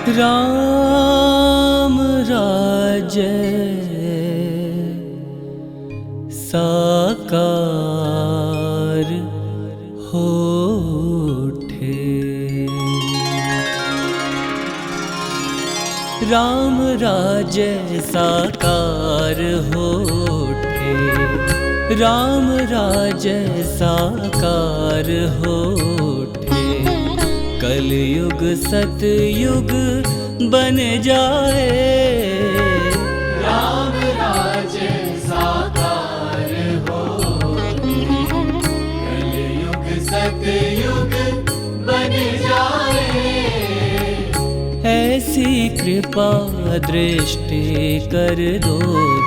राम राज्य साकार होठे। राम राज्य साकार होठे। राम राज्य साकार होठे। कलयुग सतयुग बन जाए। राम राज्य साकार होठे। कलयुग सतयुग बन जाए। ऐसी कृपा दृष्टि कर दो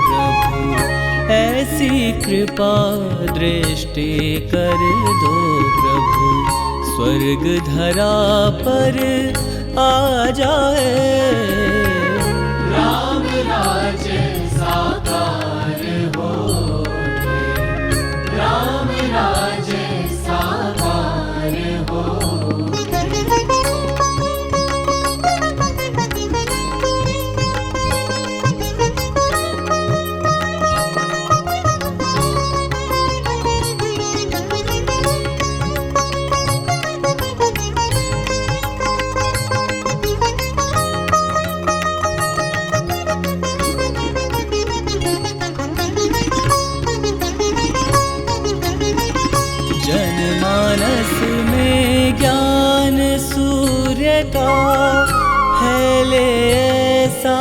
प्रभु। ऐसी कृपा दृष्टि कर दो प्रभु। स्वर्ग धरा पर आ जाए। राम राज्य साकार होठे। राम राज्य साकार होठे। जनमानस में ज्ञान सूर्य का फैले ऐसा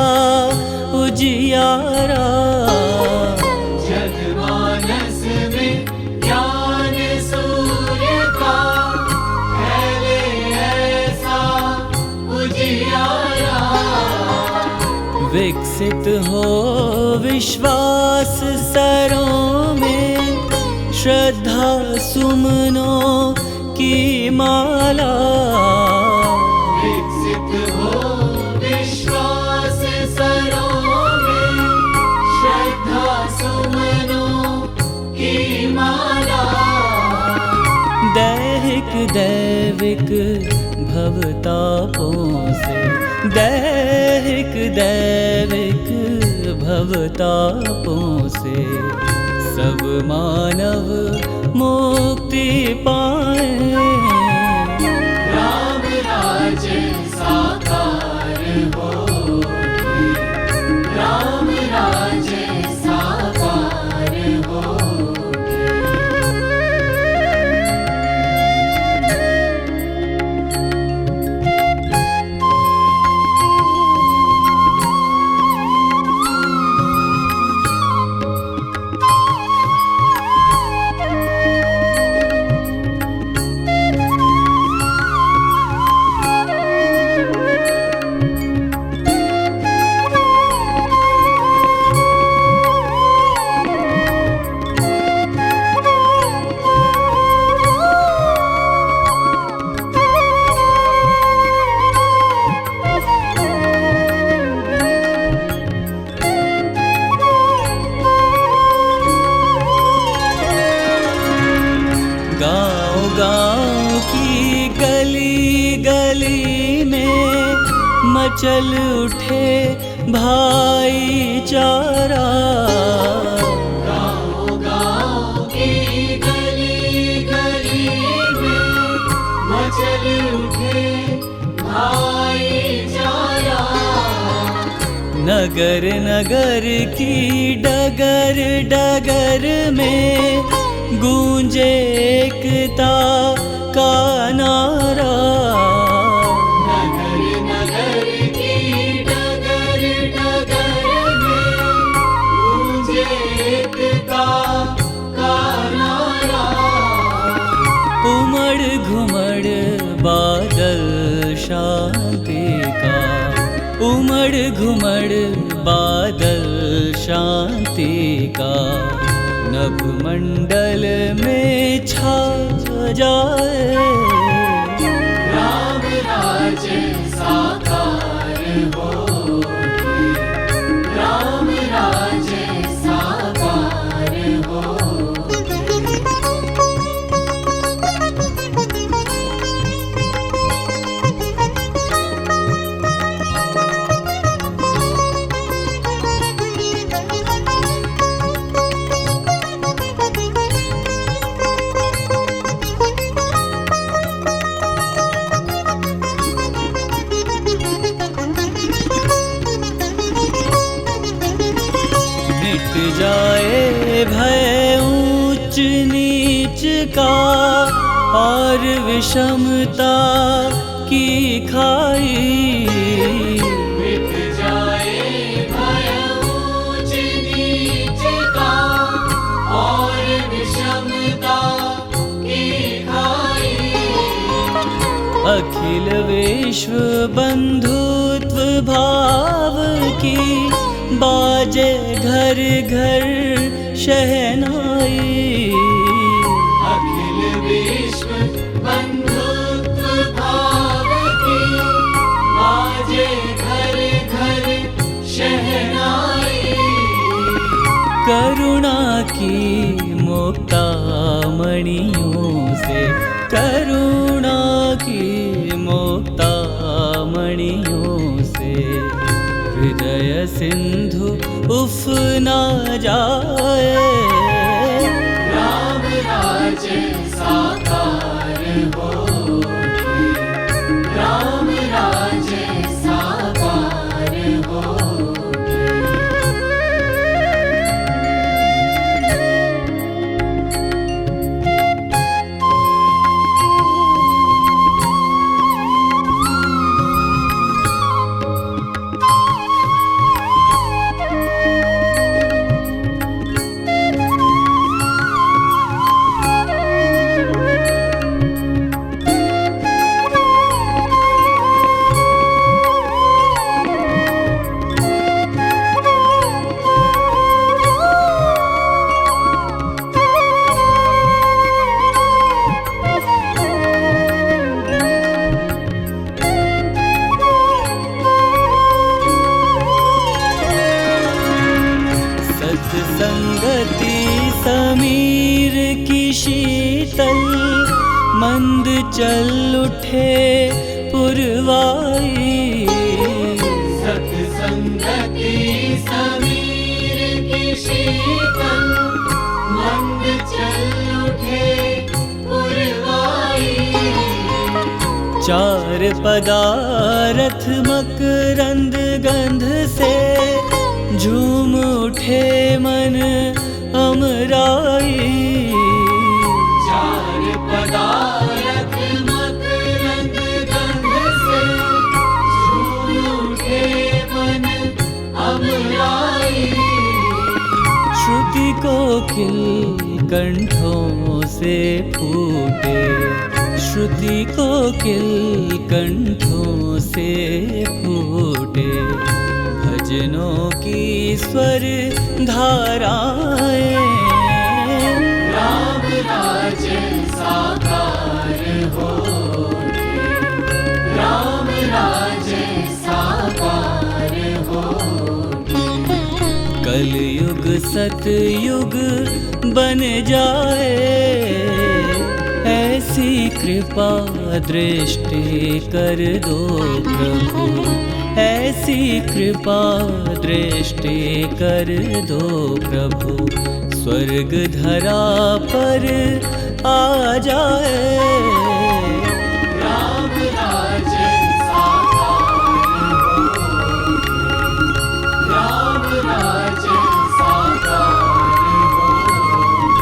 उजियारा। जनमानस में ज्ञान सूर्य का फैले ऐसा उजियारा। विकसित हो विश्वास सरों में। श्रद्धा सुमनों की माला। विकसित हो विश्वास सरों में। श्रद्धा सुमनों की माला। दैहिक दैविक भवतापों से। दैहिक दैविक भवतापों से सब मानव मुक्ति पाए। राम राज्य साकार होठे। राम राज्य साकार होठे। गाँव की गली गली में मचल उठे भाईचारा। गाँव गाँव की गली गली में मचल उठे भाईचारा। नगर नगर की डगर डगर में गूंजे एकता का नारा। नगर नगर की डगर डगर में गूंजे एकता का नारा। उमड़ घुमड़ बादल शांति का। उमड़ घुमड़ बादल शांति का। नभ मंडल में छा जाए। राम राज्य साकार होठे। राम राज्य साकार होठे। जाए भय ऊंच नीच का और विषमता की खाई। मिट जाए भय ऊंच नीच का और विषमता की खाई। अखिल विश्व बंधुत्व भाव की बाजे घर घर शहनाई। अखिल विश्व बंधुत्व भाव की बाजे घर घर शहनाई। करुणा की मुक्तामणियों से, करुणा की मुक्तामणियों से हृदय सिंधु उफ ना जाए। राम राज्य साकार होके, राम राज्य साकार होके। सत्संगति समीर की शीतल मंद चल उठे पुरवाई। सत्संगति समीर की शीतल मंद चल उठे पुरवाई। चार पदारथ मकरंद गंध से झूम उठे मन अमराई। चार पदारथ मकरंद गंध से झूम उठे मन अमराई। श्रुति कोकिल कंठों से फूटे, श्रुति कोकिल कंठों से फूटे भजनों की स्वर धाराएं। राम राज्य साकार होके, राम राज्य साकार होके। कलयुग सतयुग बन जाए, ऐसी कृपा दृष्टि कर दो प्रभु, ऐसी कृपा दृष्टि कर दो प्रभु। स्वर्ग धरा पर आ जाए। राम राज्य साकार होके, राम राज्य साकार होके,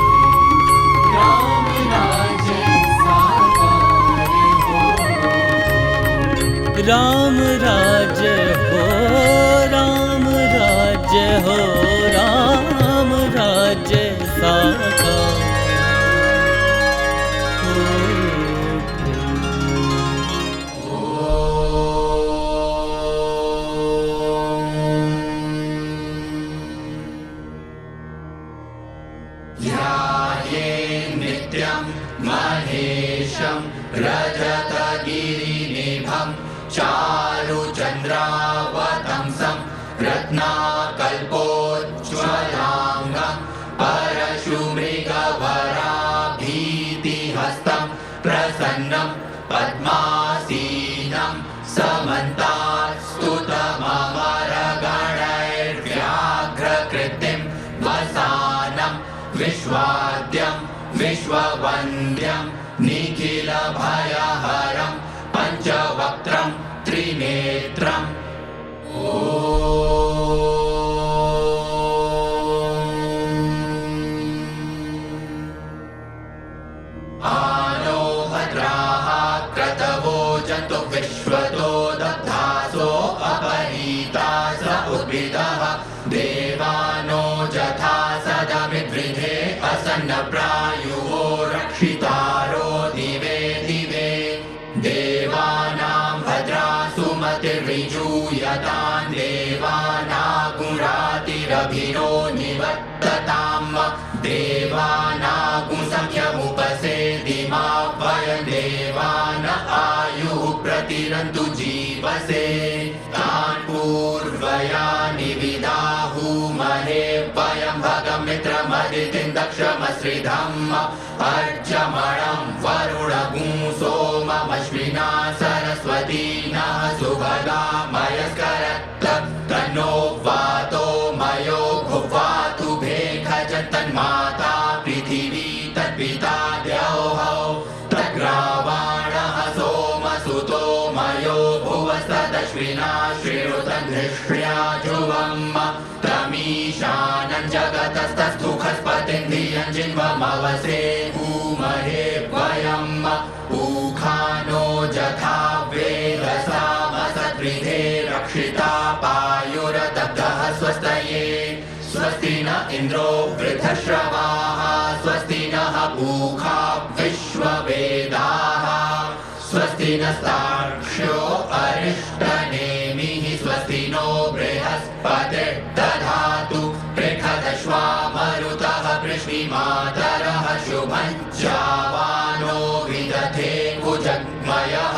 राम राज्य साकार होके। राम राज्य हो, राम राज्य हो, राम राज्य साकार नित्यं महेशं रजतगिरिनिभं चारुचन्द्रावतंसं रत्नाकल्पोज्ज्वलाङ्गं परशुमृगवराभीतिहस्तं प्रसन्नं पद्मासीनं समन्तास्तुतममरगणैर्व्याघ्रकृतिं वसानं विश्वाद्यं विश्ववन्द्यं निखिलभयहरं पञ्चवक्त्रं त्रिनेत्रम्। त्वतो दग्धासो अपनीता स उद्भिदः देवानो जथा सदमिद्रिधे असन्नप्रायुवो रक्षितारो दिवे दिवे देवानां भद्रासु मतिर्विजूयतां देवानागुरातिरभिरो निवर्तताम् देवानागुसंख्यमुपसेदिमा वयं देवान आयुः प्रतिरन्तु जीवसे तान् पूर्वयानि विदाहुमहे वयं भगमित्रमदितिं दक्षमश्रिधम् अर्चमणं वरुणगुं सोममश्विना सरस्वती नः सुभगा मयस्करत्त तन्नो वातो मयो भुवातु भेखजन्तन्माता पृथिवी तद्पिता द्यौः तद्ग्रावाणः सोमसुतो मयो भुवस्तदश्विना श्रीरुतधृष्ट्या ध्रुवम् तमीशानं जगतस्तस्थुखस्पतिं धियं जिन्वमवसे भूमहे वयम् ऊखानो जथा वेदसामसद्विधे रक्षिता पायुरदब्धः स्वस्तये स्वस्ति न इन्द्रो वृद्धश्रवाः स्वस्ति नः पूषा विश्ववेदाः स्वस्ति नस्तार्क्ष्यो अरिष्टनेमिः स्वस्ति नो बृहस्पतिर्दधातु पृषदश्वा मरुतः पृश्निमातरः शुभं जावानो विदधे कुजग्मयः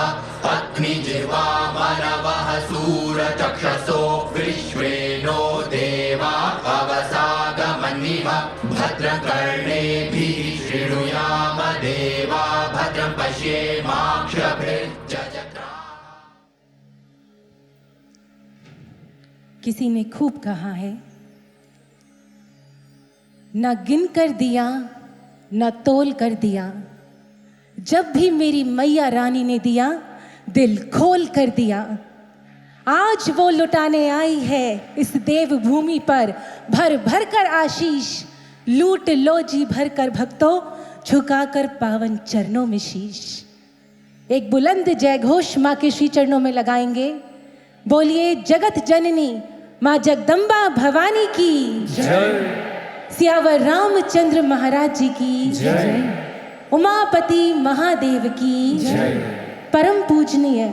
अग्निजिह्वा मनवः सूरचक्षसो विश्वेनो देवा अवसागमन्निव भद्रकर्णेभिः शृणुयाम देवा भद्रं पश्येमाक्षभिर्जजत्रा। किसी ने खूब कहा है, न गिन कर दिया न तोल कर दिया, जब भी मेरी मैया रानी ने दिया दिल खोल कर दिया। आज वो लुटाने आई है इस देवभूमि पर भर भर कर आशीष, लूट लो जी भर कर भक्तों झुकाकर पावन चरणों में शीश। एक बुलंद जय घोष माँ के श्री चरणों में लगाएंगे। बोलिए जगत जननी माँ जगदम्बा भवानी की जय, सियावर रामचंद्र महाराज जी की जय, उमापति महादेव की जय, परम पूजनीय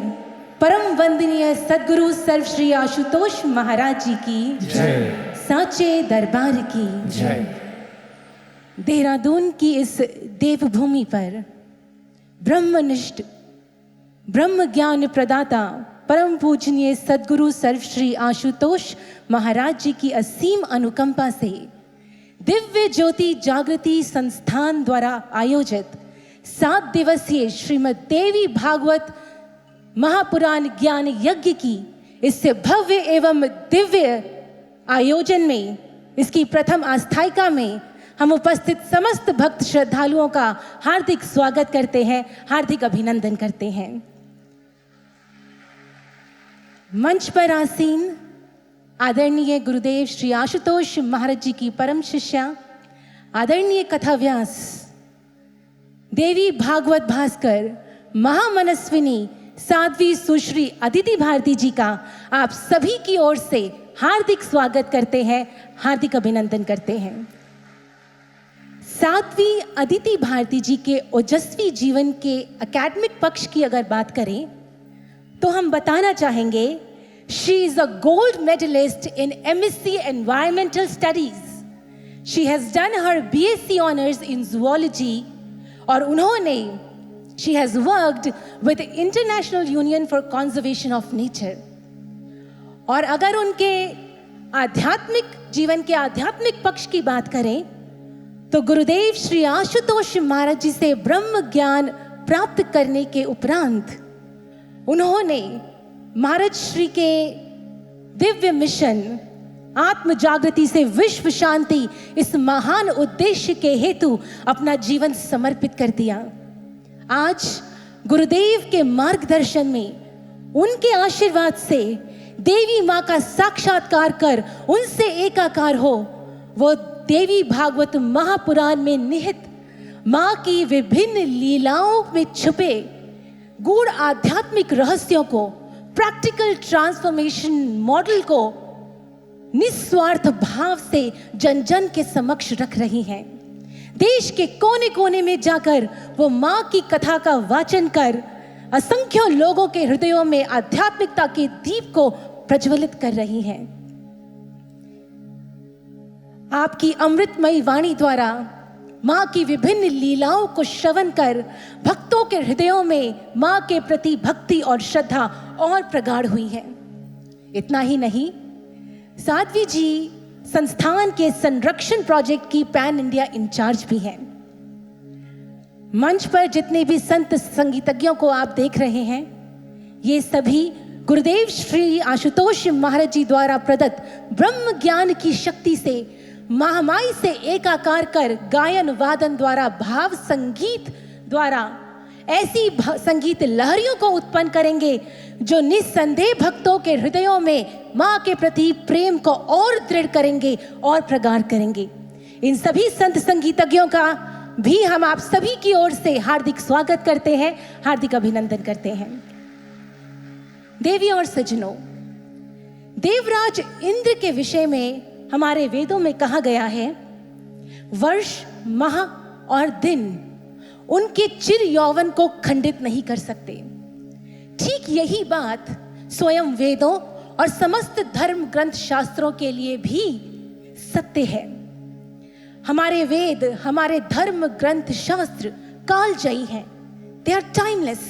परम वंदनीय सद्गुरु सर्व श्री आशुतोष महाराज जी की जय, सांचे दरबार की जय। देहरादून की इस देवभूमि पर ब्रह्मनिष्ठ ब्रह्म ज्ञान प्रदाता परम पूजनीय सद्गुरु सर्व श्री आशुतोष महाराज जी की असीम अनुकंपा से दिव्य ज्योति जागृति संस्थान द्वारा आयोजित 7 दिवसीय श्रीमद् देवी भागवत महापुराण ज्ञान यज्ञ की इस भव्य एवं दिव्य आयोजन में, इसकी प्रथम आस्थायिका में हम उपस्थित समस्त भक्त श्रद्धालुओं का हार्दिक स्वागत करते हैं, हार्दिक अभिनंदन करते हैं। मंच पर आसीन आदरणीय गुरुदेव श्री आशुतोष महाराज जी की परम शिष्या आदरणीय कथाव्यास देवी भागवत भास्कर महामनस्विनी साध्वी सुश्री अदिति भारती जी का आप सभी की ओर से हार्दिक स्वागत करते हैं, हार्दिक अभिनंदन करते हैं। साध्वी अदिति भारती जी के ओजस्वी जीवन के एकेडमिक पक्ष की अगर बात करें तो हम बताना चाहेंगे, she is a gold medalist in MSc Environmental Studies. She has done her BSc honors in zoology और उन्होंने she has worked with the International Union for Conservation of Nature. और अगर उनके आध्यात्मिक जीवन के आध्यात्मिक पक्ष की बात करें तो गुरुदेव श्री आशुतोष महाराज जी से ब्रह्म ज्ञान प्राप्त करने के उपरांत उन्होंने महाराज श्री के दिव्य मिशन आत्म जागृति से विश्व शांति इस महान उद्देश्य के हेतु अपना जीवन समर्पित कर दिया। आज गुरुदेव के मार्गदर्शन में उनके आशीर्वाद से देवी माँ का साक्षात्कार कर उनसे एकाकार हो, वो देवी भागवत महापुराण में निहित माँ की विभिन्न लीलाओं में छुपे गूढ़ आध्यात्मिक रहस्यों को, प्रैक्टिकल ट्रांसफॉर्मेशन मॉडल को निस्वार्थ भाव से जन जन के समक्ष रख रही हैं। देश के कोने कोने में जाकर वो मां की कथा का वाचन कर असंख्य लोगों के हृदयों में आध्यात्मिकता के दीप को प्रज्वलित कर रही हैं। आपकी अमृतमयी वाणी द्वारा मां की विभिन्न लीलाओं को श्रवण कर भक्तों के हृदयों में मां के प्रति भक्ति और श्रद्धा और प्रगाढ़ हुई है। इतना ही नहीं, साध्वी जी संस्थान के संरक्षण प्रोजेक्ट की पैन इंडिया इंचार्ज भी हैं। मंच पर जितने भी संत संगीतज्ञों को आप देख रहे हैं, ये सभी गुरुदेव श्री आशुतोष महाराज जी द्वारा प्रदत्त ब्रह्म ज्ञान की शक्ति से महामाई से एकाकार कर गायन वादन द्वारा, भाव संगीत द्वारा ऐसी संगीत लहरियों को उत्पन्न करेंगे जो निस्संदेह भक्तों के हृदयों में मां के प्रति प्रेम को और दृढ़ करेंगे और प्रगाढ़ करेंगे। इन सभी संत संगीतज्ञों का भी हम आप सभी की ओर से हार्दिक स्वागत करते हैं, हार्दिक अभिनंदन करते हैं। देवियों और सज्जनों, देवराज इंद्र के विषय में हमारे वेदों में कहा गया है, वर्ष, माह और दिन उनके चिर यौवन को खंडित नहीं कर सकते। ठीक यही बात स्वयं वेदों और समस्त धर्म ग्रंथ शास्त्रों के लिए भी सत्य है। हमारे वेद, हमारे धर्म ग्रंथ शास्त्र कालजयी हैं, दे आर टाइमलेस।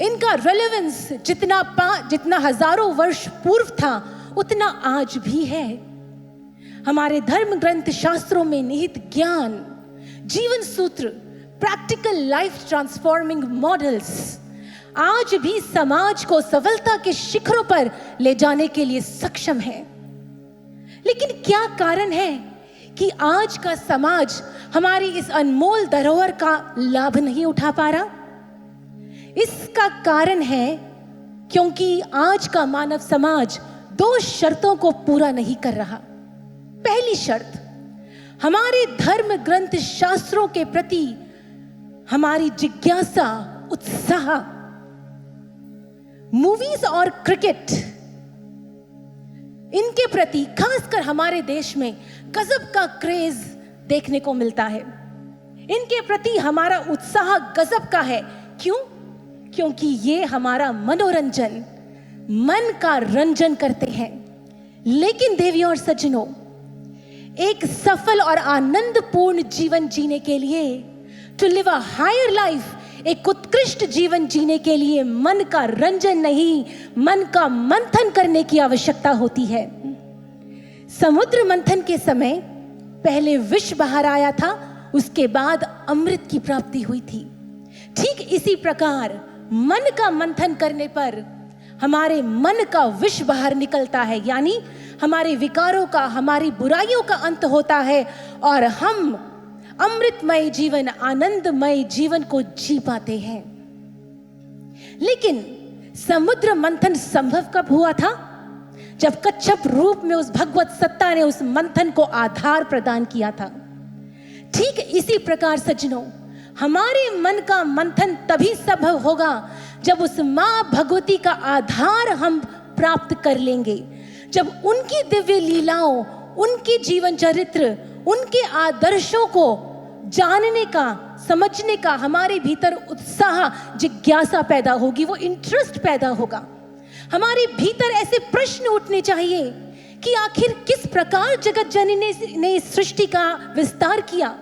इनका रेलेवेंस जितना हजारों वर्ष पूर्व था उतना आज भी है। हमारे धर्म ग्रंथ शास्त्रों में निहित ज्ञान, जीवन सूत्र, प्रैक्टिकल लाइफ ट्रांसफॉर्मिंग मॉडल्स आज भी समाज को सफलता के शिखरों पर ले जाने के लिए सक्षम है। लेकिन क्या कारण है कि आज का समाज हमारी इस अनमोल धरोहर का लाभ नहीं उठा पा रहा? इसका कारण है क्योंकि आज का मानव समाज दो शर्तों को पूरा नहीं कर रहा। पहली शर्त, हमारे धर्म ग्रंथ शास्त्रों के प्रति हमारी जिज्ञासा, उत्साह। मूवीज और क्रिकेट, इनके प्रति खासकर हमारे देश में गजब का क्रेज देखने को मिलता है। इनके प्रति हमारा उत्साह गजब का है। क्यों? क्योंकि ये हमारा मनोरंजन, मन का रंजन करते हैं। लेकिन देवियों और सज्जनों, एक सफल और आनंदपूर्ण जीवन जीने के लिए, to live a higher life, एक उत्कृष्ट जीवन जीने के लिए मन का रंजन नहीं, मन का मंथन करने की आवश्यकता होती है। समुद्र मंथन के समय पहले विष बाहर आया था, उसके बाद अमृत की प्राप्ति हुई थी। ठीक इसी प्रकार मन का मंथन करने पर हमारे मन का विष बाहर निकलता है, यानी हमारे विकारों का, हमारी बुराइयों का अंत होता है और हम अमृतमय जीवन, आनंदमय जीवन को जी पाते हैं। लेकिन समुद्र मंथन संभव कब हुआ था? जब कच्छप रूप में उस भगवत सत्ता ने उस मंथन को आधार प्रदान किया था। ठीक इसी प्रकार सज्जनों, हमारे मन का मंथन तभी संभव होगा जब उस मां भगवती का आधार हम प्राप्त कर लेंगे, जब उनकी दिव्य लीलाओं, उनके जीवन चरित्र, उनके आदर्शों को जानने का, समझने का हमारे भीतर उत्साह, जिज्ञासा पैदा होगी, वो इंटरेस्ट पैदा होगा। हमारे भीतर ऐसे प्रश्न उठने चाहिए कि आखिर किस प्रकार जगत जननी ने इस सृष्टि का विस्तार किया,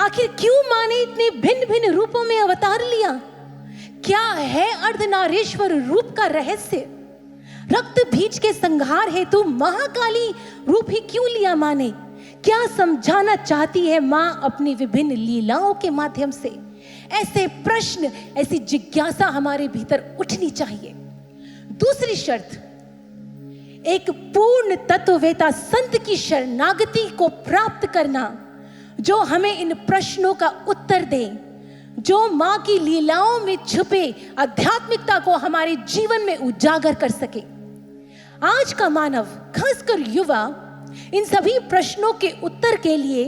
आखिर क्यों मां ने इतने भिन्न भिन्न रूपों में अवतार लिया, क्या है अर्धनारीश्वर रूप का रहस्य, रक्त बीज के संहार हेतु महाकाली रूप ही क्यों लिया मां ने, क्या समझाना चाहती है मां अपनी विभिन्न लीलाओं के माध्यम से। ऐसे प्रश्न, ऐसी जिज्ञासा हमारे भीतर उठनी चाहिए। दूसरी शर्त, एक पूर्ण तत्ववेता संत की शरणागति को प्राप्त करना, जो हमें इन प्रश्नों का उत्तर दे, जो मां की लीलाओं में छुपे आध्यात्मिकता को हमारे जीवन में उजागर कर सके। आज का मानव, खासकर युवा, इन सभी प्रश्नों के उत्तर के लिए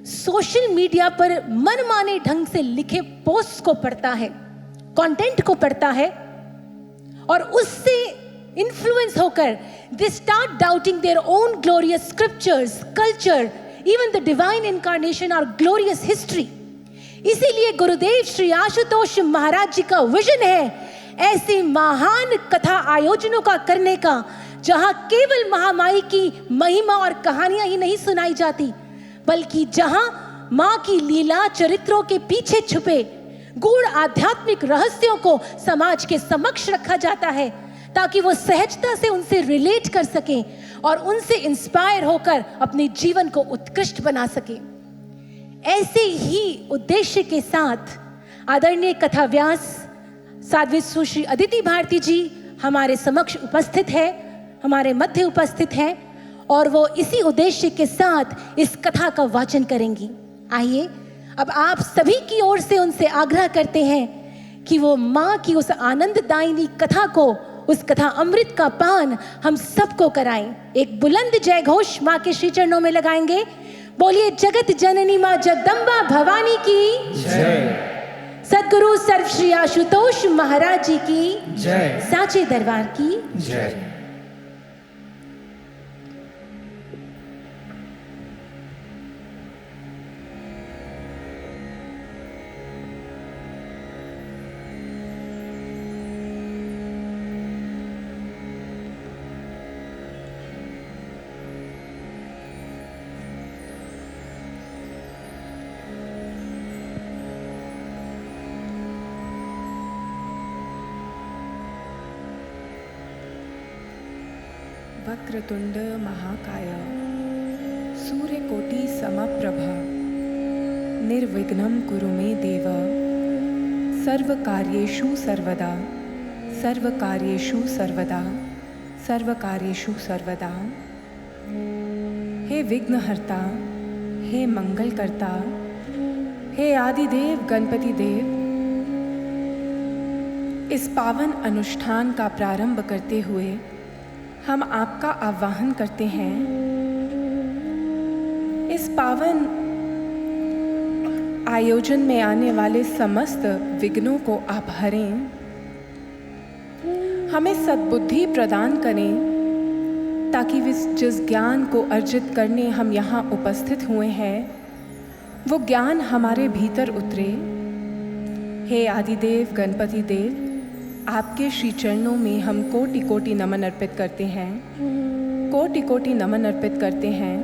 सोशल मीडिया पर मनमाने ढंग से लिखे पोस्ट को पढ़ता है कंटेंट को पढ़ता है और उससे इन्फ्लुएंस होकर they start doubting their own glorious scriptures, culture, even the divine incarnation और ग्लोरियस हिस्ट्री। इसीलिए गुरुदेव श्री आशुतोष महाराज जी का विजन है ऐसी महान कथा आयोजनों का करने का, जहां केवल महामाई की महिमा और कहानियां ही नहीं सुनाई जाती, बल्कि जहां मां की लीला चरित्रों के पीछे छुपे गूढ़ आध्यात्मिक रहस्यों को समाज के समक्ष रखा जाता है, ताकि वो सहजता से उनसे रिलेट कर सकें और उनसे इंस्पायर होकर अपने जीवन को उत्कृष्ट बना सकें। ऐसे ही उद्देश्य के साथ आदरणीय कथा व्यास साध्वी सुश्री अदिति भारती जी हमारे समक्ष उपस्थित है, हमारे मध्य उपस्थित है और वो इसी उद्देश्य के साथ इस कथा का वाचन करेंगी। आइए अब आप सभी की ओर से उनसे आग्रह करते हैं कि वो माँ की उस आनंददायिनी कथा को, उस कथा अमृत का पान हम सबको कराएं। एक बुलंद जय घोष माँ के श्री चरणों में लगाएंगे। बोलिए जगत जननी माँ जगदम्बा भवानी की जय। सद्गुरु सर्व श्री आशुतोष महाराज जी की जय। साचे दरबार की जय। वक्रतुंड महाकाय सूर्यकोटि समप्रभ निर्विघ्नं कुरु मे देव सर्वकार्येषु सर्वदा सर्वकार्येषु सर्वदा सर्वकार्येषु सर्वदा। हे विघ्नहर्ता, हे मंगलकर्ता, हे आदिदेव गणपति देव, इस पावन अनुष्ठान का प्रारंभ करते हुए हम आपका आह्वान करते हैं। इस पावन आयोजन में आने वाले समस्त विघ्नों को आप हरें, हमें सद्बुद्धि प्रदान करें, ताकि जिस ज्ञान को अर्जित करने हम यहाँ उपस्थित हुए हैं वो ज्ञान हमारे भीतर उतरे। हे आदिदेव गणपति देव, आपके श्री चरणों में हम कोटि कोटि नमन अर्पित करते हैं, कोटि कोटि नमन अर्पित करते हैं,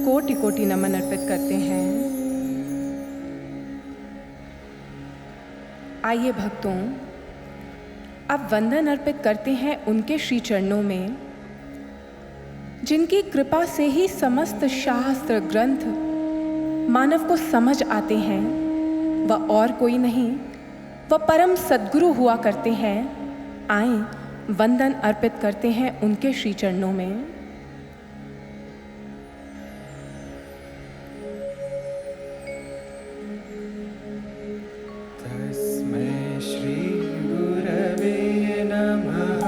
कोटि कोटि नमन अर्पित करते हैं। आइए भक्तों, अब वंदन अर्पित करते हैं उनके श्री चरणों में, जिनकी कृपा से ही समस्त शास्त्र ग्रंथ मानव को समझ आते हैं। वह और कोई नहीं, वह परम सद्गुरु हुआ करते हैं। आएं वंदन अर्पित करते हैं उनके श्री चरणों में। तस्मै श्री गुरवे नमः।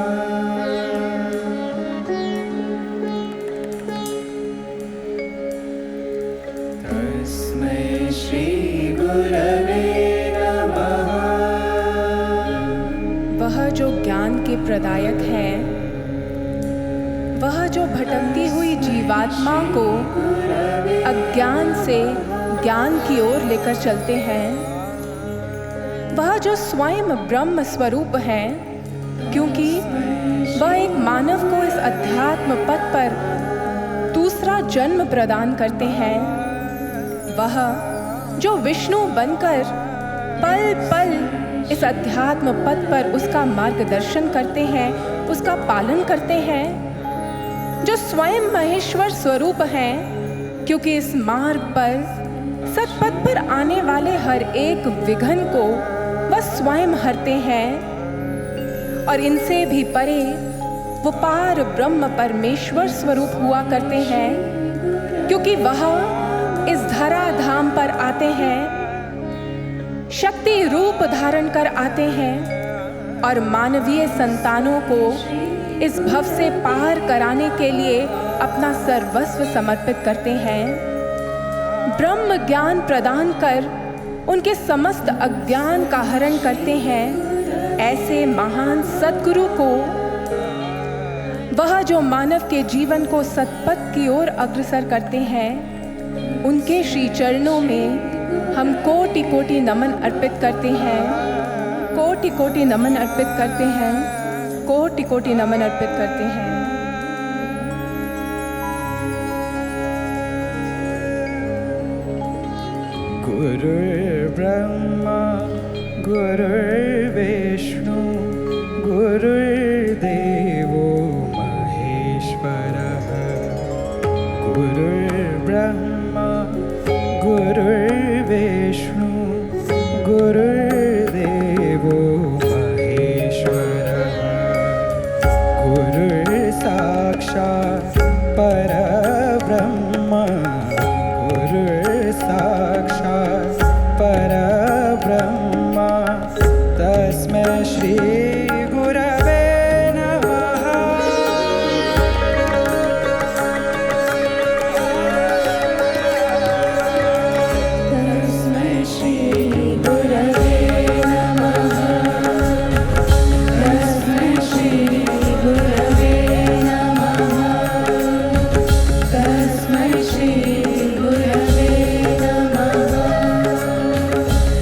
तस्मै श्री गुरवे नमः। वह जो ज्ञान के प्रदायक हैं, वह जो भटकती हुई जीवात्मा को अज्ञान से ज्ञान की ओर लेकर चलते हैं, वह जो स्वयं ब्रह्म स्वरूप है, क्योंकि वह एक मानव को इस अध्यात्म पथ पर दूसरा जन्म प्रदान करते हैं, वह जो विष्णु बनकर पल पल इस अध्यात्म पथ पर उसका मार्गदर्शन करते हैं, उसका पालन करते हैं, जो स्वयं महेश्वर स्वरूप हैं, क्योंकि इस मार्ग पर सतपथ पर आने वाले हर एक विघ्न को वह स्वयं हरते हैं। और इनसे भी परे वो पार ब्रह्म परमेश्वर स्वरूप हुआ करते हैं, क्योंकि वह इस धरा धाम पर आते हैं, शक्ति रूप धारण कर आते हैं और मानवीय संतानों को इस भव से पार कराने के लिए अपना सर्वस्व समर्पित करते हैं। ब्रह्म ज्ञान प्रदान कर उनके समस्त अज्ञान का हरण करते हैं ऐसे महान सद्गुरु को, वह जो मानव के जीवन को सतपथ की ओर अग्रसर करते हैं, उनके श्री चरणों में हम कोटि कोटि नमन अर्पित करते हैं, कोटि कोटि नमन अर्पित करते हैं, कोटि कोटि नमन अर्पित करते हैं। गुरुर्ब्रह्मा गुरुर्विष्णु गुरुर्देवो महेश्वरः। गुरुर्ब्रह्मा गुरुर्विष्णु गुरुर्देवो महेश्वरः। गुरुर्साक्षात् परब्रह्म गुरुर्साक्षात् परब्रह्म तस्मै श्री गुरवे नमः। तस्मै श्री गुरवे नमः। तस्मै श्री गुरवे नमः। तस्मै श्री गुरवे नमः।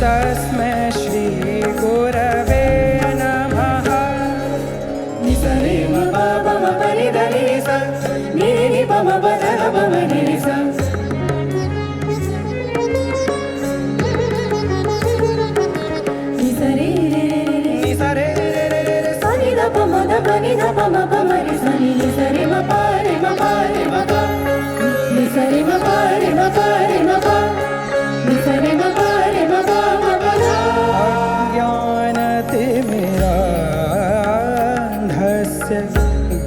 तस्मै श्री गुरवे नमः। निसरे म प प म प नि ध नि सा नि नि प म प ध ध प म नि नि सा। निसरे रे निसरे रे रे रे रे सा नि ध प म ध प नि ध प म प म रे सा नि नि सा रे म प रे म प रे म प। निसरे म प रे म प रे म प। निसरे म प रे म प म प ध। अज्ञानतिमिरान्धस्य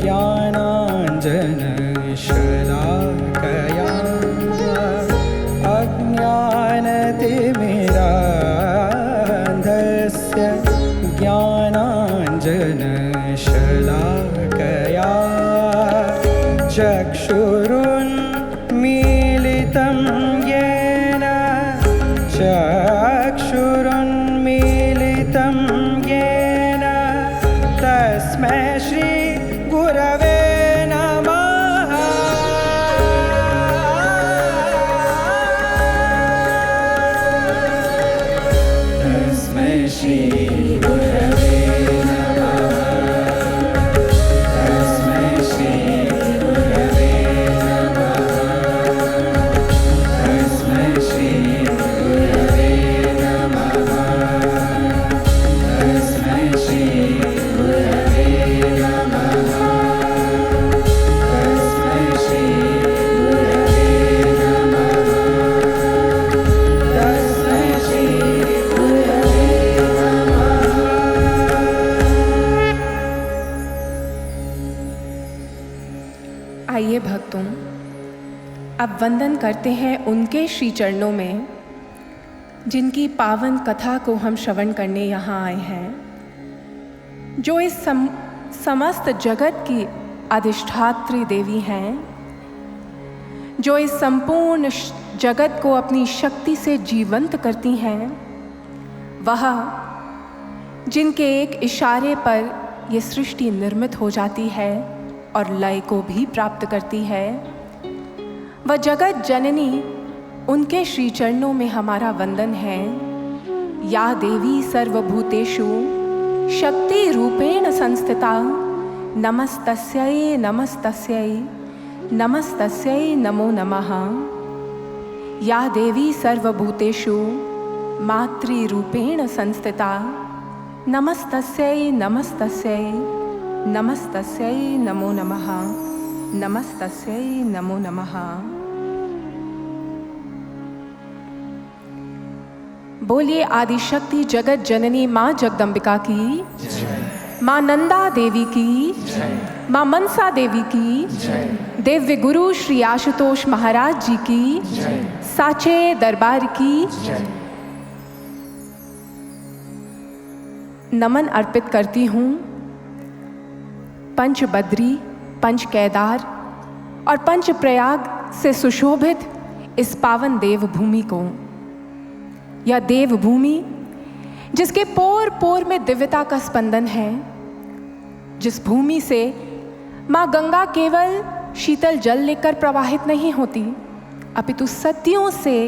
ज्ञानाञ्जनशलाकया अज्ञानतिमिरान्धस्य ज्ञानाञ्जनशलाकया चक्षुरुन्मीलितं येन चक्षुरुन्मीलितं येन तस्मै श्री गुरवे नमः। तस्मै श्री गुरवे नमः। तस्मै श्री गुरवे नमः। तस्मै श्री गुरवे नमः। तस्मै श्री गुरवे नमः। तस्मै श्री गुरवे नमः। तस्मै श्री गुरवे नमः। आइए भक्तों, अब वंदन करते हैं उनके श्री चरणों में, जिनकी पावन कथा को हम श्रवण करने यहाँ आए हैं, जो इस समस्त जगत की अधिष्ठात्री देवी हैं, जो इस संपूर्ण जगत को अपनी शक्ति से जीवंत करती हैं, वह जिनके एक इशारे पर ये सृष्टि निर्मित हो जाती है और लय को भी प्राप्त करती है। वह जगत जननी, उनके श्री चरणों में हमारा वंदन है। या देवी सर्वभूतेषु शक्ति रूपेण संस्थिता नमस्तस्यै नमस्तस्यै नमस्तस्यै नमो नमः। या देवी सर्वभूतेषु मातृरूपेण संस्थिता नमस्तस्यै नमस्तस्यै नमस्तस्यै नमो नमः। नमस्तस्यै नमो नमः। बोलिए आदिशक्ति जगत जननी माँ जगदम्बिका की, माँ नंदा देवी की, माँ मनसा देवी की, दिव्य गुरु श्री आशुतोष महाराज जी की, साचे दरबार की नमन अर्पित करती हूँ। पंच बद्री, पंच केदार और पंच प्रयाग से सुशोभित इस पावन देवभूमि को। यह देवभूमि जिसके पोर पोर में दिव्यता का स्पंदन है, जिस भूमि से माँ गंगा केवल शीतल जल लेकर प्रवाहित नहीं होती, अपितु सदियों से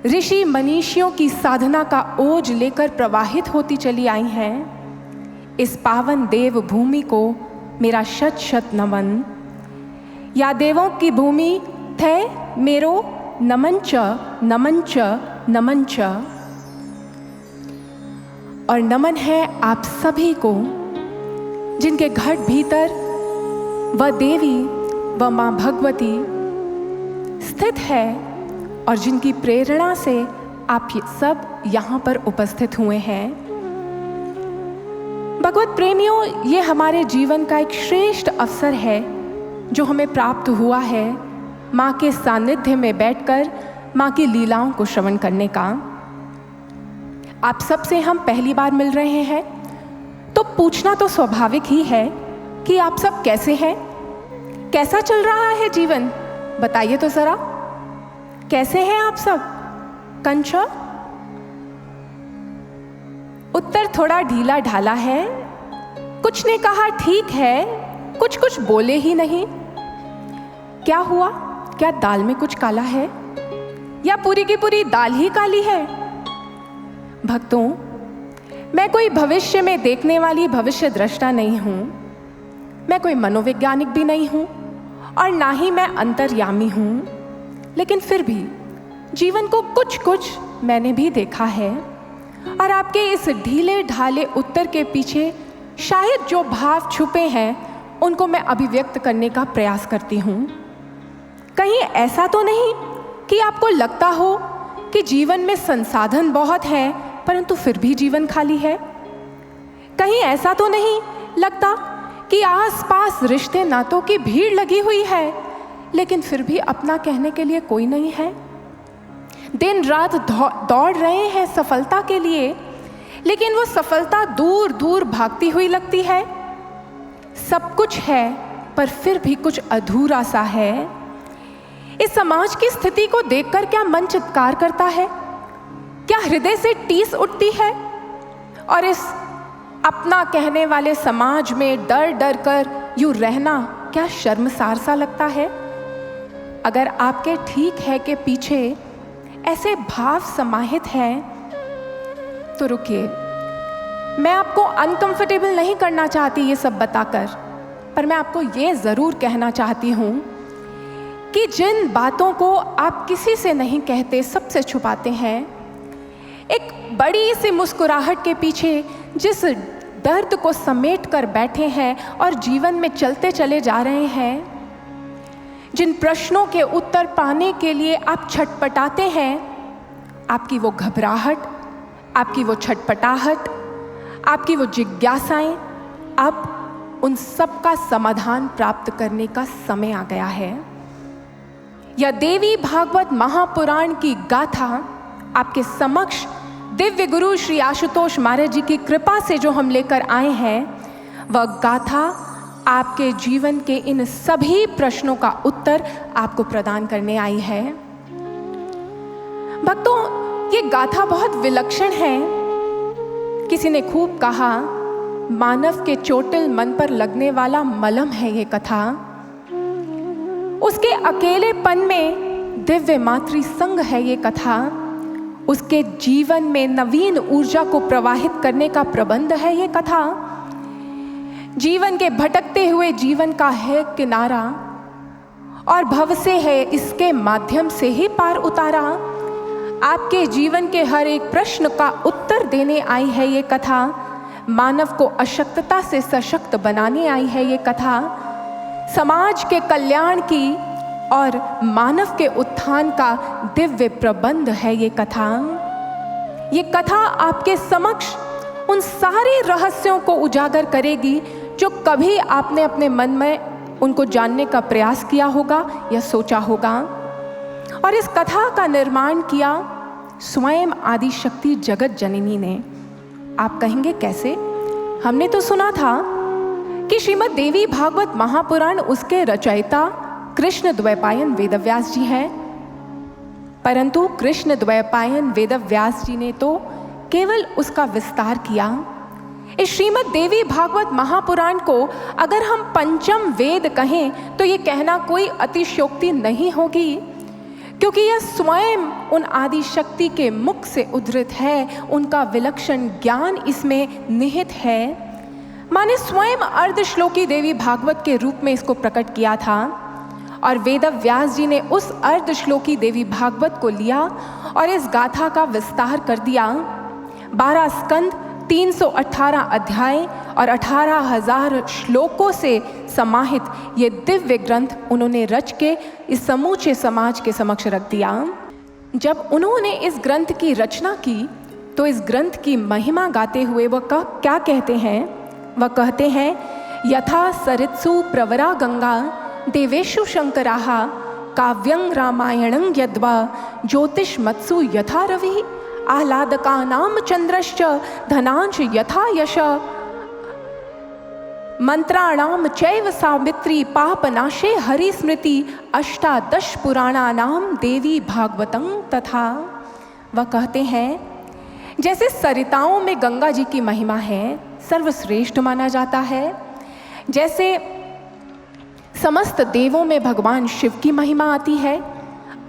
ऋषि मनीषियों की साधना का ओज लेकर प्रवाहित होती चली आई हैं। इस पावन देव भूमि को मेरा शत शत नमन। या देवों की भूमि थे मेरो नमन च नमन च नमन च। और नमन है आप सभी को जिनके घट भीतर वह देवी व माँ भगवती स्थित है और जिनकी प्रेरणा से आप सब यहाँ पर उपस्थित हुए हैं। भगवत प्रेमियों, ये हमारे जीवन का एक श्रेष्ठ अवसर है जो हमें प्राप्त हुआ है माँ के सानिध्य में बैठकर माँ की लीलाओं को श्रवण करने का। आप सबसे हम पहली बार मिल रहे हैं तो पूछना तो स्वाभाविक ही है कि आप सब कैसे हैं, कैसा चल रहा है जीवन, बताइए तो जरा, कैसे हैं आप सब? कंच उत्तर थोड़ा ढीला ढाला है, कुछ ने कहा ठीक है, कुछ कुछ बोले ही नहीं। क्या हुआ? क्या दाल में कुछ काला है या पूरी की पूरी दाल ही काली है? भक्तों, मैं कोई भविष्य में देखने वाली भविष्य दृष्टा नहीं हूं, मैं कोई मनोवैज्ञानिक भी नहीं हूं और ना ही मैं अंतर्यामी हूं, लेकिन फिर भी जीवन को कुछ कुछ मैंने भी देखा है और आपके इस ढीले ढाले उत्तर के पीछे शायद जो भाव छुपे हैं उनको मैं अभिव्यक्त करने का प्रयास करती हूँ। कहीं ऐसा तो नहीं कि आपको लगता हो कि जीवन में संसाधन बहुत है परंतु फिर भी जीवन खाली है? कहीं ऐसा तो नहीं लगता कि आसपास रिश्ते नातों की भीड़ लगी हुई है लेकिन फिर भी अपना कहने के लिए कोई नहीं है? दिन रात दौड़ रहे हैं सफलता के लिए लेकिन वो सफलता दूर दूर भागती हुई लगती है। सब कुछ है पर फिर भी कुछ अधूरा सा है। इस समाज की स्थिति को देखकर क्या मन चित्कार करता है? क्या हृदय से टीस उठती है? और इस अपना कहने वाले समाज में डर डर कर यूं रहना क्या शर्मसार सा लगता है? अगर आपके ठीक है के पीछे ऐसे भाव समाहित हैं तो रुकिए, मैं आपको अनकंफर्टेबल नहीं करना चाहती ये सब बताकर, पर मैं आपको ये ज़रूर कहना चाहती हूँ कि जिन बातों को आप किसी से नहीं कहते, सबसे छुपाते हैं, एक बड़ी सी मुस्कुराहट के पीछे जिस दर्द को समेट कर बैठे हैं और जीवन में चलते चले जा रहे हैं, जिन प्रश्नों के उत्तर पाने के लिए आप छटपटाते हैं, आपकी वो घबराहट, आपकी वो छटपटाहट, आपकी वो जिज्ञासाएं, अब उन सब का समाधान प्राप्त करने का समय आ गया है। यह देवी भागवत महापुराण की गाथा आपके समक्ष दिव्य गुरु श्री आशुतोष महाराज जी की कृपा से जो हम लेकर आए हैं, वह गाथा आपके जीवन के इन सभी प्रश्नों का उत्तर आपको प्रदान करने आई है। भक्तों, ये गाथा बहुत विलक्षण है। किसी ने खूब कहा, मानव के चोटिल मन पर लगने वाला मलम है ये कथा। उसके अकेलेपन में दिव्य मातृ संग है ये कथा। उसके जीवन में नवीन ऊर्जा को प्रवाहित करने का प्रबंध है ये कथा। जीवन के भटकते हुए जीवन का है किनारा और भव से है इसके माध्यम से ही पार उतारा। आपके जीवन के हर एक प्रश्न का उत्तर देने आई है ये कथा। मानव को अशक्तता से सशक्त बनाने आई है ये कथा। समाज के कल्याण की और मानव के उत्थान का दिव्य प्रबंध है ये कथा। ये कथा आपके समक्ष उन सारे रहस्यों को उजागर करेगी जो कभी आपने अपने मन में उनको जानने का प्रयास किया होगा या सोचा होगा। और इस कथा का निर्माण किया स्वयं आदि शक्ति जगत जननी ने। आप कहेंगे कैसे? हमने तो सुना था कि श्रीमद् देवी भागवत महापुराण उसके रचयिता कृष्ण द्वैपायन वेदव्यास जी हैं। परंतु कृष्ण द्वैपायन वेदव्यास जी ने तो केवल उसका विस्तार किया। इस श्रीमद् देवी भागवत महापुराण को अगर हम पंचम वेद कहें तो ये कहना कोई अतिशयोक्ति नहीं होगी, क्योंकि यह स्वयं उन आदि शक्ति के मुख से उद्धृत है, उनका विलक्षण ज्ञान इसमें निहित है। माँ ने स्वयं अर्धश्लोकी देवी भागवत के रूप में इसको प्रकट किया था और वेदव्यास जी ने उस अर्धश्लोकी देवी भागवत को लिया और इस गाथा का विस्तार कर दिया। 12 स्कंद, 318 अध्याय और 18,000 श्लोकों से समाहित ये दिव्य ग्रंथ उन्होंने रच के इस समूचे समाज के समक्ष रख दिया। जब उन्होंने इस ग्रंथ की रचना की तो इस ग्रंथ की महिमा गाते हुए वह क्या कहते हैं? वह कहते हैं, यथा सरित्सु प्रवरा गंगा देवेषु शंकराः काव्यं रामायणं यद्वा ज्योतिषमत्सु यथा रवि आह्लादकानां चंद्रश्च धनांश यथा यश मंत्राणां चैव सावित्री पापनाशे हरिस्मृति अष्टादश पुराणानां देवी भागवतं तथा। वह कहते हैं, जैसे सरिताओं में गंगा जी की महिमा है, सर्वश्रेष्ठ माना जाता है, जैसे समस्त देवों में भगवान शिव की महिमा आती है,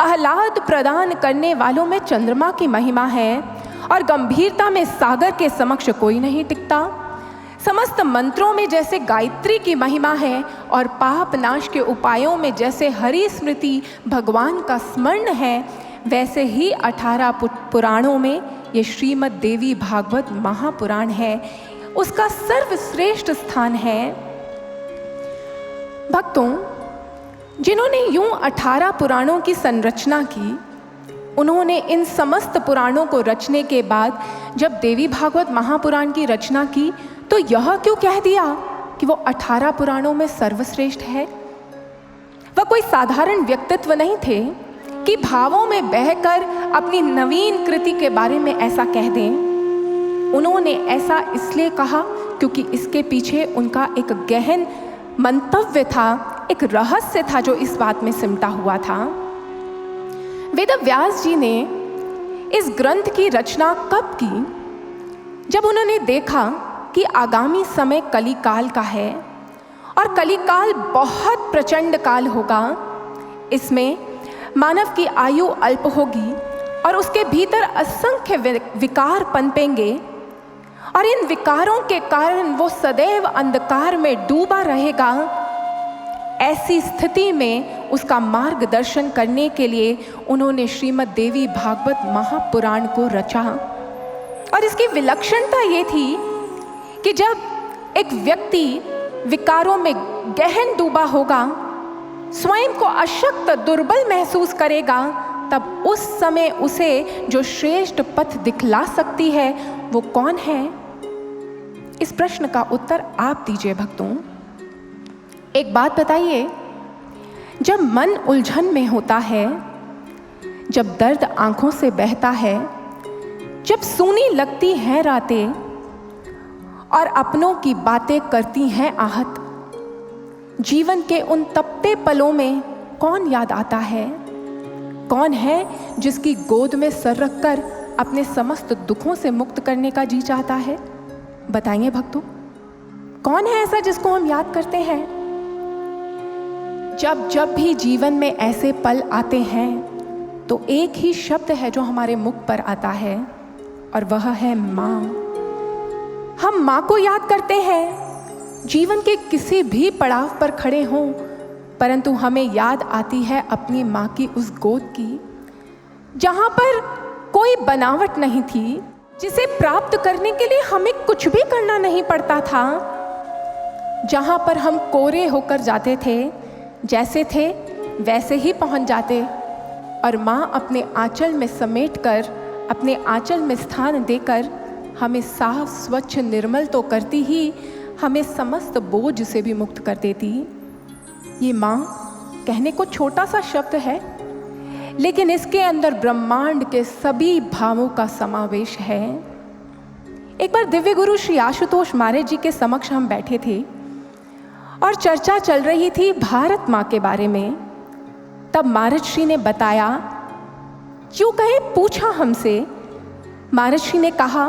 आह्लाद प्रदान करने वालों में चंद्रमा की महिमा है और गंभीरता में सागर के समक्ष कोई नहीं टिकता। समस्त मंत्रों में जैसे गायत्री की महिमा है और पाप नाश के उपायों में जैसे हरि स्मृति भगवान का स्मरण है, वैसे ही 18 पुराणों में ये श्रीमद् देवी भागवत महापुराण है, उसका सर्वश्रेष्ठ स्थान है। भक्तों, जिन्होंने यूं 18 पुराणों की संरचना की, उन्होंने इन समस्त पुराणों को रचने के बाद जब देवी भागवत महापुराण की रचना की तो यह क्यों कह दिया कि वो 18 पुराणों में सर्वश्रेष्ठ है? वह कोई साधारण व्यक्तित्व नहीं थे कि भावों में बहकर अपनी नवीन कृति के बारे में ऐसा कह दें। उन्होंने ऐसा इसलिए कहा क्योंकि इसके पीछे उनका एक गहन मंतव्य था, एक रहस्य था जो इस बात में सिमटा हुआ था। वेदव्यास जी ने इस ग्रंथ की रचना कब की? जब उन्होंने देखा कि आगामी समय कलिकाल का है और कलिकाल बहुत प्रचंड काल होगा। इसमें मानव की आयु अल्प होगी और उसके भीतर असंख्य विकार पनपेंगे और इन विकारों के कारण वो सदैव अंधकार में डूबा रहेगा। ऐसी स्थिति में उसका मार्गदर्शन करने के लिए उन्होंने श्रीमद् देवी भागवत महापुराण को रचा। और इसकी विलक्षणता ये थी कि जब एक व्यक्ति विकारों में गहन डूबा होगा, स्वयं को अशक्त दुर्बल महसूस करेगा, तब उस समय उसे जो श्रेष्ठ पथ दिखला सकती है वो कौन है? इस प्रश्न का उत्तर आप दीजिए भक्तों। एक बात बताइए, जब मन उलझन में होता है, जब दर्द आंखों से बहता है, जब सूनी लगती हैं रातें और अपनों की बातें करती हैं आहत, जीवन के उन तपते पलों में कौन याद आता है? कौन है जिसकी गोद में सर रखकर अपने समस्त दुखों से मुक्त करने का जी चाहता है? बताइए भक्तों, कौन है ऐसा जिसको हम याद करते हैं? जब जब भी जीवन में ऐसे पल आते हैं तो एक ही शब्द है जो हमारे मुख पर आता है और वह है माँ। हम माँ को याद करते हैं जीवन के किसी भी पड़ाव पर खड़े हों, परंतु हमें याद आती है अपनी माँ की उस गोद की, जहाँ पर कोई बनावट नहीं थी, जिसे प्राप्त करने के लिए हमें कुछ भी करना नहीं पड़ता था, जहाँ पर हम कोरे होकर जाते थे, जैसे थे वैसे ही पहुँच जाते और माँ अपने आंचल में समेटकर, अपने आंचल में स्थान देकर हमें साफ स्वच्छ निर्मल तो करती ही हमें समस्त बोझ से भी मुक्त कर देती। ये माँ कहने को छोटा सा शब्द है, लेकिन इसके अंदर ब्रह्मांड के सभी भावों का समावेश है। एक बार दिव्य गुरु श्री आशुतोष महाराज जी के समक्ष हम बैठे थे और चर्चा चल रही थी भारत माँ के बारे में। तब महाराज श्री ने बताया क्यों कहे पूछा हमसे। महर्षि ने कहा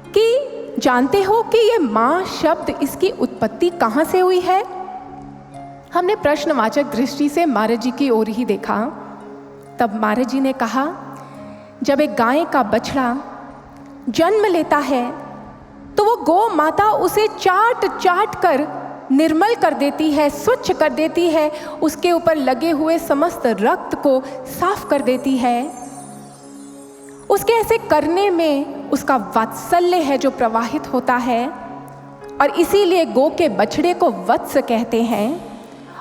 कि जानते हो कि ये माँ शब्द इसकी उत्पत्ति कहाँ से हुई है। हमने प्रश्नवाचक दृष्टि से महाराज जी की ओर ही देखा। तब महाराज जी ने कहा, जब एक गाय का बछड़ा जन्म लेता है तो वो गौ माता उसे चाट चाट कर निर्मल कर देती है, स्वच्छ कर देती है, उसके ऊपर लगे हुए समस्त रक्त को साफ कर देती है। उसके ऐसे करने में उसका वात्सल्य है जो प्रवाहित होता है, और इसीलिए गौ के बछड़े को वत्स कहते हैं।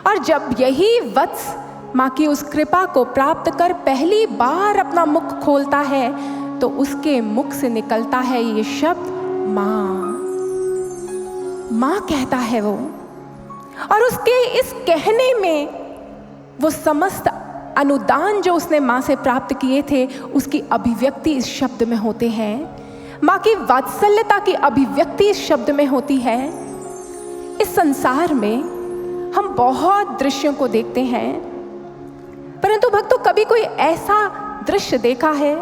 और जब यही वत्स माँ की उस कृपा को प्राप्त कर पहली बार अपना मुख खोलता है तो उसके मुख से निकलता है ये शब्द माँ। माँ कहता है वो, और उसके इस कहने में वो समस्त अनुदान जो उसने माँ से प्राप्त किए थे उसकी अभिव्यक्ति इस शब्द में होते हैं। माँ की वात्सल्यता की अभिव्यक्ति इस शब्द में होती है। इस संसार में हम बहुत दृश्यों को देखते हैं, परंतु भक्तों कभी कोई ऐसा दृश्य देखा है,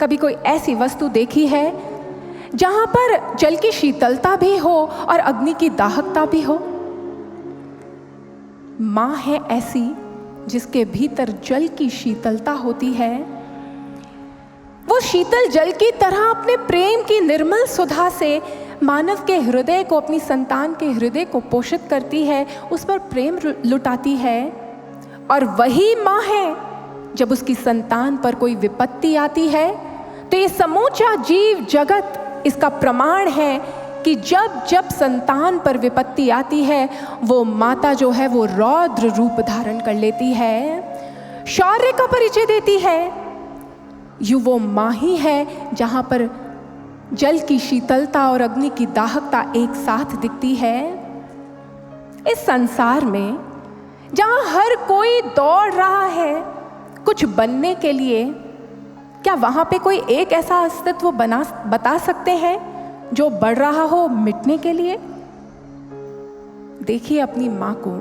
कभी कोई ऐसी वस्तु देखी है जहां पर जल की शीतलता भी हो और अग्नि की दाहकता भी हो। माँ है ऐसी जिसके भीतर जल की शीतलता होती है। वो शीतल जल की तरह अपने प्रेम की निर्मल सुधा से मानव के हृदय को, अपनी संतान के हृदय को पोषित करती है, उस पर प्रेम लुटाती है। और वही माँ है जब उसकी संतान पर कोई विपत्ति आती है तो ये समूचा जीव जगत इसका प्रमाण है कि जब जब संतान पर विपत्ति आती है वो माता जो है वो रौद्र रूप धारण कर लेती है, शौर्य का परिचय देती है। यूं वो माँ ही है जहाँ पर जल की शीतलता और अग्नि की दाहकता एक साथ दिखती है। इस संसार में जहाँ हर कोई दौड़ रहा है कुछ बनने के लिए, क्या वहाँ पे कोई एक ऐसा अस्तित्व बता सकते हैं जो बढ़ रहा हो मिटने के लिए? देखिए अपनी माँ को,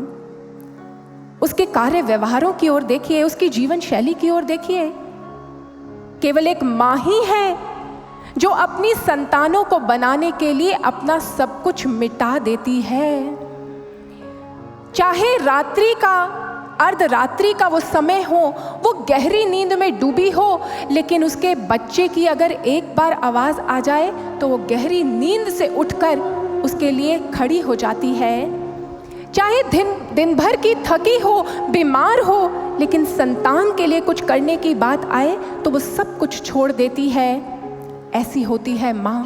उसके कार्य व्यवहारों की ओर देखिए, उसकी जीवन शैली की ओर देखिए। केवल एक माँ ही है जो अपनी संतानों को बनाने के लिए अपना सब कुछ मिटा देती है। चाहे रात्रि का, अर्धरात्रि का वो समय हो, वो गहरी नींद में डूबी हो, लेकिन उसके बच्चे की अगर एक बार आवाज़ आ जाए तो वो गहरी नींद से उठकर उसके लिए खड़ी हो जाती है। चाहे दिन भर की थकी हो, बीमार हो, लेकिन संतान के लिए कुछ करने की बात आए तो वो सब कुछ छोड़ देती है। ऐसी होती है माँ।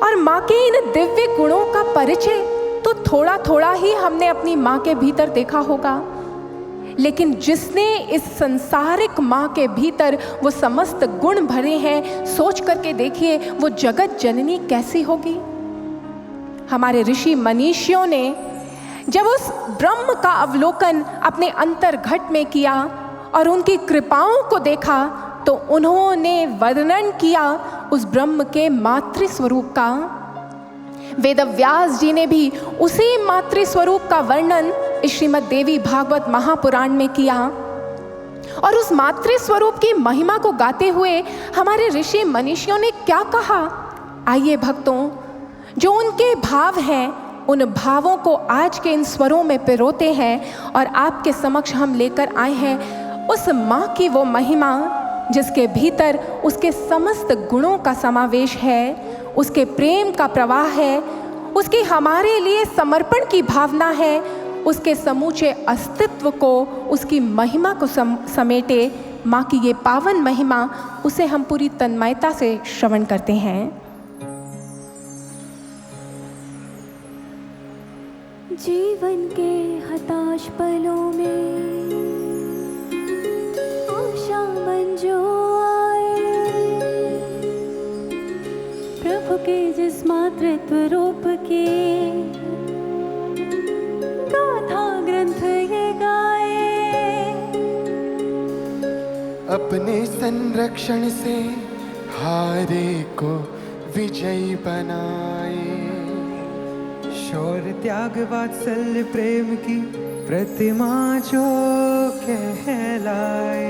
और माँ के इन दिव्य गुणों का परिचय तो थोड़ा थोड़ा ही हमने अपनी माँ के भीतर देखा होगा, लेकिन जिसने इस संसारिक माँ के भीतर वो समस्त गुण भरे हैं, सोच करके देखिए वो जगत जननी कैसी होगी। हमारे ऋषि मनीषियों ने जब उस ब्रह्म का अवलोकन अपने अंतर्घट में किया और उनकी कृपाओं को देखा तो उन्होंने वर्णन किया उस ब्रह्म के मातृ स्वरूप का। वेदव्यास जी ने भी उसी मातृ स्वरूप का वर्णन इस श्रीमद् देवी भागवत महापुराण में किया। और उस मातृ स्वरूप की महिमा को गाते हुए हमारे ऋषि मनीषियों ने क्या कहा, आइए भक्तों, जो उनके भाव हैं उन भावों को आज के इन स्वरों में पिरोते हैं और आपके समक्ष हम लेकर आए हैं उस माँ की वो महिमा जिसके भीतर उसके समस्त गुणों का समावेश है, उसके प्रेम का प्रवाह है, उसकी हमारे लिए समर्पण की भावना है, उसके समूचे अस्तित्व को, उसकी महिमा को समेटे माँ की ये पावन महिमा, उसे हम पूरी तन्मयता से श्रवण करते हैं। जीवन के हताश पलों में आशा मन जो आए, प्रभु के जिस मातृत्व रूप की गाथा ग्रंथ ये गाए, अपने संरक्षण से हारे को विजयी बनाए, शौर्य त्याग वात्सल्य प्रेम की प्रतिमा जो कहलाए।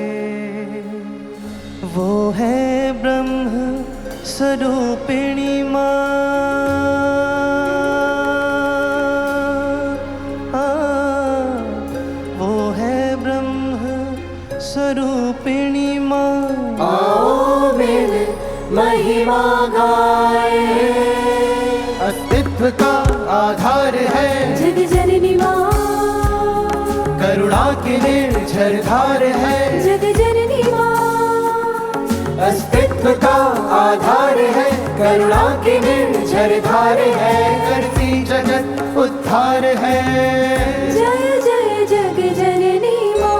वो है ब्रह्म स्वरूपिणी माँ, वो है ब्रह्म स्वरूपिणी माँ। आओ मेरे महिमा गाए, अस्तित्व का आधार है जग जननी माँ, करुणा की निर्झर धार है, जग जननी माँ, अस्तित्व का आधार है, करुणा की निर्झर धार है, करती जगत उद्धार है। जय जय जग जननी माँ।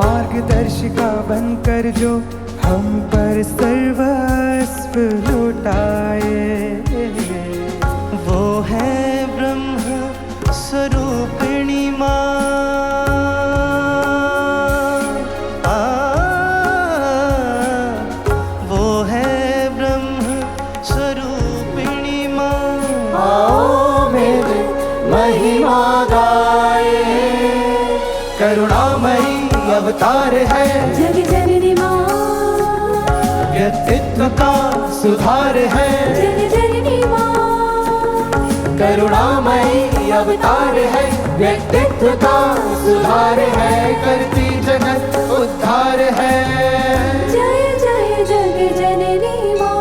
मार्गदर्शिका बनकर जो हम पर सर्वस्व लुटाए, वो है ब्रह्म स्वरूपिणी माँ। वो है ब्रह्म स्वरूपिणी माँ। आओ मेरे महिमा गाए, करुणामयी अवतार है, जग जननी माँ, व्यक्तित्व का सुधार है, जग जननी माँ, करुणामयी अवतार है, व्यक्तित्व का सुधार है, करती जगत उद्धार है। जय जय जग जननी माँ।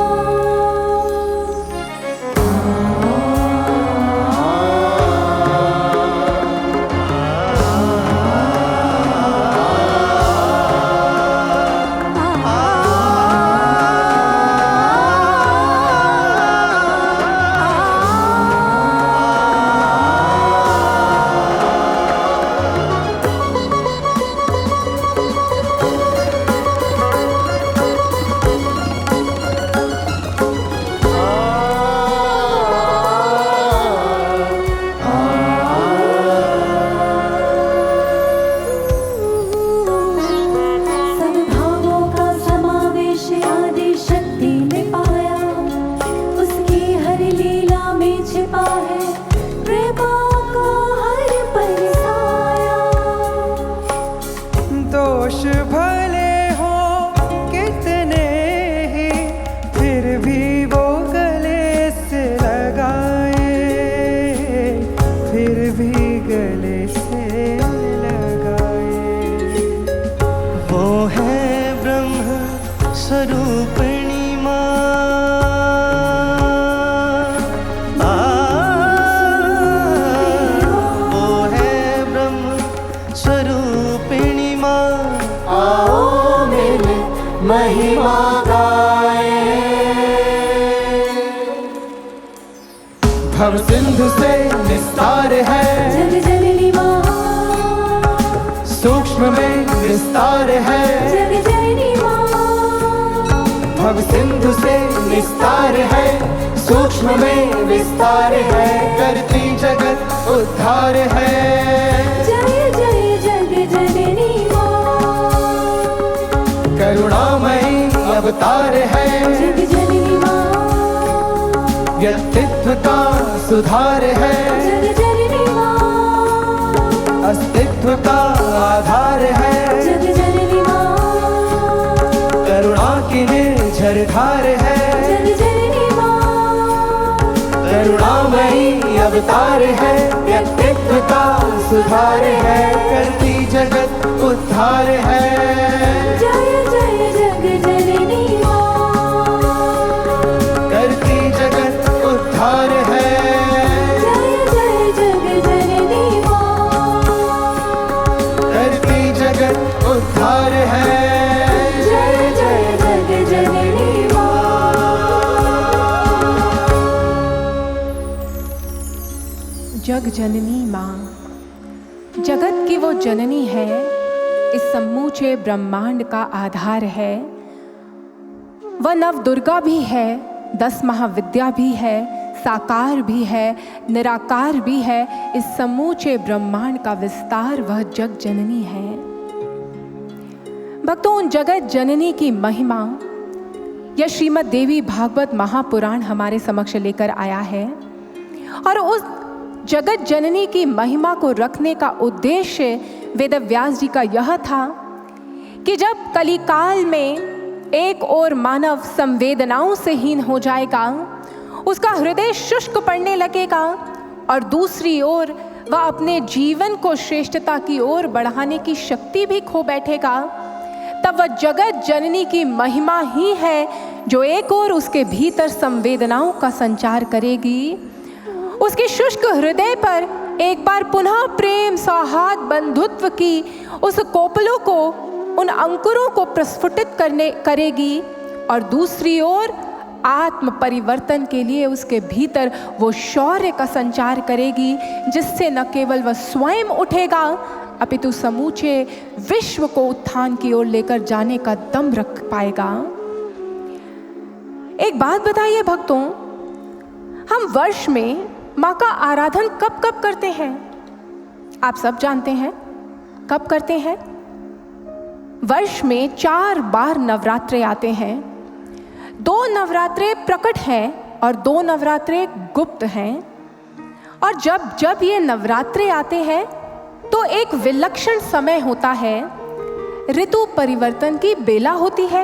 दोष भले हो कितने ही, फिर भी वो गले से लगाए, फिर भी गले से लगाए। वो है ब्रह्म स्वरूपिणी माँ। वो है ब्रह्म स्वरूपिणी माँ। आओ मेरे महिमा गाए, भव सिंधु से निस्तार है, जग जननी माँ, सूक्ष्म में विस्तार है, जग जननी माँ, भव सिंधु से निस्तार है, सूक्ष्म में विस्तार है, करती जगत उद्धार है। जय जय जग जननी माँ, करुणामयी अवतार है, जग जननी माँ, व्यक्तित्व का सुधार है, जग जननी माँ, अस्तित्व का आधार है, जग जननी माँ, करुणा की निर्झर धार है, जग जननी माँ, करुणामयी अवतार है, व्यक्तित्व का सुधार है, करती जगत उद्धार है। जय जय जग जननी माँ। जग जननी माँ। जगत की वो जननी है, इस समूचे ब्रह्मांड का आधार है। वह नव दुर्गा भी है, 10 महाविद्या भी है, साकार भी है, निराकार भी है। इस समूचे ब्रह्मांड का विस्तार वह जग जननी है। भक्तों, उन जगत जननी की महिमा यह श्रीमद् देवी भागवत महापुराण हमारे समक्ष लेकर आया है। और उस जगत जननी की महिमा को रखने का उद्देश्य वेदव्यास जी का यह था कि जब कलिकाल में एक ओर मानव संवेदनाओं से हीन हो जाएगा, उसका हृदय शुष्क पड़ने लगेगा, और दूसरी ओर वह अपने जीवन को श्रेष्ठता की ओर बढ़ाने की शक्ति भी खो बैठेगा, तब वह जगत जननी की महिमा ही है जो एक ओर उसके भीतर संवेदनाओं का संचार करेगी, उसके शुष्क हृदय पर एक बार पुनः प्रेम, सौहार्द, बंधुत्व की उस कोपलों को, उन अंकुरों को प्रस्फुटित करेगी, और दूसरी ओर आत्म परिवर्तन के लिए उसके भीतर वो शौर्य का संचार करेगी, जिससे न केवल वह स्वयं उठेगा अपितु समूचे विश्व को उत्थान की ओर लेकर जाने का दम रख पाएगा। एक बात बताइए भक्तों, हम वर्ष में माँ का आराधन कब कब करते हैं? आप सब जानते हैं कब करते हैं? वर्ष में 4 बार नवरात्रे आते हैं। 2 नवरात्रे प्रकट हैं और 2 नवरात्रे गुप्त हैं। और जब जब ये नवरात्रे आते हैं तो एक विलक्षण समय होता है, ऋतु परिवर्तन की बेला होती है।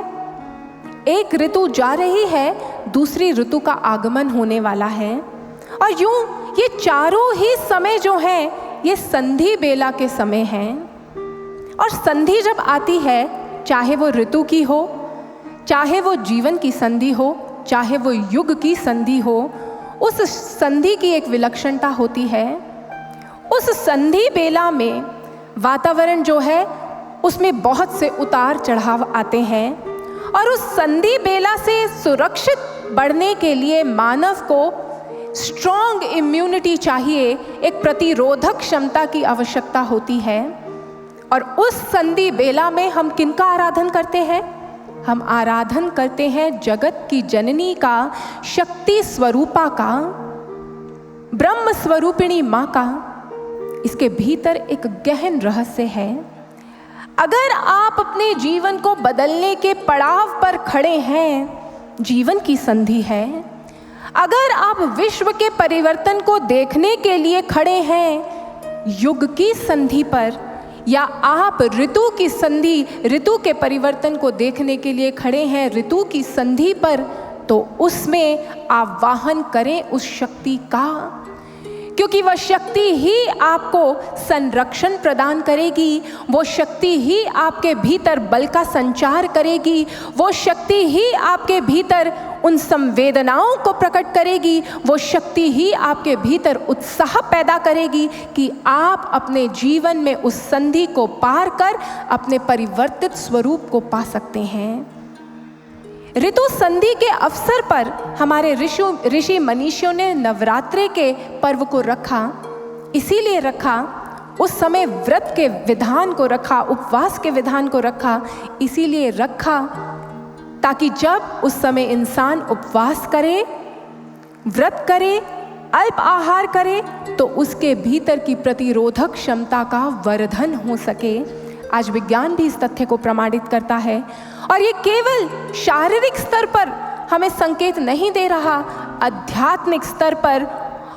एक ऋतु जा रही है, दूसरी ऋतु का आगमन होने वाला है, और यूं ये चारों ही समय जो हैं ये संधि बेला के समय हैं। और संधि जब आती है, चाहे वो ऋतु की हो, चाहे वो जीवन की संधि हो, चाहे वो युग की संधि हो, उस संधि की एक विलक्षणता होती है। उस संधि बेला में वातावरण जो है उसमें बहुत से उतार चढ़ाव आते हैं, और उस संधि बेला से सुरक्षित बढ़ने के लिए मानव को स्ट्रॉन्ग इम्यूनिटी चाहिए, एक प्रतिरोधक क्षमता की आवश्यकता होती है। और उस संधि बेला में हम किनका आराधन करते हैं? हम आराधन करते हैं जगत की जननी का, शक्ति स्वरूपा का, ब्रह्म स्वरूपिणी माँ का। इसके भीतर एक गहन रहस्य है। अगर आप अपने जीवन को बदलने के पड़ाव पर खड़े हैं, जीवन की संधि है। अगर आप विश्व के परिवर्तन को देखने के लिए खड़े हैं युग की संधि पर, या आप ऋतु की संधि, ऋतु के परिवर्तन को देखने के लिए खड़े हैं ऋतु की संधि पर, तो उसमें आवाहन करें उस शक्ति का, क्योंकि वह शक्ति ही आपको संरक्षण प्रदान करेगी। वो शक्ति ही आपके भीतर बल का संचार करेगी। वो शक्ति ही आपके भीतर उन संवेदनाओं को प्रकट करेगी। वो शक्ति ही आपके भीतर उत्साह पैदा करेगी कि आप अपने जीवन में उस संधि को पार कर अपने परिवर्तित स्वरूप को पा सकते हैं। ऋतु संधि के अवसर पर हमारे ऋषि मनीषियों ने नवरात्रे के पर्व को रखा। इसीलिए रखा, उस समय व्रत के विधान को रखा, उपवास के विधान को रखा, इसीलिए रखा ताकि जब उस समय इंसान उपवास करे, व्रत करे, अल्प आहार करे, तो उसके भीतर की प्रतिरोधक क्षमता का वर्धन हो सके। आज विज्ञान भी इस तथ्य को प्रमाणित करता है। और ये केवल शारीरिक स्तर पर हमें संकेत नहीं दे रहा, आध्यात्मिक स्तर पर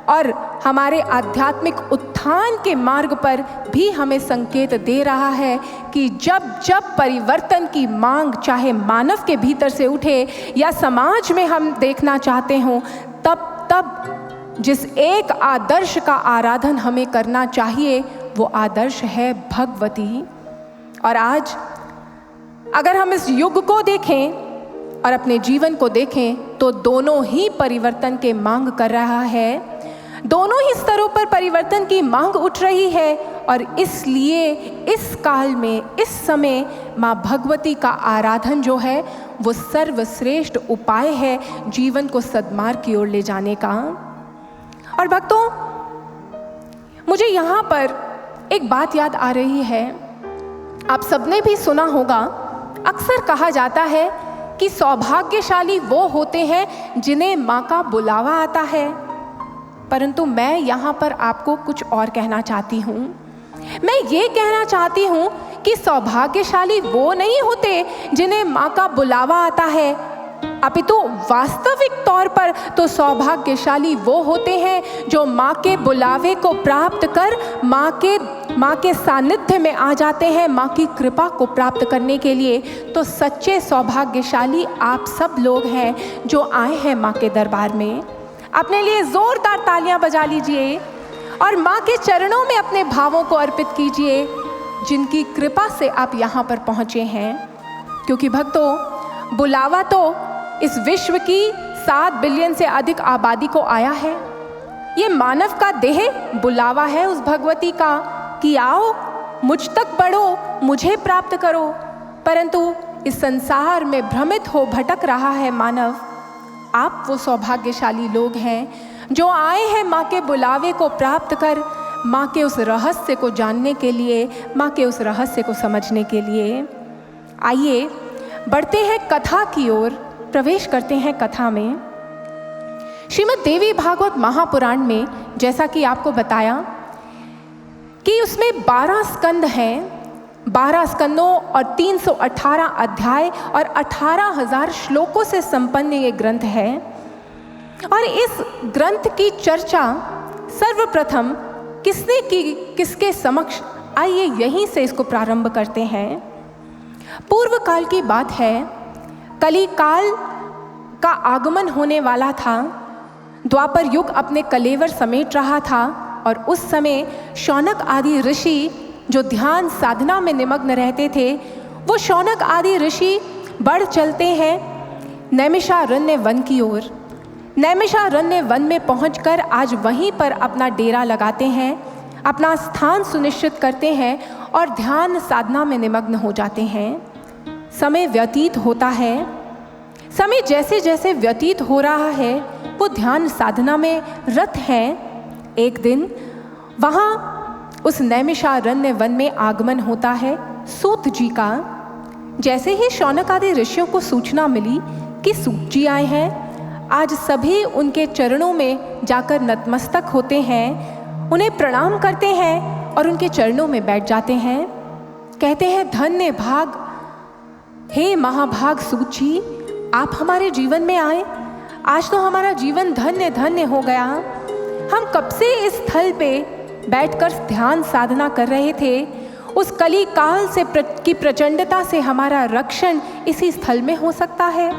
और हमारे आध्यात्मिक उत्थान के मार्ग पर भी हमें संकेत दे रहा है कि जब जब परिवर्तन की मांग चाहे मानव के भीतर से उठे या समाज में हम देखना चाहते हों, तब तब जिस एक आदर्श का आराधन हमें करना चाहिए वो आदर्श है भगवती। और आज अगर हम इस युग को देखें और अपने जीवन को देखें तो दोनों ही परिवर्तन के मांग कर रहा है। दोनों ही स्तरों पर परिवर्तन की मांग उठ रही है। और इसलिए इस काल में, इस समय माँ भगवती का आराधन जो है वो सर्वश्रेष्ठ उपाय है जीवन को सद्मार्ग की ओर ले जाने का। और भक्तों, मुझे यहाँ पर एक बात याद आ रही है। आप सबने भी सुना होगा, अक्सर कहा जाता है कि सौभाग्यशाली वो होते हैं जिन्हें माँ का बुलावा आता है। परंतु मैं यहाँ पर आपको कुछ और कहना चाहती हूँ। मैं ये कहना चाहती हूँ कि सौभाग्यशाली वो नहीं होते जिन्हें माँ का बुलावा आता है, अपितु वास्तविक तौर पर तो सौभाग्यशाली वो होते हैं जो माँ के बुलावे को प्राप्त कर माँ के सानिध्य में आ जाते हैं, माँ की कृपा को प्राप्त करने के लिए। तो सच्चे सौभाग्यशाली आप सब लोग हैं जो आए हैं माँ के दरबार में। अपने लिए जोरदार तालियां बजा लीजिए और माँ के चरणों में अपने भावों को अर्पित कीजिए, जिनकी कृपा से आप यहाँ पर पहुँचे हैं। क्योंकि भक्तों, बुलावा तो इस विश्व की 7 बिलियन से अधिक आबादी को आया है। ये मानव का देह बुलावा है उस भगवती का कि आओ मुझ तक बढ़ो, मुझे प्राप्त करो। परंतु इस संसार में भ्रमित हो भटक रहा है मानव। आप वो सौभाग्यशाली लोग हैं जो आए हैं माँ के बुलावे को प्राप्त कर, माँ के उस रहस्य को जानने के लिए, माँ के उस रहस्य को समझने के लिए। आइए बढ़ते हैं कथा की ओर, प्रवेश करते हैं कथा में। श्रीमद् देवी भागवत महापुराण में जैसा कि आपको बताया कि उसमें 12 स्कंद हैं, 12 स्कंदों और 318 अध्याय और 18,000 श्लोकों से संपन्न ये ग्रंथ है। और इस ग्रंथ की चर्चा सर्वप्रथम किसने की, किसके समक्ष? आइए यहीं से इसको प्रारंभ करते हैं। पूर्व काल की बात है, कली काल का आगमन होने वाला था। द्वापर युग अपने कलेवर समेट रहा था और उस समय शौनक आदि ऋषि जो ध्यान साधना में निमग्न रहते थे, वो शौनक आदि ऋषि बढ़ चलते हैं नैमिषारण्य वन की ओर। नैमिषारण्य वन में पहुंचकर आज वहीं पर अपना डेरा लगाते हैं, अपना स्थान सुनिश्चित करते हैं और ध्यान साधना में निमग्न हो जाते हैं। समय व्यतीत होता है। समय जैसे जैसे व्यतीत हो रहा है वो ध्यान साधना में रत हैं। एक दिन वहाँ उस नैमिषारण्य वन में आगमन होता है सूत जी का। जैसे ही शौनक आदि ऋषियों को सूचना मिली कि सूत जी आए हैं, आज सभी उनके चरणों में जाकर नतमस्तक होते हैं, उन्हें प्रणाम करते हैं और उनके चरणों में बैठ जाते हैं। कहते हैं, धन्य भाग, हे महाभाग सूत जी, आप हमारे जीवन में आए। आज तो हमारा जीवन धन्य धन्य हो गया। हम कब से इस स्थल पे बैठकर ध्यान साधना कर रहे थे। उस कली काल से की प्रचंडता से हमारा रक्षण इसी स्थल में हो सकता है।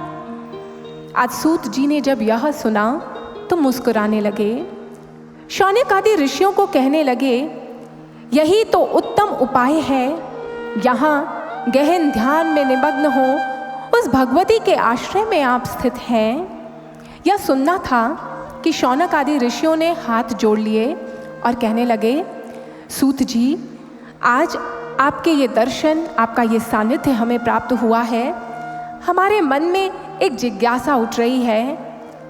आज सूत जी ने जब यह सुना तो मुस्कुराने लगे। शौनक आदि ऋषियों को कहने लगे, यही तो उत्तम उपाय है। यहाँ गहन ध्यान में निमग्न हो, उस भगवती के आश्रय में आप स्थित हैं। यह सुनना था कि शौनक आदि ऋषियों ने हाथ जोड़ लिए और कहने लगे, सूत जी, आज आपके ये दर्शन, आपका ये सानिध्य हमें प्राप्त हुआ है। हमारे मन में एक जिज्ञासा उठ रही है।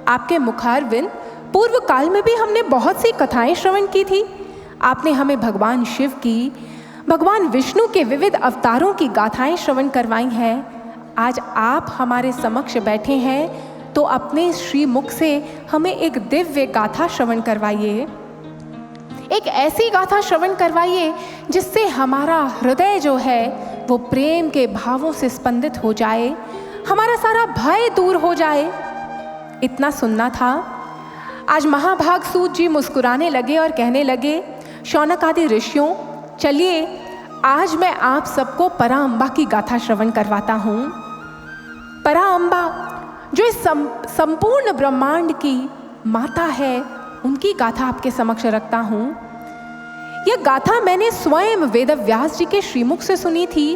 आपके मुखारविंद पूर्व काल में भी हमने बहुत सी कथाएं श्रवण की थी। आपने हमें भगवान शिव की, भगवान विष्णु के विविध अवतारों की गाथाएं श्रवण करवाई हैं। आज आप हमारे समक्ष बैठे हैं तो अपने श्री मुख से हमें एक दिव्य गाथा श्रवण करवाइए। एक ऐसी गाथा श्रवण करवाइए जिससे हमारा हृदय जो है वो प्रेम के भावों से स्पंदित हो जाए, हमारा सारा भय दूर हो जाए। इतना सुनना था। आज महाभाग सूत जी मुस्कुराने लगे और कहने लगे, शौनक आदि ऋषियों, चलिए आज मैं आप सबको पराअंबा की गाथा श्रवण करवाता हूँ। पराअंबा जो इस संपूर्ण ब्रह्मांड की माता है, उनकी गाथा आपके समक्ष रखता हूँ। यह गाथा मैंने स्वयं वेदव्यास जी के श्रीमुख से सुनी थी।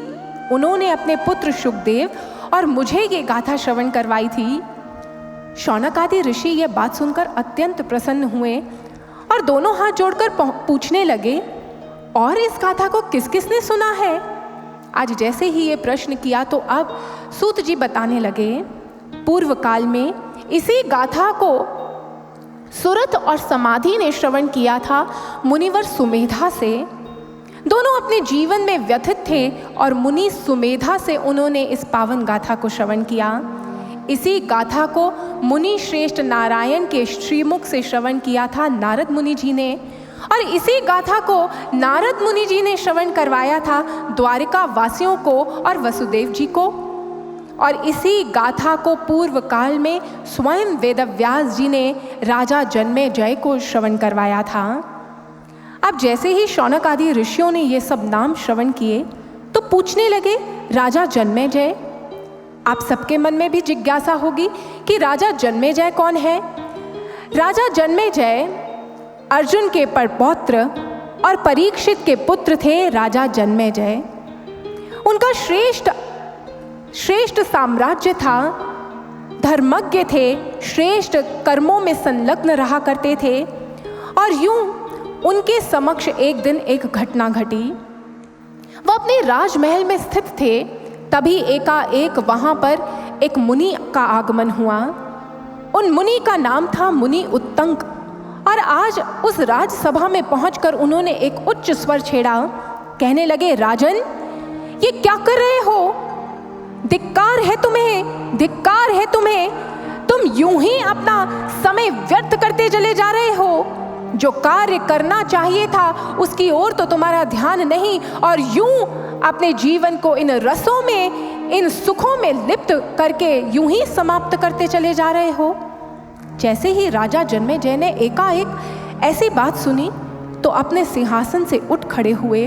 उन्होंने अपने पुत्र शुकदेव और मुझे ये गाथा श्रवण करवाई थी। शौनक आदि ऋषि यह बात सुनकर अत्यंत प्रसन्न हुए और दोनों हाथ जोड़कर पूछने लगे, और इस गाथा को किस किसने सुना है? आज जैसे ही ये प्रश्न किया तो अब सूत जी बताने लगे, पूर्व काल में इसी गाथा को सुरत और समाधि ने श्रवण किया था मुनिवर सुमेधा से। दोनों अपने जीवन में व्यथित थे और मुनि सुमेधा से उन्होंने इस पावन गाथा को श्रवण किया। इसी गाथा को मुनि श्रेष्ठ नारायण के श्रीमुख से श्रवण किया था नारद मुनि जी ने, और इसी गाथा को नारद मुनि जी ने श्रवण करवाया था द्वारिका वासियों को और वसुदेव जी को। और इसी गाथा को पूर्व काल में स्वयं वेदव्यास जी ने राजा जन्मेजय को श्रवण करवाया था। अब जैसे ही शौनक आदि ऋषियों ने ये सब नाम श्रवण किए तो पूछने लगे, राजा जन्मेजय। आप सबके मन में भी जिज्ञासा होगी कि राजा जन्मेजय कौन है। राजा जन्मेजय अर्जुन के परपौत्र और परीक्षित के पुत्र थे। राजा जन्मेजय, उनका श्रेष्ठ साम्राज्य था, धर्मज्ञ थे, श्रेष्ठ कर्मों में संलग्न रहा करते थे। और यूं उनके समक्ष एक दिन एक घटना घटी। वह अपने राजमहल में स्थित थे, तभी एकाएक वहाँ पर एक मुनि का आगमन हुआ। उन मुनि का नाम था मुनि उत्तंक। और आज उस राजसभा में पहुंचकर उन्होंने एक उच्च स्वर छेड़ा। कहने लगे, राजन, ये क्या कर रहे हो? धिक्कार है तुम्हें, धिक्कार है तुम्हें। तुम यूं ही अपना समय व्यर्थ करते चले जा रहे हो। जो कार्य करना चाहिए था उसकी ओर तो तुम्हारा ध्यान नहीं, और यूं अपने जीवन को इन रसों में, इन सुखों में लिप्त करके यूं ही समाप्त करते चले जा रहे हो। जैसे ही राजा जन्मेजय ने एकाएक ऐसी बात सुनी तो अपने सिंहासन से उठ खड़े हुए।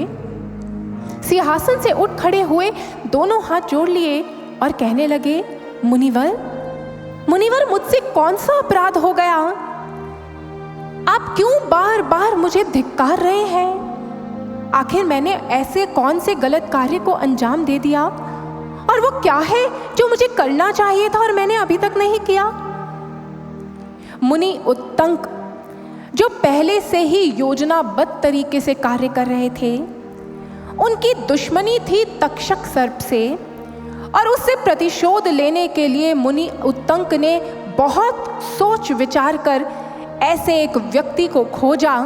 सिंहासन से उठ खड़े हुए, दोनों हाथ जोड़ लिए और कहने लगे, मुनिवर, मुनिवर, मुझसे कौन सा अपराध हो गया? आप क्यों बार बार मुझे धिक्कार रहे हैं? आखिर मैंने ऐसे कौन से गलत कार्य को अंजाम दे दिया, और वो क्या है जो मुझे करना चाहिए था और मैंने अभी तक नहीं किया? मुनि उत्तंक, जो पहले से ही योजनाबद्ध तरीके से कार्य कर रहे थे, उनकी दुश्मनी थी तक्षक सर्प से, और उससे प्रतिशोध लेने के लिए मुनि उत्तंक ने बहुत सोच विचार कर ऐसे एक व्यक्ति को खोजा।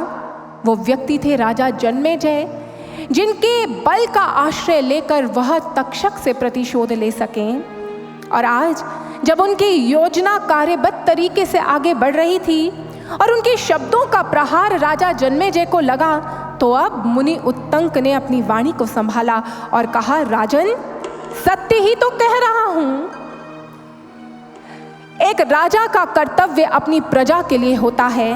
वो व्यक्ति थे राजा जन्मेजय, जिनके बल का आश्रय लेकर वह तक्षक से प्रतिशोध ले सकें। और आज जब उनकी योजना कार्यबद्ध तरीके से आगे बढ़ रही थी और उनके शब्दों का प्रहार राजा जन्मेजय को लगा, तो अब मुनि उत्तंक ने अपनी वाणी को संभाला और कहा, राजन, सत्य ही तो कह रहा हूं। एक राजा का कर्तव्य अपनी प्रजा के लिए होता है।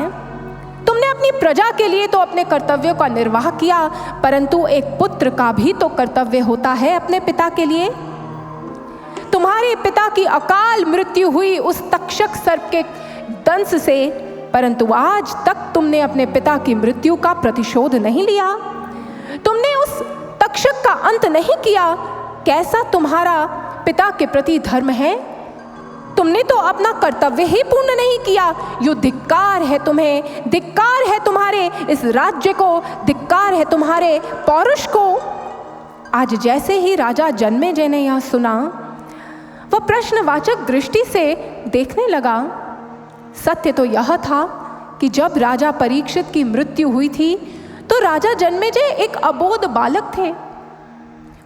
तुमने अपनी प्रजा के लिए तो अपने कर्तव्यों का निर्वाह किया, परंतु एक पुत्र का भी तो कर्तव्य होता है अपने पिता के लिए। तुम्हारे पिता की अकाल मृत्यु हुई उस तक्षक सर्प के दंश से, परंतु आज तक तुमने अपने पिता की मृत्यु का प्रतिशोध नहीं लिया। तुमने उस तक्षक का अंत नहीं किया। कैसा तुम्हारा पिता के प्रति धर्म है? तुमने तो अपना कर्तव्य ही पूर्ण नहीं किया। यो धिक्कार है तुम्हें, धिक्कार है तुम्हारे इस राज्य को, धिक्कार है तुम्हारे पौरुष को। आज जैसे ही राजा जन्मेजय ने यह सुना, वह प्रश्नवाचक दृष्टि से देखने लगा। सत्य तो यह था कि जब राजा परीक्षित की मृत्यु हुई थी तो राजा जन्मेजय एक अबोध बालक थे।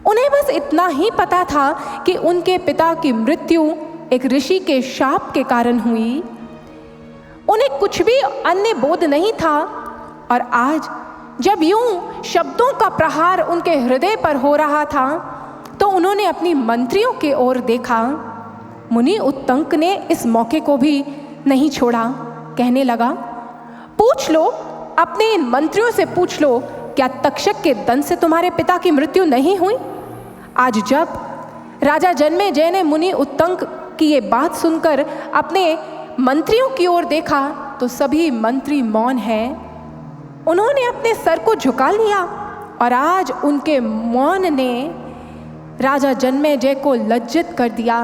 उन्हें बस इतना ही पता था कि उनके पिता की मृत्यु एक ऋषि के शाप के कारण हुई। उन्हें कुछ भी अन्य बोध नहीं था। और आज जब यूं शब्दों का प्रहार उनके हृदय पर हो रहा था तो उन्होंने अपनी मंत्रियों की ओर देखा। मुनि उत्तंक ने इस मौके को भी नहीं छोड़ा। कहने लगा, पूछ लो, अपने इन मंत्रियों से पूछ लो, क्या तक्षक के दंश से तुम्हारे पिता की मृत्यु नहीं हुई? आज जब राजा जन्मेजय ने मुनि उत्तंक की ये बात सुनकर अपने मंत्रियों की ओर देखा तो सभी मंत्री मौन हैं। उन्होंने अपने सर को झुका लिया और आज उनके मौन ने राजा जन्मेजय को लज्जित कर दिया।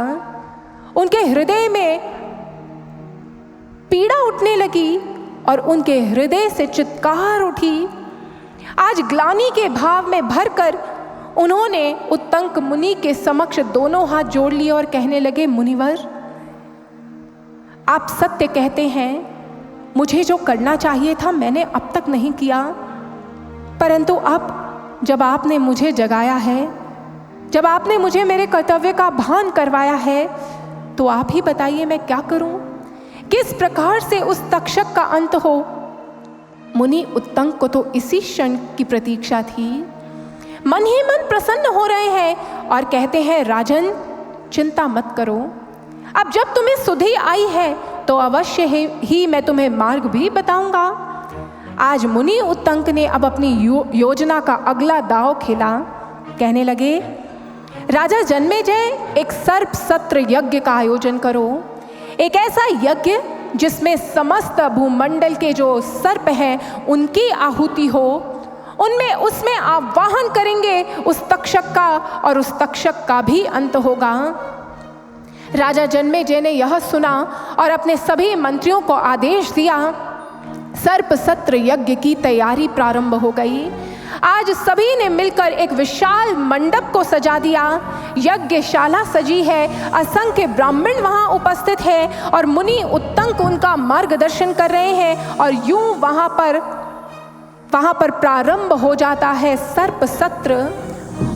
उनके हृदय में पीड़ा उठने लगी और उनके हृदय से चित्कार उठी। आज ग्लानि के भाव में भरकर उन्होंने उत्तंक मुनि के समक्ष दोनों हाथ जोड़ लिए और कहने लगे, मुनिवर, आप सत्य कहते हैं, मुझे जो करना चाहिए था मैंने अब तक नहीं किया, परंतु अब जब आपने मुझे जगाया है, जब आपने मुझे मेरे कर्तव्य का भान करवाया है, तो आप ही बताइए मैं क्या करूं? किस प्रकार से उस तक्षक का अंत हो? मुनि उत्तंक को तो इसी क्षण की प्रतीक्षा थी। मन ही मन प्रसन्न हो रहे हैं और कहते हैं, राजन चिंता मत करो, अब जब तुम्हें सुधि आई है तो अवश्य ही मैं तुम्हें मार्ग भी बताऊंगा। आज मुनि उत्तंक ने अब अपनी योजना का अगला दांव खेला। कहने लगे, राजा जन्मेजय एक सर्प सत्र यज्ञ का आयोजन करो, एक ऐसा यज्ञ जिसमें समस्त भूमंडल के जो सर्प हैं उनकी आहुति हो, उसमें आवाहन करेंगे उस तक्षक का, और उस तक्षक का भी अंत होगा। राजा जन्मेजय ने यह सुना और अपने सभी मंत्रियों को आदेश दिया। सर्प सत्र यज्ञ की तैयारी प्रारंभ हो गई। आज सभी ने मिलकर एक विशाल मंडप को सजा दिया। यज्ञशाला सजी है, असंख्य ब्राह्मण वहां उपस्थित हैं और मुनि उत्तंक उनका मार्गदर्शन कर रहे हैं, और यूं वहां पर प्रारंभ हो जाता है सर्प सत्र।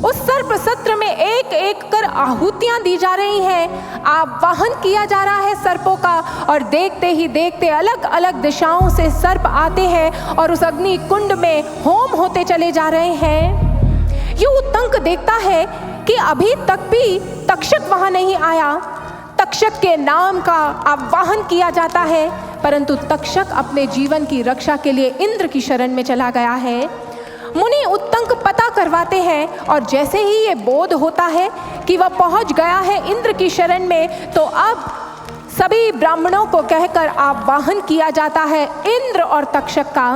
उस सर्प सत्र में एक एक कर आहुतियां दी जा रही हैं, आवाहन किया जा रहा है सर्पों का, और देखते ही देखते अलग अलग दिशाओं से सर्प आते हैं और उस अग्नि कुंड में होम होते चले जा रहे हैं। ये उत्तंक देखता है कि अभी तक भी तक्षक वहां नहीं आया। तक्षक के नाम का आवाहन किया जाता है, परंतु तक्षक अपने जीवन की रक्षा के लिए इंद्र की शरण में चला गया है। मुनि उत्तंक पता करवाते हैं, और जैसे ही ये बोध होता है कि वह पहुंच गया है इंद्र की शरण में, तो अब सभी ब्राह्मणों को कहकर आवाहन किया जाता है इंद्र और तक्षक का।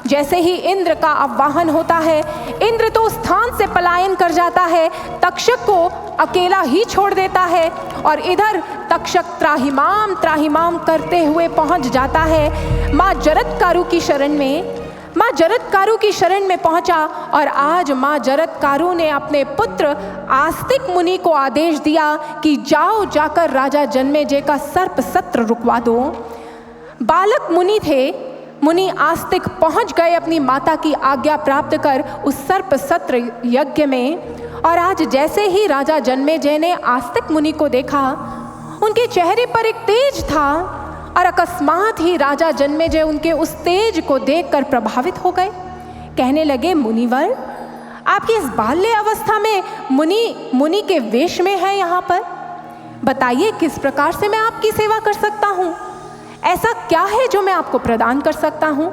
जैसे ही इंद्र का आवाहन होता है, इंद्र तो स्थान से पलायन कर जाता है, तक्षक को अकेला ही छोड़ देता है, और इधर तक्षक त्राहिमाम त्राहिमाम करते हुए पहुंच जाता है माँ जरत्कारु की शरण में। माँ जरत्कारु की शरण में पहुंचा, और आज माँ जरत्कारु ने अपने पुत्र आस्तिक मुनि को आदेश दिया कि जाकर राजा जन्मेजय का सर्प सत्र रुकवा दो। बालक मुनि थे, मुनि आस्तिक पहुंच गए अपनी माता की आज्ञा प्राप्त कर उस सर्प सत्र यज्ञ में। और आज जैसे ही राजा जन्मेजय ने आस्तिक मुनि को देखा, उनके चेहरे पर एक तेज था, और अकस्मात ही राजा जन्मेजय उनके उस तेज को देखकर प्रभावित हो गए। कहने लगे, मुनिवर, आपकी इस बाल्य अवस्था में मुनि के वेश में है यहाँ पर, बताइए किस प्रकार से मैं आपकी सेवा कर सकता हूँ? ऐसा क्या है जो मैं आपको प्रदान कर सकता हूँ?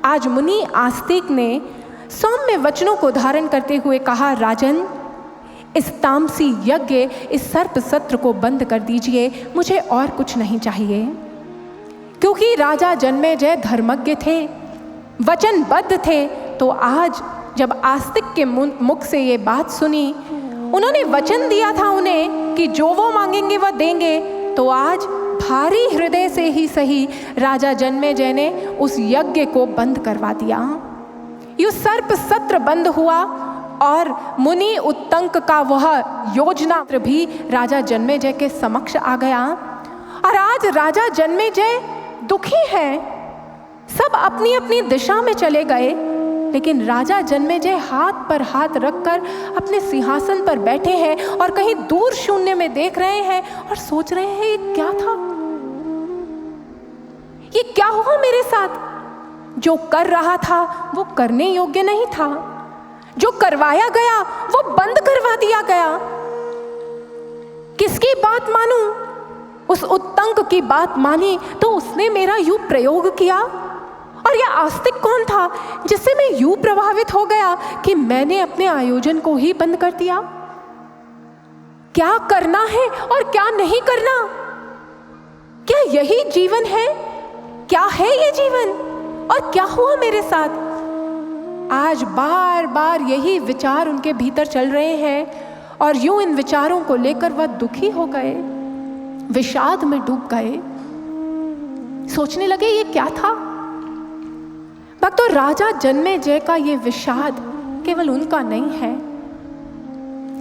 आज मुनि आस्तिक ने सौम्य वचनों को धारण करते हुए कहा, राजन, इस तामसी यज्ञ, इस सर्प सत्र को बंद कर दीजिए, मुझे और कुछ नहीं चाहिए। क्योंकि राजा जन्मेजय धर्मज्ञ थे, वचनबद्ध थे, तो आज जब आस्तिक के मुख से ये बात सुनी, उन्होंने वचन दिया था उन्हें कि जो वो मांगेंगे वह देंगे, तो आज भारी हृदय से ही सही राजा जन्मेजय ने उस यज्ञ को बंद करवा दिया। ये सर्प सत्र बंद हुआ, और मुनि उत्तंक का वह योजना भी राजा जन्मेजय के समक्ष आ गया। और आज राजा जन्मेजय दुखी हैं, सब अपनी अपनी दिशा में चले गए, लेकिन राजा जन्मेजय हाथ पर हाथ रखकर अपने सिंहासन पर बैठे हैं और कहीं दूर शून्य में देख रहे हैं और सोच रहे हैं, ये क्या था? ये क्या हुआ मेरे साथ? जो कर रहा था वो करने योग्य नहीं था, जो करवाया गया वो बंद करवा दिया गया। किसकी बात मानूं? उस उत्तंक की बात मानी तो उसने मेरा यूं प्रयोग किया, और यह आस्तिक कौन था जिससे मैं यूं प्रभावित हो गया कि मैंने अपने आयोजन को ही बंद कर दिया? क्या करना है और क्या नहीं करना, क्या यही जीवन है? क्या है ये जीवन, और क्या हुआ मेरे साथ? आज बार बार यही विचार उनके भीतर चल रहे हैं, और यूं इन विचारों को लेकर वह दुखी हो गए, विषाद में डूब गए। सोचने लगे, ये क्या था? भक्तों, राजा जन्मेजय का ये विषाद केवल उनका नहीं है।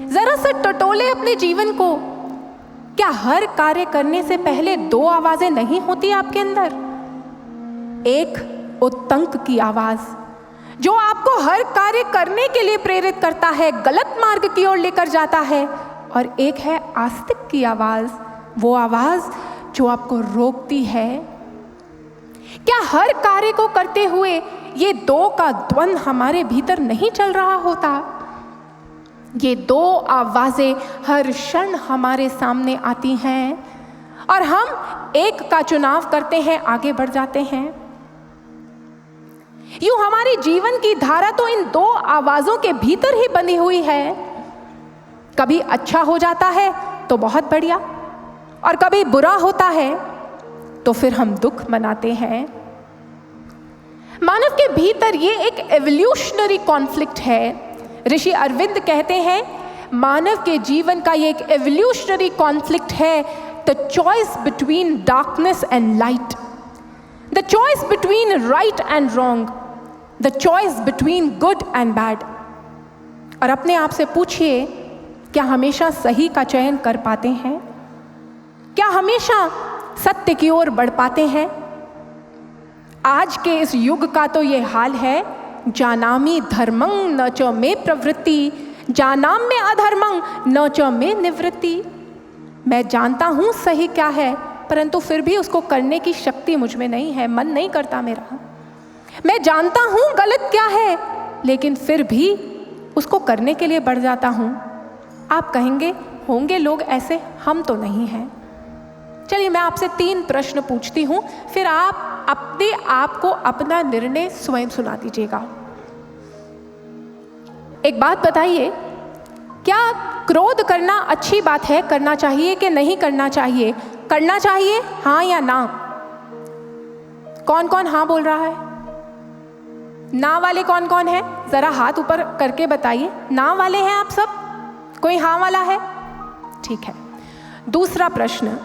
जरा सा टटोले अपने जीवन को। क्या हर कार्य करने से पहले दो आवाजें नहीं होती आपके अंदर? एक उत्तंक की आवाज जो आपको हर कार्य करने के लिए प्रेरित करता है, गलत मार्ग की ओर लेकर जाता है, और एक है आस्तिक की आवाज, वो आवाज जो आपको रोकती है। क्या हर कार्य को करते हुए ये दो का द्वंद हमारे भीतर नहीं चल रहा होता? ये दो आवाजें हर क्षण हमारे सामने आती हैं और हम एक का चुनाव करते हैं, आगे बढ़ जाते हैं। यूं हमारे जीवन की धारा तो इन दो आवाजों के भीतर ही बंधी हुई है। कभी अच्छा हो जाता है तो बहुत बढ़िया, और कभी बुरा होता है तो फिर हम दुख मनाते हैं। मानव के भीतर ये एक एवोल्यूशनरी कॉन्फ्लिक्ट है। ऋषि अरविंद कहते हैं मानव के जीवन का ये एक एवोल्यूशनरी कॉन्फ्लिक्ट है, the choice between darkness and light, the choice between right and wrong, the choice between good and bad. और अपने आप से पूछिए, क्या हमेशा सही का चयन कर पाते हैं? क्या हमेशा सत्य की ओर बढ़ पाते हैं? आज के इस युग का तो ये हाल है, जानामि धर्मं न च मे प्रवृत्ति, जानाम्य अधर्मं न च मे निवृत्ति। मैं जानता हूँ सही क्या है, परंतु फिर भी उसको करने की शक्ति मुझ में नहीं है, मन नहीं करता मेरा। मैं जानता हूँ गलत क्या है, लेकिन फिर भी उसको करने के लिए बढ़ जाता हूँ। आप कहेंगे होंगे लोग ऐसे, हम तो नहीं हैं। चलिए मैं आपसे 3 प्रश्न पूछती हूँ, फिर आप अपने आप को अपना निर्णय स्वयं सुना दीजिएगा। एक बात बताइए, क्या क्रोध करना अच्छी बात है? करना चाहिए कि नहीं करना चाहिए? करना चाहिए, हाँ या ना? कौन कौन हाँ बोल रहा है? ना वाले कौन कौन है? जरा हाथ ऊपर करके बताइए। ना वाले हैं आप सब? कोई हाँ वाला है? ठीक है। दूसरा प्रश्न,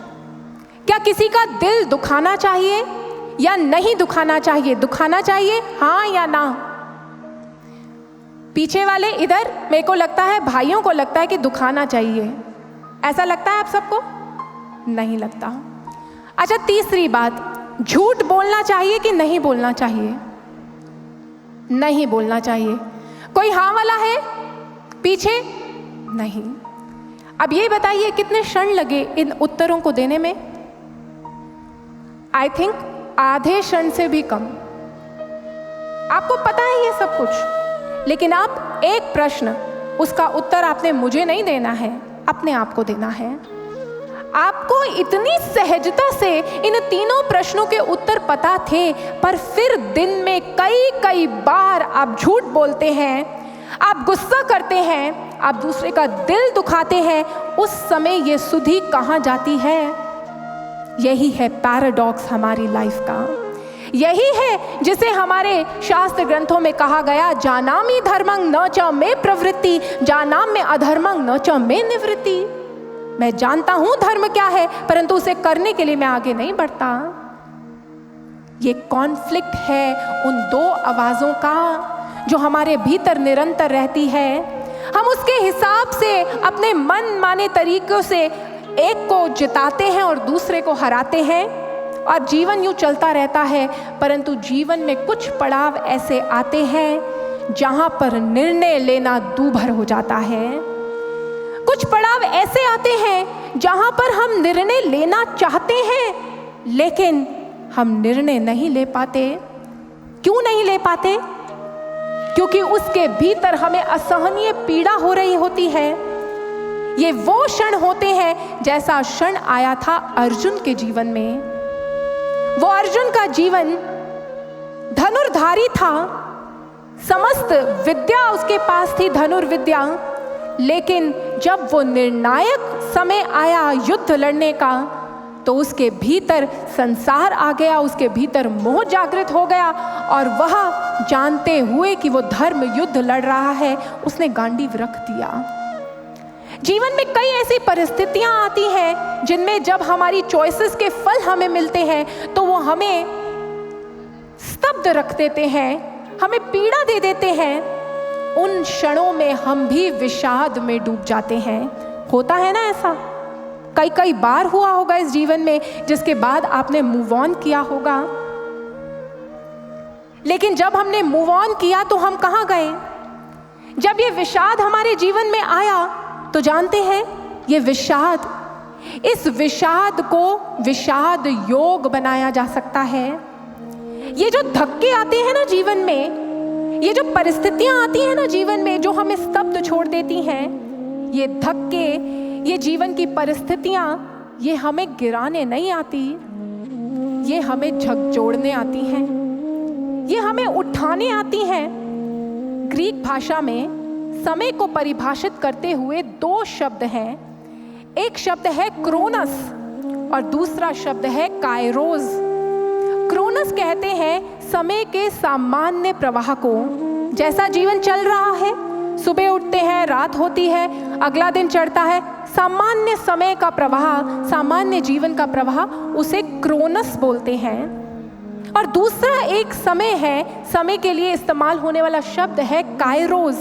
क्या किसी का दिल दुखाना चाहिए या नहीं दुखाना चाहिए? दुखाना चाहिए, हाँ या ना? पीछे वाले इधर, मेरे को लगता है भाइयों को लगता है कि दुखाना चाहिए। ऐसा लगता है आप सबको? नहीं लगता। अच्छा, तीसरी बात, झूठ बोलना चाहिए कि नहीं बोलना चाहिए? नहीं बोलना चाहिए। कोई हाँ वाला है पीछे? नहीं। अब ये बताइए कितने क्षण लगे इन उत्तरों को देने में? आई थिंक आधे क्षण से भी कम। आपको पता है ये सब कुछ, लेकिन आप एक प्रश्न, उसका उत्तर आपने मुझे नहीं देना है, अपने आप को देना है। आपको इतनी सहजता से इन तीनों प्रश्नों के उत्तर पता थे, पर फिर दिन में कई कई बार आप झूठ बोलते हैं, आप गुस्सा करते हैं, आप दूसरे का दिल दुखाते हैं। उस समय ये सुधि कहाँ जाती है? यही है पैराडॉक्स हमारी लाइफ का। यही है जिसे हमारे शास्त्र ग्रंथों में कहा गया, जानामि धर्मं न च मे प्रवृत्ति, जानाम्य अधर्मं न च मे निवृत्ति। मैं जानता हूं धर्म क्या है, परंतु उसे करने के लिए मैं आगे नहीं बढ़ता। ये कॉन्फ्लिक्ट है उन दो आवाजों का जो हमारे भीतर निरंतर रहती है। हम उसके हिसाब से अपने मन माने तरीकों से एक को जिताते हैं और दूसरे को हराते हैं, और जीवन यूं चलता रहता है। परंतु जीवन में कुछ पड़ाव ऐसे आते हैं जहां पर निर्णय लेना दूभर हो जाता है। कुछ पड़ाव ऐसे आते हैं जहां पर हम निर्णय लेना चाहते हैं, लेकिन हम निर्णय नहीं ले पाते। क्यों नहीं ले पाते? क्योंकि उसके भीतर हमें असहनीय पीड़ा हो रही होती है। ये वो क्षण होते हैं जैसा क्षण आया था अर्जुन के जीवन में। वो अर्जुन का जीवन धनुर्धारी था, समस्त विद्या उसके पास थी, धनुर्विद्या, लेकिन जब वो निर्णायक समय आया युद्ध लड़ने का, तो उसके भीतर संसार आ गया, उसके भीतर मोह जागृत हो गया, और वह जानते हुए कि वो धर्म युद्ध लड़ रहा है, उसने गांडीव रख दिया। जीवन में कई ऐसी परिस्थितियां आती हैं जिनमें जब हमारी चॉइसेस के फल हमें मिलते हैं तो वो हमें स्तब्ध रख देते हैं, हमें पीड़ा दे देते हैं। उन क्षणों में हम भी विषाद में डूब जाते हैं। होता है ना ऐसा? कई कई बार हुआ होगा इस जीवन में, जिसके बाद आपने मूव ऑन किया होगा। लेकिन जब हमने मूव ऑन किया तो हम कहाँ गए? जब ये विषाद हमारे जीवन में आया तो जानते हैं, ये विषाद, इस विषाद को विषाद योग बनाया जा सकता है। ये जो धक्के आते हैं ना जीवन में, ये जो परिस्थितियां आती हैं ना जीवन में जो हमें स्तब्ध छोड़ देती हैं, ये धक्के, ये जीवन की परिस्थितियां, ये हमें गिराने नहीं आती, ये हमें झकझोरने आती हैं, ये हमें उठाने आती हैं। ग्रीक भाषा में समय को परिभाषित करते हुए दो शब्द हैं। एक शब्द है क्रोनस और दूसरा शब्द है काइरोस। क्रोनस कहते हैं समय के सामान्य प्रवाह को, जैसा जीवन चल रहा है, सुबह उठते हैं, रात होती है, अगला दिन चढ़ता है, सामान्य समय का प्रवाह, सामान्य जीवन का प्रवाह, उसे क्रोनस बोलते हैं। और दूसरा एक समय है, समय के लिए इस्तेमाल होने वाला शब्द है काइरोस।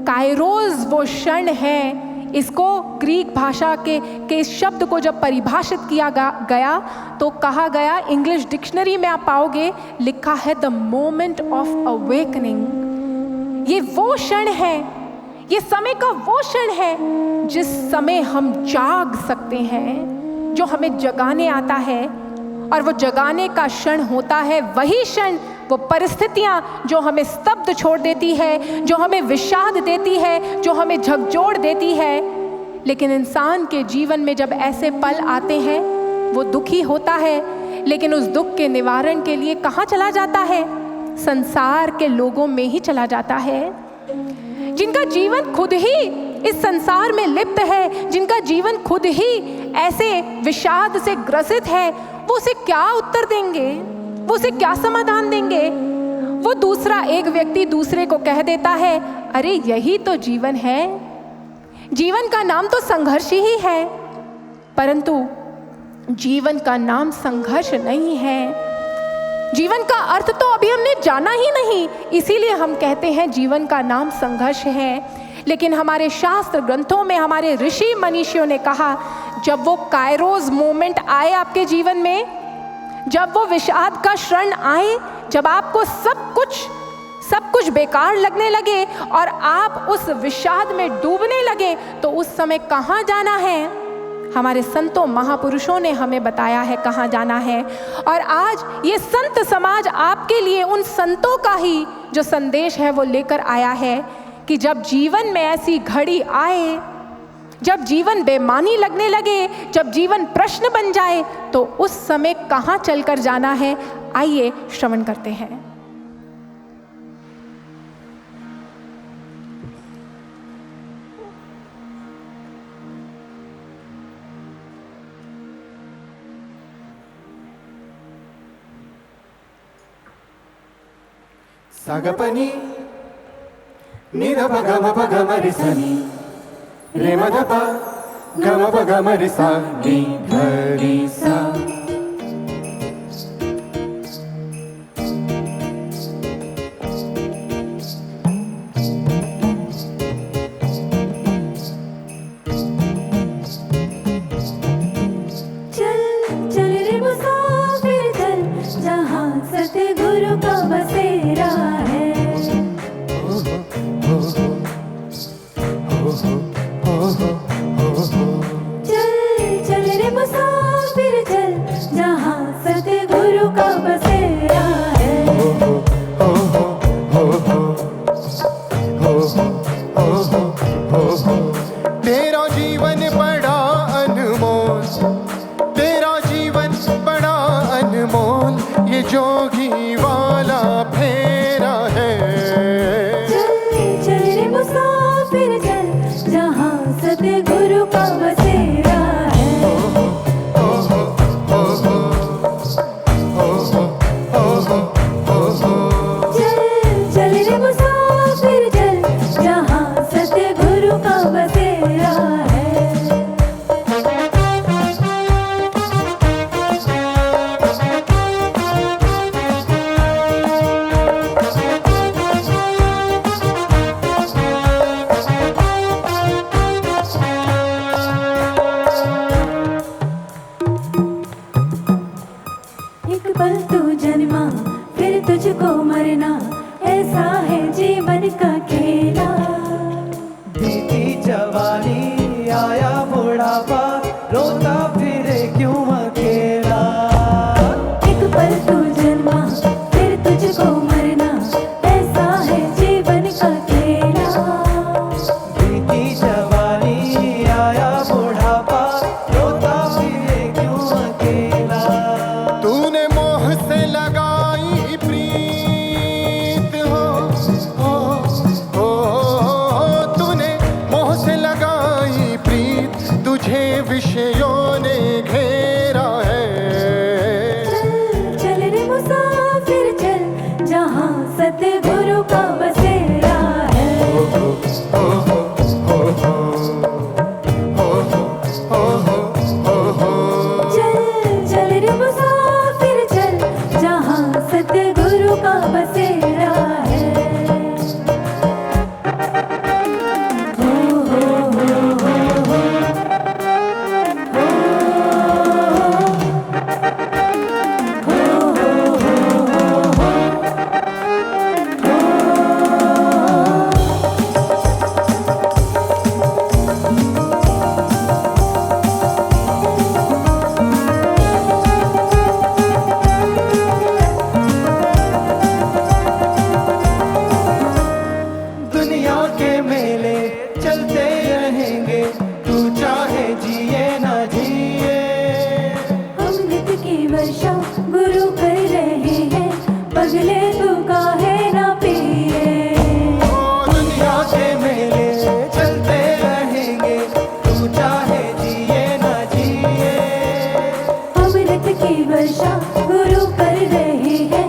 काइरोस वो क्षण है, इसको ग्रीक भाषा के शब्द को जब परिभाषित किया गया तो कहा गया, इंग्लिश डिक्शनरी में आप पाओगे लिखा है द मोमेंट ऑफ अवेकनिंग। ये वो क्षण है, ये समय का वो क्षण है जिस समय हम जाग सकते हैं, जो हमें जगाने आता है। और वो जगाने का क्षण होता है वही क्षण, वो परिस्थितियां जो हमें स्तब्ध छोड़ देती है, जो हमें विषाद देती है, जो हमें झकझोर देती है। लेकिन इंसान के जीवन में जब ऐसे पल आते हैं, वो दुखी होता है, लेकिन उस दुख के निवारण के लिए कहाँ चला जाता है? संसार के लोगों में ही चला जाता है, जिनका जीवन खुद ही इस संसार में लिप्त है, जिनका जीवन खुद ही ऐसे विषाद से ग्रसित है। वो उसे क्या उत्तर देंगे? वो उसे क्या समाधान देंगे? वो दूसरा एक व्यक्ति दूसरे को कह देता है, अरे यही तो जीवन है, जीवन का नाम तो संघर्ष ही है। परंतु जीवन का नाम संघर्ष नहीं है, जीवन का अर्थ तो अभी हमने जाना ही नहीं, इसीलिए हम कहते हैं जीवन का नाम संघर्ष है। लेकिन हमारे शास्त्र ग्रंथों में हमारे ऋषि मनीषियों ने कहा, जब वो काइरोस मोमेंट आए आपके जीवन में, जब वो विषाद का क्षण आए, जब आपको सब कुछ बेकार लगने लगे और आप उस विषाद में डूबने लगे, तो उस समय कहाँ जाना है? हमारे संतों महापुरुषों ने हमें बताया है कहाँ जाना है। और आज ये संत समाज आपके लिए उन संतों का ही जो संदेश है वो लेकर आया है कि जब जीवन में ऐसी घड़ी आए, जब जीवन बेमानी लगने लगे, जब जीवन प्रश्न बन जाए, तो उस समय कहाँ चलकर जाना है, आइए श्रवण करते हैं। सगपनी निधप गम प गम रि सनी रे मधप गम प गम रि सा नी ध रि सा। चल चल रे मुसाफिर चल, जहाँ सतगुरु का बसेरा है। चल चल रे मुसाफिर चल, जहाँ सतगुरु का बसेरा है। तेरा जीवन बड़ा अनमोल, तेरा जीवन बड़ा अनमोल, ये जोगी वाला फेरा है। चल चल रे मुसाफिर चल, जहाँ दुनिया के मेले चलते रहेंगे, तू चाहे जिए ना जिए। अमृत की वर्षा गुरु कर रहे हैं, पगले तू काहे ना पिए। दुनिया के मेले चलते रहेंगे, तू चाहे जिए ना जिए। अमृत की वर्षा गुरु कर रहे हैं,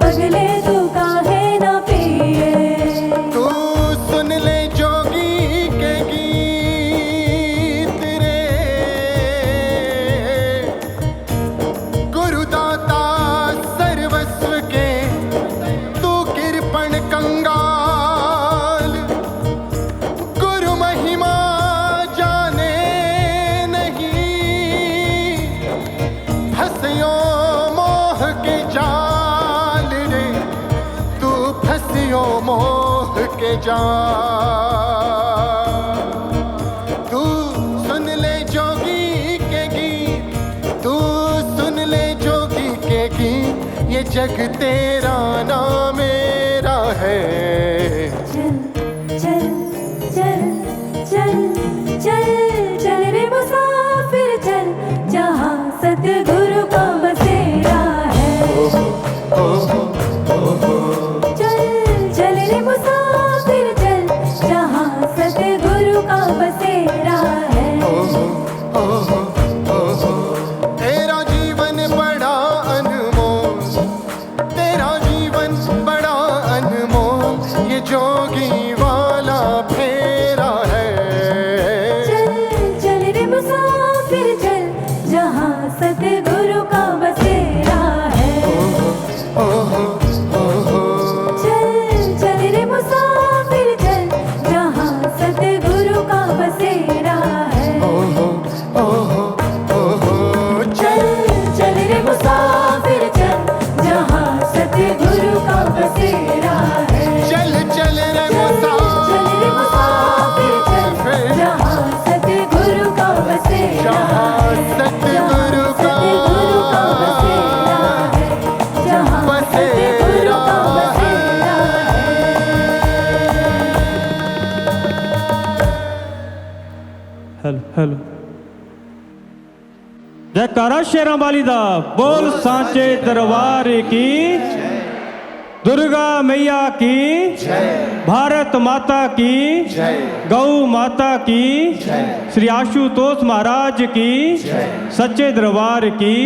पगले तू काहे ना पिए। तू सुन ले जोगी के गीत रे, गुरुदाता सर्वस्व के तू कृपण कंगाल। गुरु महिमा जाने नहीं, फंसियो मोह के जाल रे, तू फंसियो मोह के जाल। तू सुन ले जोगी के गीत, तू सुन ले जोगी के गीत, ये जग तेरा ना मेरा है। चल चल चल चल चल चल रे मुसाफिर चल, जहाँ सतगुरु का बसेरा है। चल चल रे मुसाफिर चल, जहाँ सतगुरु का बसेरा है। तेरा जीवन बड़ा अनमोल, तेरा जीवन बड़ा अनमोल, ये जोगी वाला फेरा है। चल चल रे मुसाफिर चल, जहाँ सतगुरु का बसेरा है। चल चल रे मुसाफिर चल, जहाँ सतगुरु का बसेरा है। चल चल रे मुसाफिर चल, जहाँ सतगुरु का बसेरा है। चल चल रे चल रे मुसाफिर चल, जहाँ सतगुरु का बसेरा है। सतगुरु का बसेरा है, जहाँ सतगुरु का बसेरा है। हेलो हेलो जयकारा शेरां वाली दा बोल सांचे दरबार की, दुर्गा मैया की, भारत माता की, गौ माता की, श्री आशुतोष महाराज की, सच्चे दरबार की।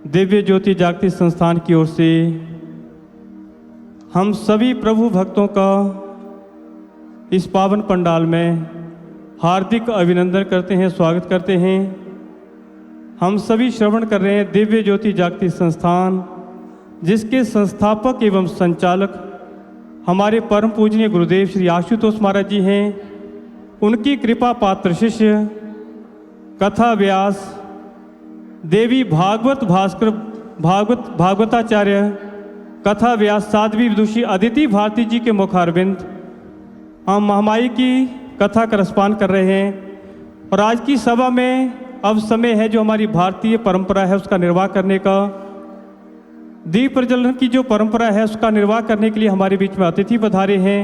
दिव्य ज्योति जागृति संस्थान की ओर से हम सभी प्रभु भक्तों का इस पावन पंडाल में हार्दिक अभिनंदन करते हैं, स्वागत करते हैं। हम सभी श्रवण कर रहे हैं दिव्य ज्योति जागृति संस्थान, जिसके संस्थापक एवं संचालक हमारे परम पूजनीय गुरुदेव श्री आशुतोष महाराज जी हैं। उनकी कृपा पात्र शिष्य कथा व्यास देवी भागवताचार्य कथा व्यास साध्वी विदुषी अदिति भारती जी के मुखारविंद हम महामाई की कथा का रसपान कर रहे हैं। और आज की सभा में अब समय है जो हमारी भारतीय परंपरा है उसका निर्वाह करने का। दीप प्रज्वलन की जो परंपरा है उसका निर्वाह करने के लिए हमारे बीच में अतिथि पधारे हैं।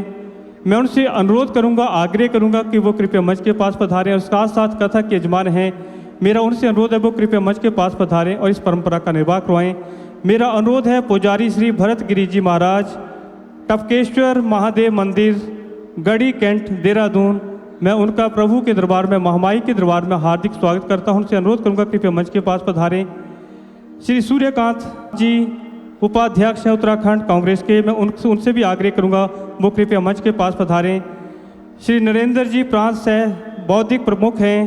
मैं उनसे अनुरोध करूंगा, आग्रह करूंगा कि वो कृपया मंच के पास पधारें और साथ साथ कथा के यजमान हैं, मेरा उनसे अनुरोध है वो कृपया मंच के पास पधारें और इस परंपरा का निर्वाह करवाएं। मेरा अनुरोध है पुजारी श्री भरत गिरी जी महाराज, टपकेश्वर महादेव मंदिर, गढ़ी कैंट, देहरादून, मैं उनका प्रभु के दरबार में, महामाई के दरबार में हार्दिक स्वागत करता हूं। उनसे अनुरोध करूंगा कृपया मंच के पास पधारें। श्री सूर्यकांत जी उपाध्यक्ष हैं उत्तराखंड कांग्रेस के, मैं उनसे भी आग्रह करूंगा वो कृपया मंच के पास पधारें। श्री नरेंद्र जी प्रांत से बौद्धिक प्रमुख हैं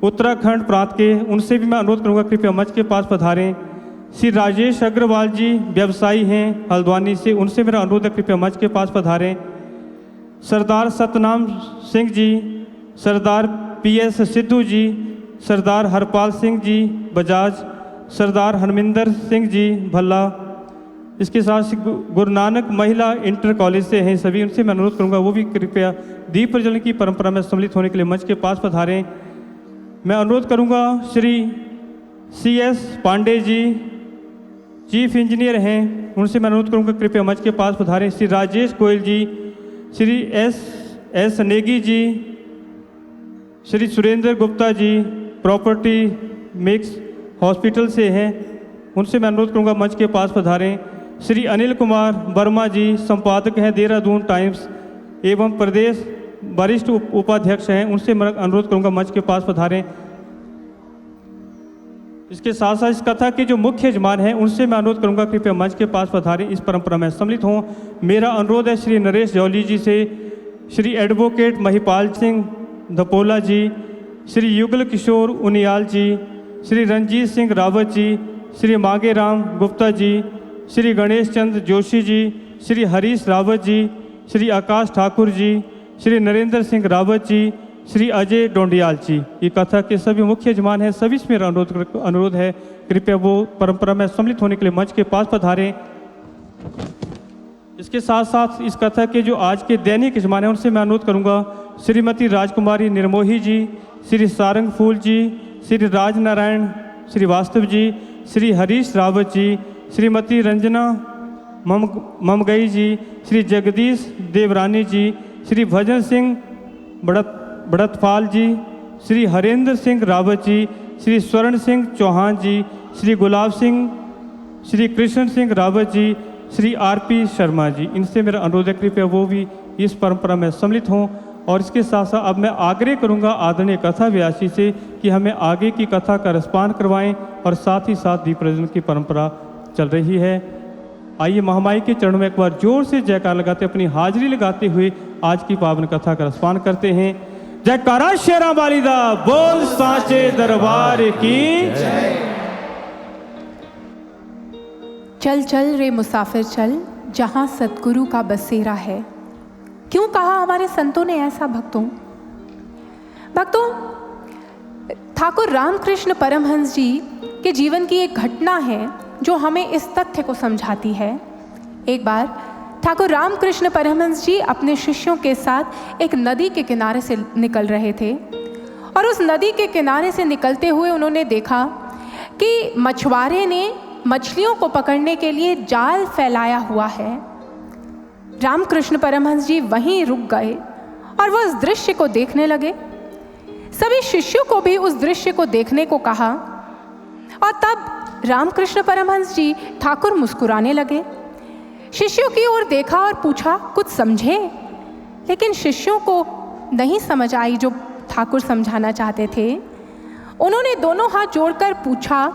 उत्तराखंड प्रांत के, उनसे भी मैं अनुरोध करूंगा कृपया मंच के पास पधारें। श्री राजेश अग्रवाल जी व्यवसायी हैं हल्द्वानी से, उनसे मेरा अनुरोध है कृपया मंच के पास पधारें। सरदार सतनाम सिंह जी, सरदार PS सिद्धू जी, सरदार हरपाल सिंह जी बजाज, सरदार हरमिंदर सिंह जी भल्ला, इसके साथ गुरु नानक महिला इंटर कॉलेज से हैं सभी, उनसे मैं अनुरोध करूंगा वो भी कृपया दीप प्रज्वलन की परंपरा में सम्मिलित होने के लिए मंच के पास पधारें। मैं अनुरोध करूंगा Shri CS Pandey ji, chief engineer हैं, उनसे मैं अनुरोध करूँगा कृपया मंच के पास पधारें। श्री राजेश गोयल जी, Shri S Negi ji, Shri Surendra Gupta ji property mix hospital से हैं, उनसे मैं अनुरोध करूँगा मंच के पास पधारें। श्री अनिल कुमार वर्मा जी संपादक हैं देहरादून टाइम्स एवं प्रदेश वरिष्ठ उपाध्यक्ष हैं, उनसे मैं अनुरोध करूँगा मंच के पास पधारें। इसके साथ साथ इस कथा के जो मुख्य यजमान हैं उनसे मैं अनुरोध करूंगा कृपया मंच के पास पधारें, इस परंपरा में सम्मिलित हों। मेरा अनुरोध है श्री नरेश जौली जी से, श्री एडवोकेट महिपाल सिंह धपोला जी, श्री युगल किशोर उनियाल जी, श्री रंजीत सिंह रावत जी, श्री मांगेराम गुप्ता जी, श्री गणेश चंद्र जोशी जी, श्री हरीश रावत जी, श्री आकाश ठाकुर जी, श्री नरेंद्र सिंह रावत जी, श्री अजय डोंडियाल जी, ये कथा के सभी मुख्य यजमान हैं। सभी से मेरा अनुरोध है कृपया वो परंपरा में सम्मिलित होने के लिए मंच के पास पधारें। इसके साथ साथ इस कथा के जो आज के दैनिक यजमान हैं उनसे मैं अनुरोध करूंगा श्रीमती राजकुमारी निर्मोही जी, श्री सारंग फूल जी, श्री राजनारायण श्रीवास्तव जी, श्री हरीश रावत जी, श्रीमती रंजना ममगई जी, श्री जगदीश देवरानी जी, श्री भजन सिंह बड़तपाल जी, श्री हरेंद्र सिंह रावत जी, श्री स्वर्ण सिंह चौहान जी, श्री गुलाब सिंह, श्री कृष्ण सिंह रावत जी, श्री आरपी शर्मा जी, इनसे मेरा अनुरोध है कृपया वो भी इस परंपरा में सम्मिलित हों। और इसके साथ साथ अब मैं आग्रह करूंगा आदरणीय कथा व्यासी से कि हमें आगे की कथा का रसपान करवाएं और साथ ही साथ दीप प्रज्वलन की परंपरा चल रही है। आइए महामाई के चरणों में एक बार जोर से जयकार लगाते अपनी हाजिरी लगाते हुए आज की पावन कथा का रसपान करते हैं। जयकारा शेरा वाली दा बोल सांचे दरबार की जय। चल चल रे मुसाफिर चल, जहाँ सतगुरु का बसेरा है। क्यों कहा हमारे संतों ने ऐसा भक्तों? ठाकुर रामकृष्ण परमहंस जी के जीवन की एक घटना है जो हमें इस तथ्य को समझाती है। एक बार ठाकुर रामकृष्ण परमहंस जी अपने शिष्यों के साथ एक नदी के किनारे से निकल रहे थे और उस नदी के किनारे से निकलते हुए उन्होंने देखा कि मछुआरे ने मछलियों को पकड़ने के लिए जाल फैलाया हुआ है। रामकृष्ण परमहंस जी वहीं रुक गए और वह उस दृश्य को देखने लगे। सभी शिष्यों को भी उस दृश्य को देखने को कहा और तब रामकृष्ण परमहंस जी ठाकुर मुस्कुराने लगे। शिष्यों की ओर देखा और पूछा, कुछ समझे? लेकिन शिष्यों को नहीं समझ आई जो ठाकुर समझाना चाहते थे। उन्होंने दोनों हाथ जोड़कर पूछा,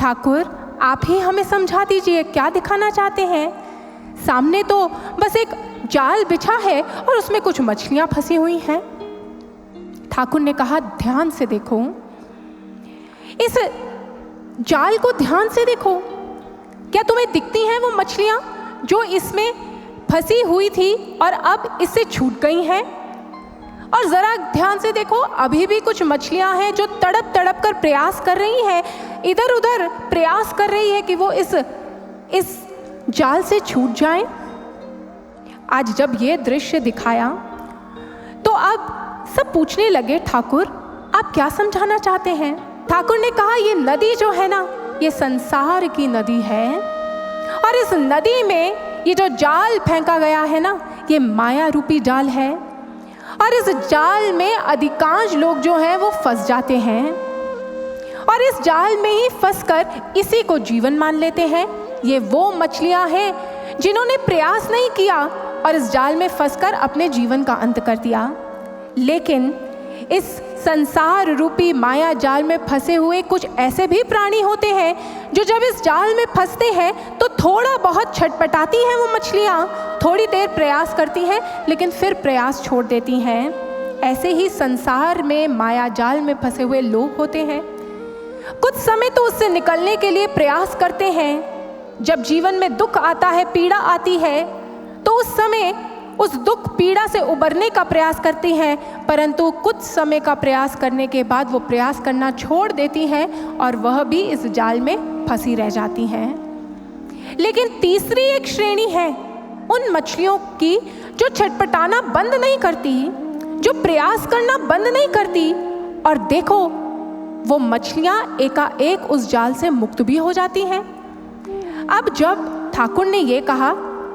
ठाकुर आप ही हमें समझा दीजिए, क्या दिखाना चाहते हैं? सामने तो बस एक जाल बिछा है और उसमें कुछ मछलियां फंसी हुई हैं। ठाकुर ने कहा, ध्यान से देखो, इस जाल को ध्यान से देखो। क्या तुम्हें दिखती हैं वो मछलियां जो इसमें फंसी हुई थी और अब इससे छूट गई हैं? और ज़रा ध्यान से देखो, अभी भी कुछ मछलियां हैं जो तड़प तड़प कर प्रयास कर रही हैं, इधर उधर प्रयास कर रही है कि वो इस जाल से छूट जाएं। आज जब ये दृश्य दिखाया तो अब सब पूछने लगे, ठाकुर आप क्या समझाना चाहते हैं? ठाकुर ने कहा, ये नदी जो है ना, ये संसार की नदी है और इस नदी में ये जो जाल फेंका गया है ना, ये माया रूपी जाल है और इस जाल में अधिकांश लोग जो हैं वो फंस जाते हैं और इस जाल में ही फंसकर इसी को जीवन मान लेते हैं। ये वो मछलियां हैं जिन्होंने प्रयास नहीं किया और इस जाल में फंसकर अपने जीवन का अंत कर दिया। लेकिन इस संसार रूपी माया जाल में फंसे हुए कुछ ऐसे भी प्राणी होते हैं जो जब इस जाल में फंसते हैं तो थोड़ा बहुत छटपटाती हैं। वो मछलियाँ थोड़ी देर प्रयास करती हैं लेकिन फिर प्रयास छोड़ देती हैं। ऐसे ही संसार में माया जाल में फंसे हुए लोग होते हैं। कुछ समय तो उससे निकलने के लिए प्रयास करते हैं। जब जीवन में दुख आता है, पीड़ा आती है, तो उस समय उस दुख पीड़ा से उबरने का प्रयास करती हैं, परंतु कुछ समय का प्रयास करने के बाद वो प्रयास करना छोड़ देती हैं और वह भी इस जाल में फंसी रह जाती हैं। लेकिन तीसरी एक श्रेणी है उन मछलियों की जो छटपटाना बंद नहीं करती, जो प्रयास करना बंद नहीं करती, और देखो वो मछलियाँ एकाएक उस जाल से मुक्त भी हो जाती हैं। अब जब ठाकुर ने ये कहा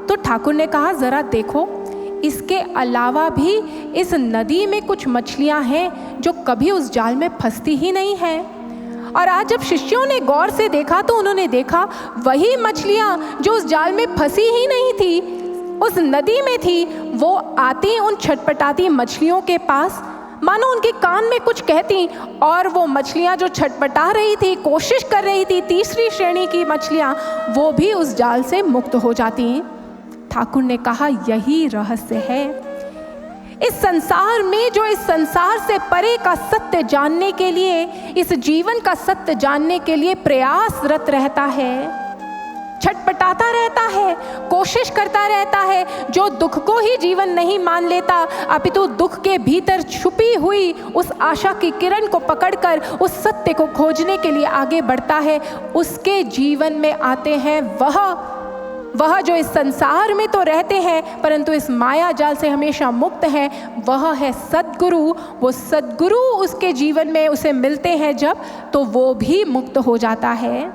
तो ठाकुर ने कहा ज़रा देखो, इसके अलावा भी इस नदी में कुछ मछलियां हैं जो कभी उस जाल में फंसती ही नहीं हैं। और आज जब शिष्यों ने गौर से देखा तो उन्होंने देखा वही मछलियां जो उस जाल में फंसी ही नहीं थी, उस नदी में थी, वो आती उन छटपटाती मछलियों के पास, मानो उनके कान में कुछ कहती, और वो मछलियां जो छटपटा रही थी, कोशिश कर रही थी, तीसरी श्रेणी की मछलियां, वो भी उस जाल से मुक्त हो जाती। ठाकुर ने कहा यही रहस्य है इस संसार में, जो इस संसार से परे का सत्य जानने के लिए, इस जीवन का सत्य जानने के लिए प्रयासरत रहता है, छटपटाता रहता है, कोशिश करता रहता है, जो दुख को ही जीवन नहीं मान लेता, अपितु दुख के भीतर छुपी हुई उस आशा की किरण को पकड़कर उस सत्य को खोजने के लिए आगे बढ़ता है, उसके जीवन में आते हैं वह जो इस संसार में तो रहते हैं परंतु इस माया जाल से हमेशा मुक्त है, वह है सद्गुरु। वो सद्गुरु उसके जीवन में उसे मिलते हैं जब, तो वो भी मुक्त हो जाता है।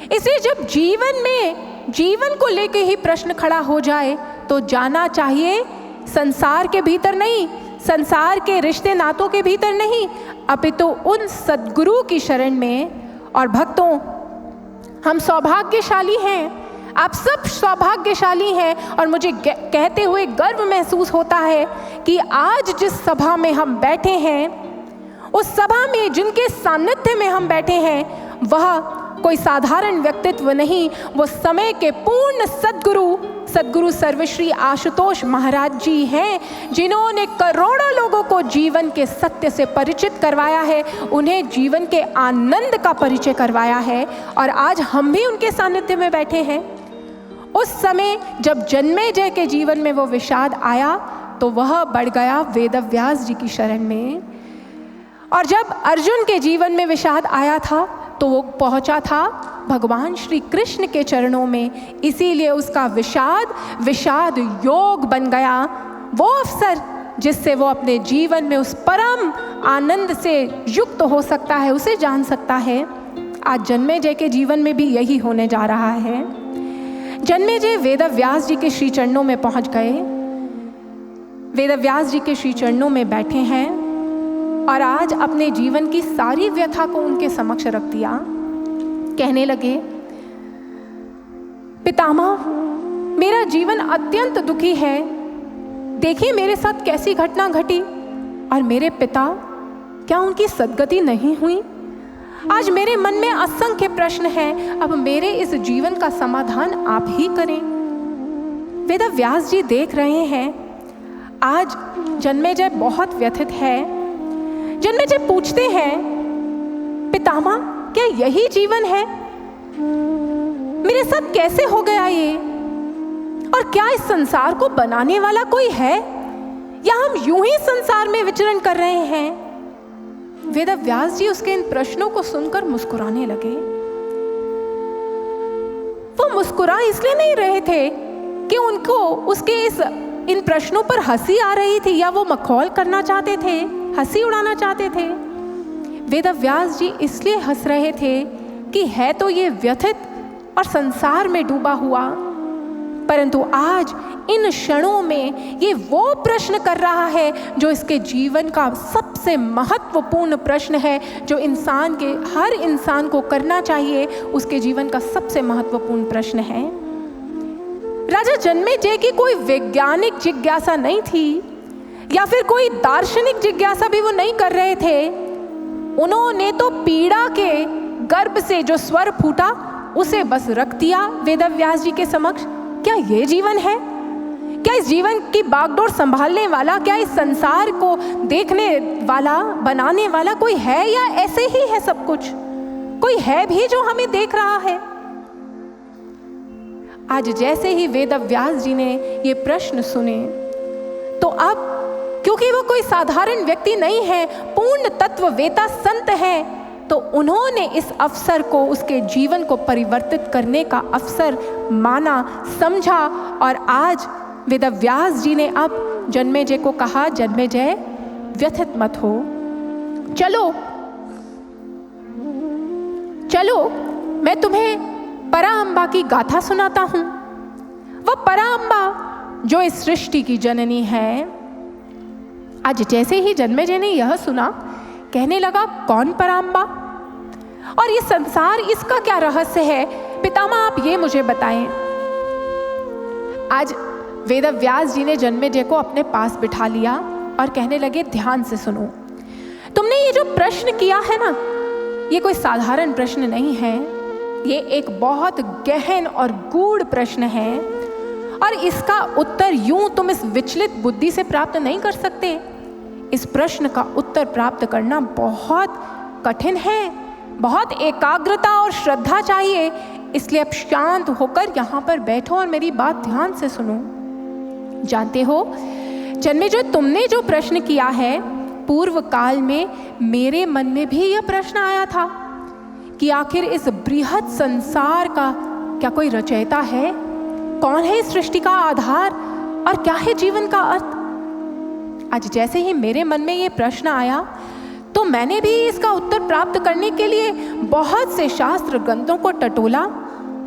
इसलिए जब जीवन में जीवन को लेके ही प्रश्न खड़ा हो जाए तो जाना चाहिए संसार के भीतर नहीं, संसार के रिश्ते नातों के भीतर नहीं, अपितु उन सद्गुरु की शरण में। और भक्तों, हम सौभाग्यशाली हैं, आप सब सौभाग्यशाली हैं, और मुझे कहते हुए गर्व महसूस होता है कि आज जिस सभा में हम बैठे हैं, उस सभा में जिनके सानिध्य में हम बैठे हैं, वह कोई साधारण व्यक्तित्व नहीं, वो समय के पूर्ण सद्गुरु सर्वश्री आशुतोष महाराज जी हैं, जिन्होंने करोड़ों लोगों को जीवन के सत्य से परिचित करवाया है, उन्हें जीवन के आनंद का परिचय करवाया है, और आज हम भी उनके सानिध्य में बैठे हैं। उस समय जब जन्मेजय के जीवन में वो विषाद आया तो वह बढ़ गया वेदव्यास जी की शरण में, और जब अर्जुन के जीवन में विषाद आया था तो वो पहुंचा था भगवान श्री कृष्ण के चरणों में, इसीलिए उसका विषाद योग बन गया, वो अवसर जिससे वो अपने जीवन में उस परम आनंद से युक्त हो सकता है, उसे जान सकता है। आज जन्मेजय के जीवन में भी यही होने जा रहा है। जन्मेजय वेदव्यास जी के श्री चरणों में पहुंच गए, वेदव्यास जी के श्री चरणों में बैठे हैं, और आज अपने जीवन की सारी व्यथा को उनके समक्ष रख दिया। कहने लगे, पितामह, मेरा जीवन अत्यंत दुखी है, देखिए मेरे साथ कैसी घटना घटी, और मेरे पिता, क्या उनकी सद्गति नहीं हुई? आज मेरे मन में असंख्य प्रश्न हैं, अब मेरे इस जीवन का समाधान आप ही करें। वेदव्यास जी देख रहे हैं आज जन्मेजय बहुत व्यथित है। जन्मेजय पूछते हैं, पितामह, क्या यही जीवन है? मेरे साथ कैसे हो गया ये? और क्या इस संसार को बनाने वाला कोई है, या हम यूं ही संसार में विचरण कर रहे हैं? वेदव्यास जी उसके इन प्रश्नों को सुनकर मुस्कुराने लगे। वो मुस्कुरा इसलिए नहीं रहे थे कि उनको उसके इन प्रश्नों पर हंसी आ रही थी, या वो मखौल करना चाहते थे, हंसी उड़ाना चाहते थे। वेदव्यास जी इसलिए हंस रहे थे कि है तो ये व्यथित और संसार में डूबा हुआ, परंतु आज इन क्षणों में ये वो प्रश्न कर रहा है जो इसके जीवन का सबसे महत्वपूर्ण प्रश्न है, जो हर इंसान को करना चाहिए, उसके जीवन का सबसे महत्वपूर्ण प्रश्न है। राजा जन्मेजय की कोई वैज्ञानिक जिज्ञासा नहीं थी, या फिर कोई दार्शनिक जिज्ञासा भी वो नहीं कर रहे थे। उन्होंने तो पीड़ा के गर्भ से जो स्वर फूटा उसे बस रख दिया वेदव्यास जी के समक्ष। क्या ये जीवन है? क्या इस जीवन की बागडोर संभालने वाला, क्या इस संसार को देखने वाला, बनाने वाला कोई है, या ऐसे ही है सब कुछ? कोई है भी जो हमें देख रहा है? आज जैसे ही वेदव्यास जी ने ये प्रश्न सुने, तो अब क्योंकि वो कोई साधारण व्यक्ति नहीं है, पूर्ण तत्ववेता संत है, तो उन्होंने इस अवसर को, उसके जीवन को परिवर्तित करने का अवसर माना, समझा, और आज वेदव्यास जी ने अब जन्मेजय को कहा, जन्मेजय व्यथित मत हो, चलो मैं तुम्हें पराअंबा की गाथा सुनाता हूँ। वह पराअंबा जो इस सृष्टि की जननी है। आज जैसे ही जन्मेजय ने यह सुना, कहने लगा, कौन पराअंबा और ये संसार, इसका क्या रहस्य है? पितामह आप ये मुझे बताएं। आज वेदव्यास जी ने जन्मेजय को अपने पास बिठा लिया और कहने लगे, ध्यान से सुनो, तुमने ये जो प्रश्न किया है ना, ये कोई साधारण प्रश्न नहीं है, ये एक बहुत गहन और गूढ़ प्रश्न है और इसका उत्तर यूं तुम इस विचलित बुद्धि से प्राप्त नहीं कर सकते। इस प्रश्न का उत्तर प्राप्त करना बहुत कठिन है, बहुत एकाग्रता और श्रद्धा चाहिए। इसलिए अब शांत होकर यहाँ पर बैठो और मेरी बात ध्यान से सुनो। जानते हो जन्मेजय, तुमने जो प्रश्न किया है, पूर्व काल में मेरे मन में भी यह प्रश्न आया था कि आखिर इस बृहद संसार का क्या कोई रचयिता है? कौन है इस सृष्टि का आधार और क्या है जीवन का अर्थ? आज जैसे ही मेरे मन में ये प्रश्न आया तो मैंने भी इसका उत्तर प्राप्त करने के लिए बहुत से शास्त्र ग्रंथों को टटोला,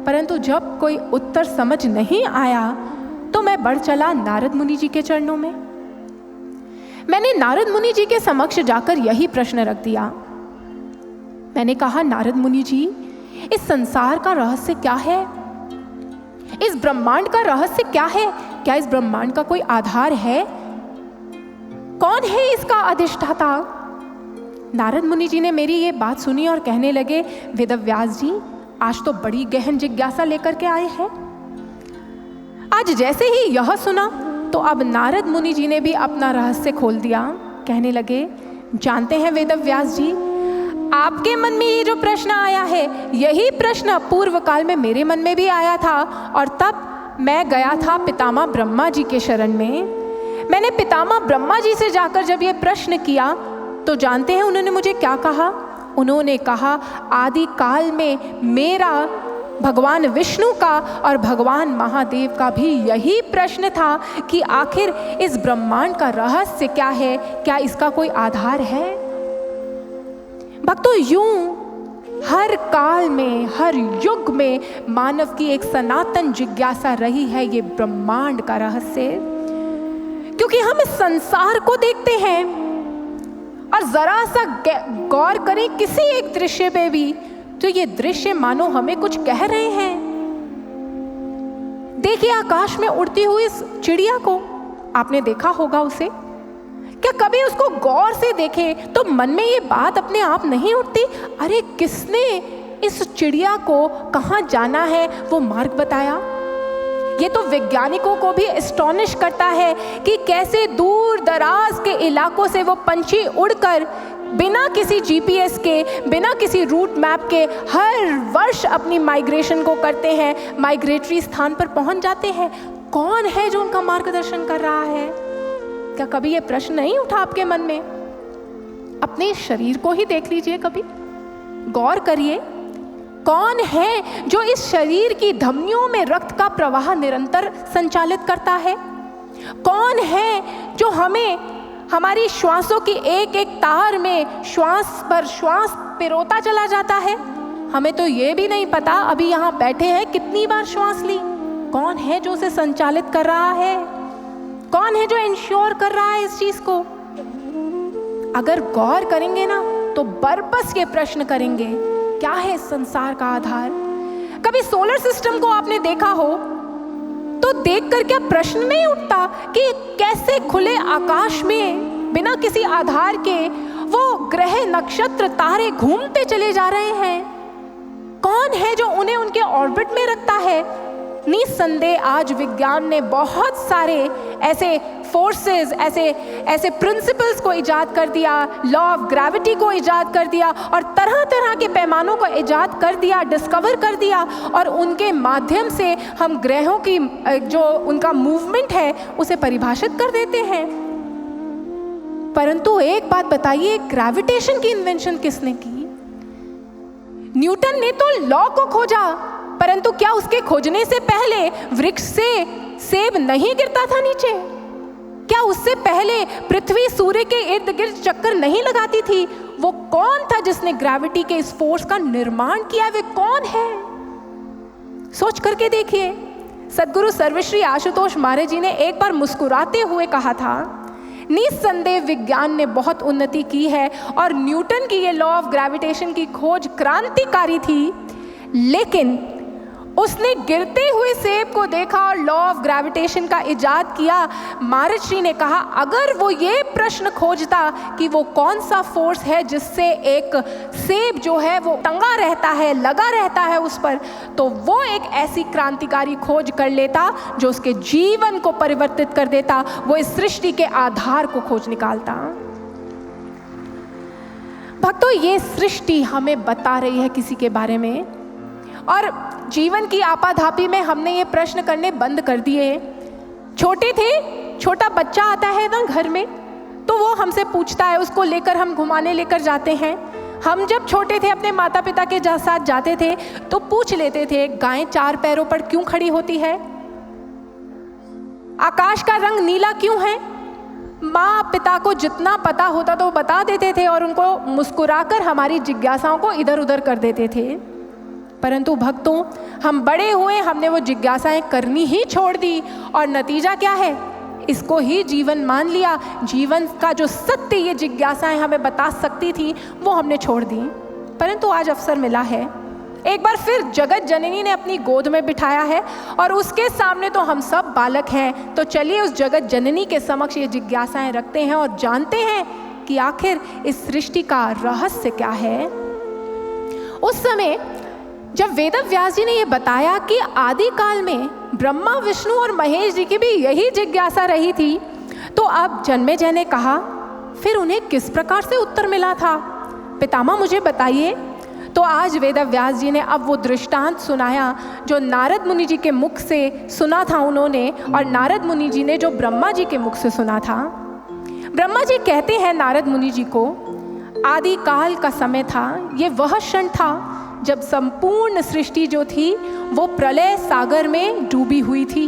परंतु जब कोई उत्तर समझ नहीं आया तो मैं बढ़ चला नारद मुनि जी के चरणों में। मैंने नारद मुनि जी के समक्ष जाकर यही प्रश्न रख दिया। मैंने कहा, नारद मुनि जी, इस संसार का रहस्य क्या है? इस ब्रह्मांड का रहस्य क्या है? क्या इस ब्रह्मांड का कोई आधार है? कौन है इसका अधिष्ठाता? नारद मुनि जी ने मेरी ये बात सुनी और कहने लगे, वेदव्यास जी, आज तो बड़ी गहन जिज्ञासा लेकर के आए हैं। आज जैसे ही यह सुना तो अब नारद मुनि जी ने भी अपना रहस्य खोल दिया। कहने लगे, जानते हैं वेदव्यास जी, आपके मन में ये जो प्रश्न आया है, यही प्रश्न पूर्व काल में मेरे मन में भी आया था और तब मैं गया था पितामह ब्रह्मा जी के शरण में। मैंने पितामह ब्रह्मा जी से जाकर जब ये प्रश्न किया तो जानते हैं उन्होंने मुझे क्या कहा? उन्होंने कहा, आदि काल में मेरा, भगवान विष्णु का और भगवान महादेव का भी यही प्रश्न था कि आखिर इस ब्रह्मांड का रहस्य क्या है? क्या इसका कोई आधार है? भक्तों, यूं हर काल में, हर युग में मानव की एक सनातन जिज्ञासा रही है ये ब्रह्मांड का रहस्य। क्योंकि हम इस संसार को देखते हैं और जरा सा गौर करें किसी एक दृश्य पे भी, तो ये दृश्य मानो हमें कुछ कह रहे हैं। देखिए आकाश में उड़ती हुई इस चिड़िया को, आपने देखा होगा उसे। क्या कभी उसको गौर से देखें तो मन में ये बात अपने आप नहीं उठती, अरे किसने इस चिड़िया को कहाँ जाना है वो मार्ग बताया? ये तो वैज्ञानिकों को भी एस्टॉनिश करता है कि कैसे दूर दराज के इलाकों से वो पंछी उड़कर बिना किसी जीपीएस के, बिना किसी रूट मैप के हर वर्ष अपनी माइग्रेशन को करते हैं, माइग्रेटरी स्थान पर पहुंच जाते हैं। कौन है जो उनका मार्गदर्शन कर रहा है? क्या कभी ये प्रश्न नहीं उठा आपके मन में? अपने शरीर को ही देख लीजिए, कभी गौर करिए, कौन है जो इस शरीर की धमनियों में रक्त का प्रवाह निरंतर संचालित करता है? कौन है जो हमें हमारी श्वासों की एक एक तार में श्वास पर श्वास पिरोता चला जाता है? हमें तो ये भी नहीं पता अभी यहाँ बैठे हैं कितनी बार श्वास ली। कौन है जो उसे संचालित कर रहा है? कौन है जो इंश्योर कर रहा है इस चीज को? अगर गौर करेंगे ना तो बरबस ये प्रश्न करेंगे, क्या है इस संसार का आधार? कभी सोलर सिस्टम को आपने देखा हो तो देखकर क्या प्रश्न नहीं उठता कि कैसे खुले आकाश में बिना किसी आधार के वो ग्रह, नक्षत्र, तारे घूमते चले जा रहे हैं? कौन है जो उन्हें उनके ऑर्बिट में रखता है? निस्संदेह आज विज्ञान ने बहुत सारे ऐसे फोर्सेस, ऐसे प्रिंसिपल्स को इजाद कर दिया, लॉ ऑफ ग्रेविटी को इजाद कर दिया और तरह तरह के पैमानों को इजाद कर दिया, डिस्कवर कर दिया और उनके माध्यम से हम ग्रहों की जो उनका मूवमेंट है उसे परिभाषित कर देते हैं। परंतु एक बात बताइए, ग्रेविटेशन की इन्वेंशन किसने की? न्यूटन ने तो लॉ को खोजा, परंतु क्या उसके खोजने से पहले वृक्ष से सेब नहीं गिरता था नीचे? क्या उससे पहले पृथ्वी सूर्य के इर्द गिर्द चक्कर नहीं लगाती थी? वो कौन था जिसने ग्रेविटी के इस फोर्स का निर्माण किया? वे कौन है? सोच करके देखिए, सद्गुरु सर्वश्री आशुतोष महाराज जी ने एक बार मुस्कुराते हुए कहा था, निस्संदेह विज्ञान ने बहुत उन्नति की है और न्यूटन की ये लॉ ऑफ ग्रेविटेशन की खोज क्रांतिकारी थी, लेकिन उसने गिरते हुए सेब को देखा और लॉ ऑफ ग्रेविटेशन का इजाद किया। महाराज श्री ने कहा, अगर वो ये प्रश्न खोजता कि वो कौन सा फोर्स है जिससे एक सेब जो है वो टंगा रहता है, लगा रहता है उस पर, तो वो एक ऐसी क्रांतिकारी खोज कर लेता जो उसके जीवन को परिवर्तित कर देता, वो इस सृष्टि के आधार को खोज निकालता। भक्तों, ये सृष्टि हमें बता रही है किसी के बारे में, और जीवन की आपाधापी में हमने ये प्रश्न करने बंद कर दिए। छोटे थे, छोटा बच्चा आता है ना घर में, तो वो हमसे पूछता है, उसको लेकर हम घुमाने लेकर जाते हैं। हम जब छोटे थे अपने माता पिता के साथ जाते थे तो पूछ लेते थे, गाय 4 पैरों पर क्यों खड़ी होती है, आकाश का रंग नीला क्यों है। माँ पिता को जितना पता होता तो वो बता देते थे और उनको मुस्कुराकर हमारी जिज्ञासाओं को इधर उधर कर देते थे। परंतु भक्तों, हम बड़े हुए, हमने वो जिज्ञासाएं करनी ही छोड़ दी, और नतीजा क्या है, इसको ही जीवन मान लिया। जीवन का जो सत्य ये जिज्ञासाएं हमें बता सकती थी वो हमने छोड़ दी। परंतु आज अवसर मिला है, एक बार फिर जगत जननी ने अपनी गोद में बिठाया है और उसके सामने तो हम सब बालक हैं। तो चलिए उस जगत जननी के समक्ष ये जिज्ञासाएं रखते हैं और जानते हैं कि आखिर इस सृष्टि का रहस्य क्या है। उस समय जब वेदव्यास जी ने ये बताया कि आदि काल में ब्रह्मा, विष्णु और महेश जी की भी यही जिज्ञासा रही थी, तो अब जन्मेजय ने कहा, फिर उन्हें किस प्रकार से उत्तर मिला था, पितामह मुझे बताइए। तो आज वेदव्यास जी ने अब वो दृष्टांत सुनाया जो नारद मुनि जी के मुख से सुना था उन्होंने, और नारद मुनि जी ने जो ब्रह्मा जी के मुख से सुना था। ब्रह्मा जी कहते हैं नारद मुनि जी को, आदि काल का समय था, ये वह क्षण था जब संपूर्ण सृष्टि जो थी वो प्रलय सागर में डूबी हुई थी।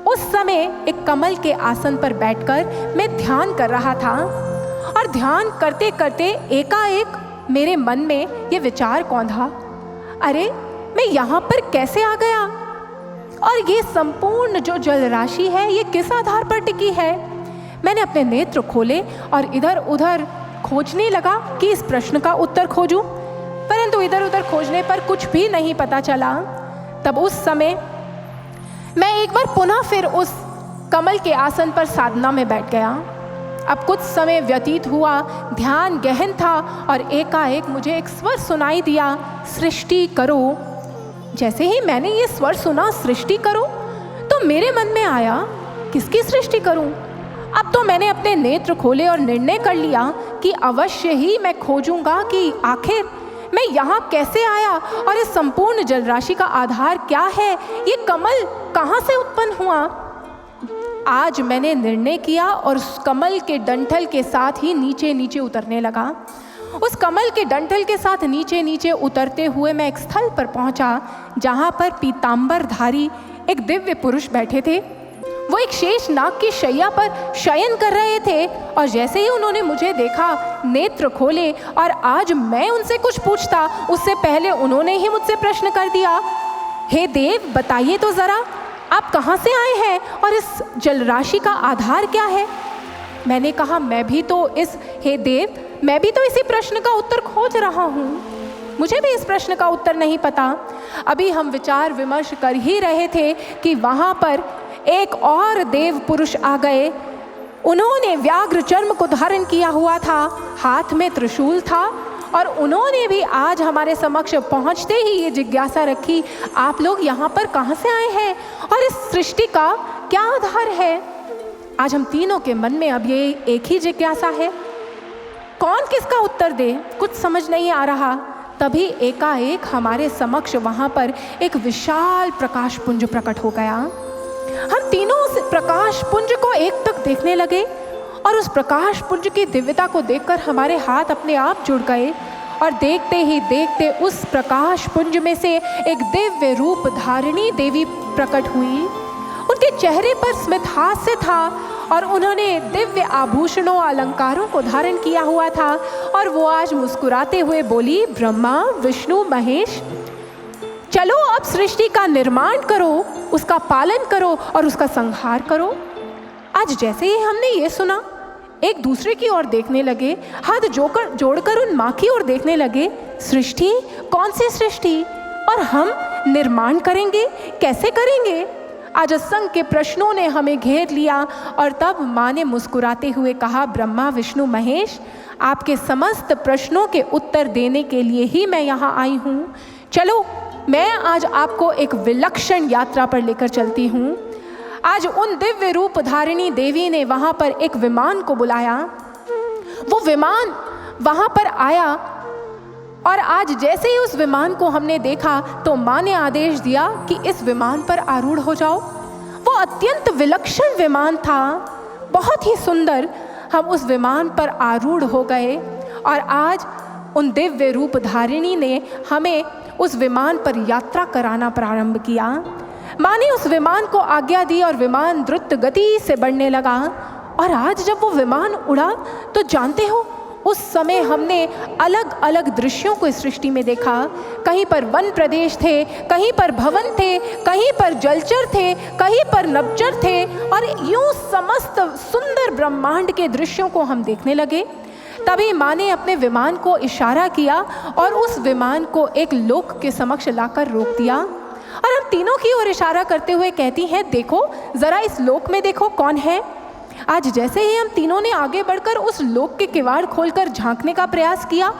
उस समय एक कमल के आसन पर बैठकर मैं ध्यान कर रहा था, और ध्यान करते करते एकाएक मेरे मन में ये विचार कौंधा, अरे मैं यहाँ पर कैसे आ गया, और ये संपूर्ण जो जल राशि है ये किस आधार पर टिकी है। मैंने अपने नेत्र खोले और इधर उधर खोजने लगा कि इस प्रश्न का उत्तर खोजूं, परंतु इधर उधर खोजने पर कुछ भी नहीं पता चला। तब उस समय मैं एक बार पुनः फिर उस कमल के आसन पर साधना में बैठ गया। अब कुछ समय व्यतीत हुआ, ध्यान गहन था, और एकाएक मुझे एक स्वर सुनाई दिया, सृष्टि करो। जैसे ही मैंने ये स्वर सुना, सृष्टि करो, तो मेरे मन में आया, किसकी सृष्टि करूं। अब तो मैंने अपने नेत्र खोले और निर्णय कर लिया कि अवश्य ही मैं खोजूंगा कि आखिर मैं यहाँ कैसे आया और इस संपूर्ण जलराशि का आधार क्या है, ये कमल कहाँ से उत्पन्न हुआ। आज मैंने निर्णय किया और उस कमल के डंठल के साथ ही नीचे नीचे उतरने लगा। उस कमल के डंठल के साथ नीचे नीचे उतरते हुए मैं एक स्थल पर पहुँचा जहाँ पर पीताम्बरधारी एक दिव्य पुरुष बैठे थे। वो एक शेष नाग की शैया पर शयन कर रहे थे, और जैसे ही उन्होंने मुझे देखा, नेत्र खोले, और आज मैं उनसे कुछ पूछता उससे पहले उन्होंने ही मुझसे प्रश्न कर दिया, हे देव बताइए तो ज़रा, आप कहाँ से आए हैं और इस जलराशि का आधार क्या है। मैंने कहा, मैं भी तो इसी प्रश्न का उत्तर खोज रहा हूँ, मुझे भी इस प्रश्न का उत्तर नहीं पता। अभी हम विचार विमर्श कर ही रहे थे कि वहाँ पर एक और देव पुरुष आ गए। उन्होंने व्याघ्र चर्म को धारण किया हुआ था, हाथ में त्रिशूल था, और उन्होंने भी आज हमारे समक्ष पहुंचते ही ये जिज्ञासा रखी, आप लोग यहाँ पर कहाँ से आए हैं और इस सृष्टि का क्या आधार है। आज हम तीनों के मन में अब ये एक ही जिज्ञासा है, कौन किसका उत्तर दे, कुछ समझ नहीं आ रहा। तभी एकाएक हमारे समक्ष वहाँ पर एक विशाल प्रकाश पुंज प्रकट हो गया। हम तीनों उस प्रकाश पुंज को एकटक देखने लगे, और उस प्रकाश पुंज की दिव्यता को देखकर हमारे हाथ अपने आप जुड़ गए, और देखते ही देखते उस प्रकाश पुंज में से एक दिव्य रूप धारिणी देवी प्रकट हुई। उनके चेहरे पर स्मित हास्य था, और उन्होंने दिव्य आभूषणों अलंकारों को धारण किया हुआ था, और वो आज मुस्कुराते हुए बोली, ब्रह्मा, विष्णु, महेश, चलो अब सृष्टि का निर्माण करो, उसका पालन करो और उसका संहार करो। आज जैसे ही हमने ये सुना, एक दूसरे की ओर देखने लगे, हाथ जोड़कर उन माँ की ओर देखने लगे। सृष्टि? कौन सी सृष्टि? और हम निर्माण करेंगे, कैसे करेंगे? आज असंख्य प्रश्नों ने हमें घेर लिया और तब माँ ने मुस्कुराते हुए कहा, ब्रह्मा विष्णु महेश, आपके समस्त प्रश्नों के उत्तर देने के लिए ही मैं यहाँ आई हूँ। चलो मैं आज आपको एक विलक्षण यात्रा पर लेकर चलती हूँ। आज उन दिव्य रूप धारिणी देवी ने वहाँ पर एक विमान को बुलाया। वो विमान वहाँ पर आया और आज जैसे ही उस विमान को हमने देखा तो माँ ने आदेश दिया कि इस विमान पर आरूढ़ हो जाओ। वो अत्यंत विलक्षण विमान था, बहुत ही सुंदर। हम उस विमान पर आरूढ़ हो गए और आज उन दिव्य रूप धारिणी ने हमें उस विमान पर यात्रा कराना प्रारंभ किया। माँ ने उस विमान को आज्ञा दी और विमान द्रुत गति से बढ़ने लगा। और आज जब वो विमान उड़ा तो जानते हो, उस समय हमने अलग अलग दृश्यों को इस सृष्टि में देखा। कहीं पर वन प्रदेश थे, कहीं पर भवन थे, कहीं पर जलचर थे, कहीं पर नभचर थे और यूं समस्त सुंदर ब्रह्मांड के दृश्यों को हम देखने लगे। तभी माँ ने अपने विमान को इशारा किया और उस विमान को एक लोक के समक्ष लाकर रोक दिया। और हम तीनों की ओर इशारा करते हुए कहती हैं, देखो जरा इस लोक में देखो कौन है। आज जैसे ही हम तीनों ने आगे बढ़कर उस लोक के किवाड़ खोलकर झांकने का प्रयास किया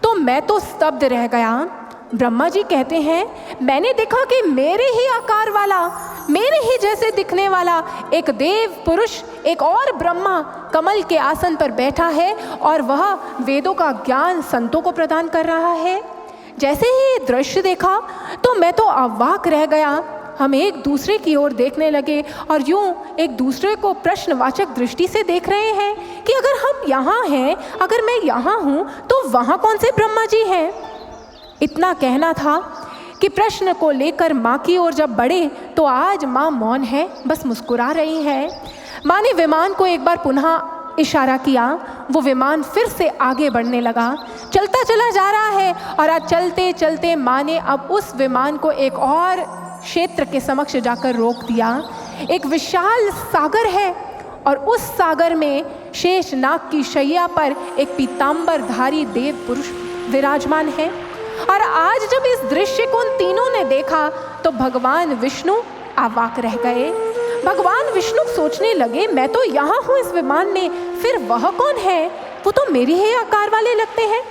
तो मैं तो स्तब्ध रह गया। ब्रह्मा जी कहते हैं, मैंने देखा कि मेरे ही आकार वाला, मेरे ही जैसे दिखने वाला एक देव पुरुष, एक और ब्रह्मा कमल के आसन पर बैठा है और वह वेदों का ज्ञान संतों को प्रदान कर रहा है। जैसे ही ये दृश्य देखा तो मैं तो अवाक रह गया। हम एक दूसरे की ओर देखने लगे और यूं एक दूसरे को प्रश्नवाचक दृष्टि से देख रहे हैं कि अगर हम यहाँ हैं, अगर मैं यहाँ हूँ तो वहाँ कौन से ब्रह्मा जी हैं। इतना कहना था कि प्रश्न को लेकर माँ की ओर जब बढ़े तो आज माँ मौन है, बस मुस्कुरा रही है। माँ ने विमान को एक बार पुनः इशारा किया। वो विमान फिर से आगे बढ़ने लगा, चलता चला जा रहा है। और आज चलते चलते माँ ने अब उस विमान को एक और क्षेत्र के समक्ष जाकर रोक दिया। एक विशाल सागर है और उस सागर में शेषनाग की शैया पर एक पीतांबरधारी देव पुरुष विराजमान है। और आज जब इस दृश्य को उन तीनों ने देखा तो भगवान विष्णु अवाक रह गए। भगवान विष्णु सोचने लगे, मैं तो यहाँ हूँ इस विमान में, फिर वह कौन है? वो तो मेरे ही आकार वाले लगते हैं।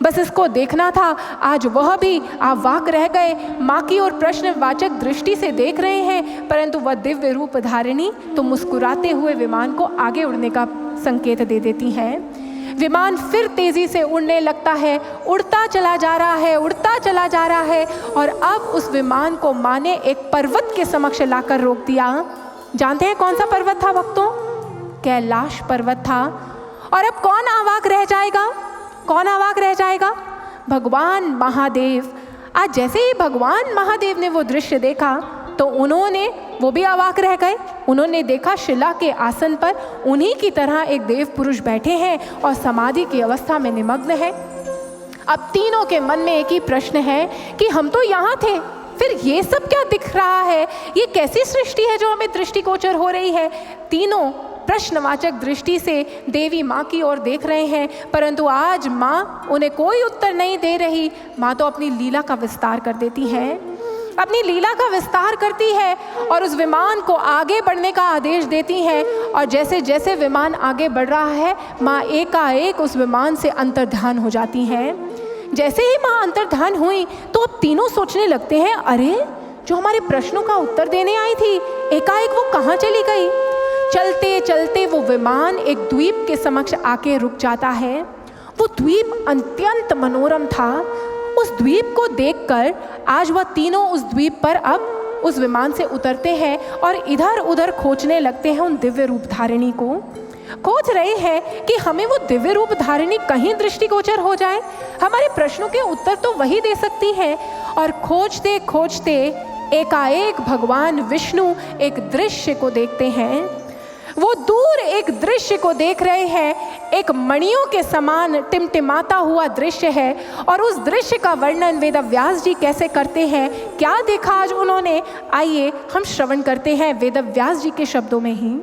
बस इसको देखना था। आज वह भी अवाक रह गए, माँ की ओर प्रश्नवाचक दृष्टि से देख रहे हैं, परंतु वह दिव्य रूप धारिणी तो मुस्कुराते हुए विमान को आगे उड़ने का संकेत दे देती हैं। विमान फिर तेजी से उड़ने लगता है, उड़ता चला जा रहा है, उड़ता चला जा रहा है। और अब उस विमान को माँ ने एक पर्वत के समक्ष लाकर रोक दिया। जानते हैं कौन सा पर्वत था भक्तों? कैलाश पर्वत था। और अब कौन अवाक रह जाएगा? कौन अवाक रह जाएगा? भगवान महादेव। आज जैसे ही भगवान महादेव ने वो दृश्य देखा तो वो भी अवाक रह गए। उन्होंने देखा शिला के आसन पर उन्हीं की तरह एक देव पुरुष बैठे हैं और समाधि की अवस्था में निमग्न है। अब तीनों के मन में एक ही प्रश्न है कि हम तो यहाँ थे, फिर ये सब क्या दिख रहा है? ये कैसी सृष्टि है जो हमें दृष्टिगोचर हो रही है? तीनों प्रश्नवाचक दृष्टि से देवी माँ की ओर देख रहे हैं, परंतु आज माँ उन्हें कोई उत्तर नहीं दे रही। माँ तो अपनी लीला का विस्तार कर देती है, अपनी लीला का विस्तार करती है और उस विमान को आगे बढ़ने का आदेश देती हैं। और जैसे जैसे विमान आगे बढ़ रहा है, माँ एकाएक उस विमान से अंतर्ध्यान हो जाती हैं। जैसे ही माँ अंतर्ध्यान हुई तो अब तीनों सोचने लगते हैं, अरे जो हमारे प्रश्नों का उत्तर देने आई थी, एकाएक वो कहाँ चली गई? चलते चलते वो विमान एक द्वीप के समक्ष आके रुक जाता है। वो द्वीप अत्यंत मनोरम था। उस द्वीप को देखकर आज वह तीनों उस द्वीप पर अब उस विमान से उतरते हैं और इधर उधर खोजने लगते हैं उन दिव्य रूप धारिणी को। खोज रहे हैं कि हमें वो दिव्य रूप धारिणी कहीं दृष्टिगोचर हो जाए, हमारे प्रश्नों के उत्तर तो वही दे सकती है। और खोजते खोजते एकाएक भगवान विष्णु एक दृश्य को देखते हैं। वो दूर एक दृश्य को देख रहे हैं, एक मणियों के समान टिमटिमाता हुआ दृश्य है। और उस दृश्य का वर्णन वेदव्यास जी कैसे करते हैं, क्या देखा आज उन्होंने, आइए हम श्रवण करते हैं वेदव्यास जी के शब्दों में ही।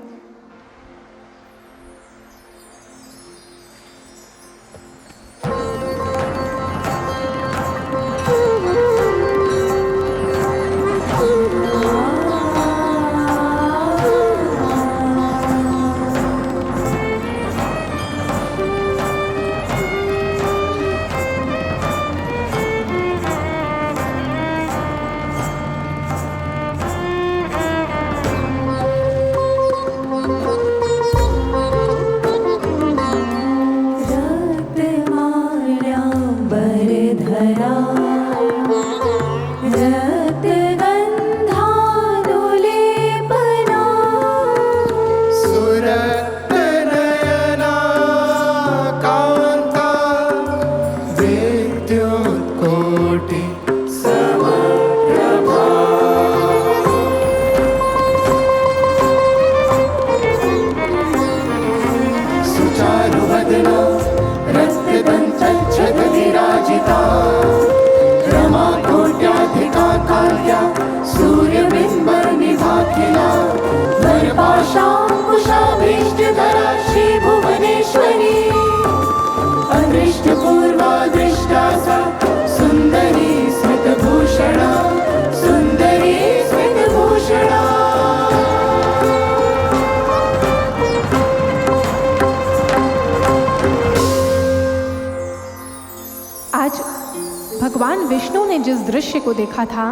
भगवान विष्णु ने जिस दृश्य को देखा था,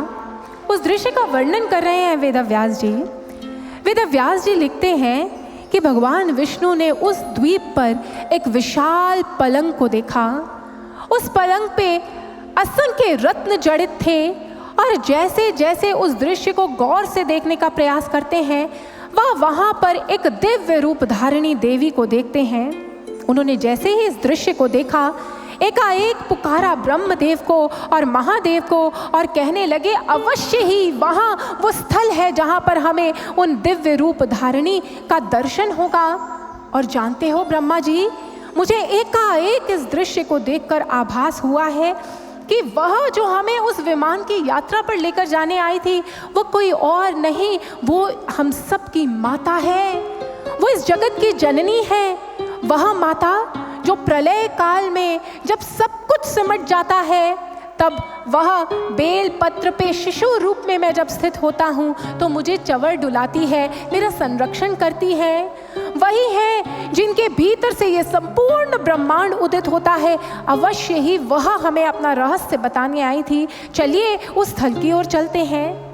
उस दृश्य का वर्णन कर रहे हैं वेदव्यास जी। वेदव्यास जी लिखते हैं कि भगवान विष्णु ने उस द्वीप पर एक विशाल पलंग को देखा। उस पलंग पे असंख्य रत्न जड़ित थे और जैसे जैसे उस दृश्य को गौर से देखने का प्रयास करते हैं, वह वहाँ पर एक दिव्य रूप धारिणी देवी को देखते हैं। उन्होंने जैसे ही इस दृश्य को देखा, एकाएक पुकारा ब्रह्मदेव को और महादेव को और कहने लगे, अवश्य ही वहाँ वो स्थल है जहाँ पर हमें उन दिव्य रूप धारिणी का दर्शन होगा। और जानते हो ब्रह्मा जी, मुझे एकाएक इस दृश्य को देखकर आभास हुआ है कि वह जो हमें उस विमान की यात्रा पर लेकर जाने आई थी, वो कोई और नहीं, वो हम सब की माता है। वो इस जगत की जननी है। वह माता जो प्रलय काल में जब सब कुछ सिमट जाता है, तब वह बेल पत्र पे शिशु रूप में मैं जब स्थित होता हूँ तो मुझे चंवर डुलाती है, मेरा संरक्षण करती है। वही है जिनके भीतर से ये संपूर्ण ब्रह्मांड उदित होता है। अवश्य ही वह हमें अपना रहस्य बताने आई थी। चलिए उस स्थल की ओर चलते हैं।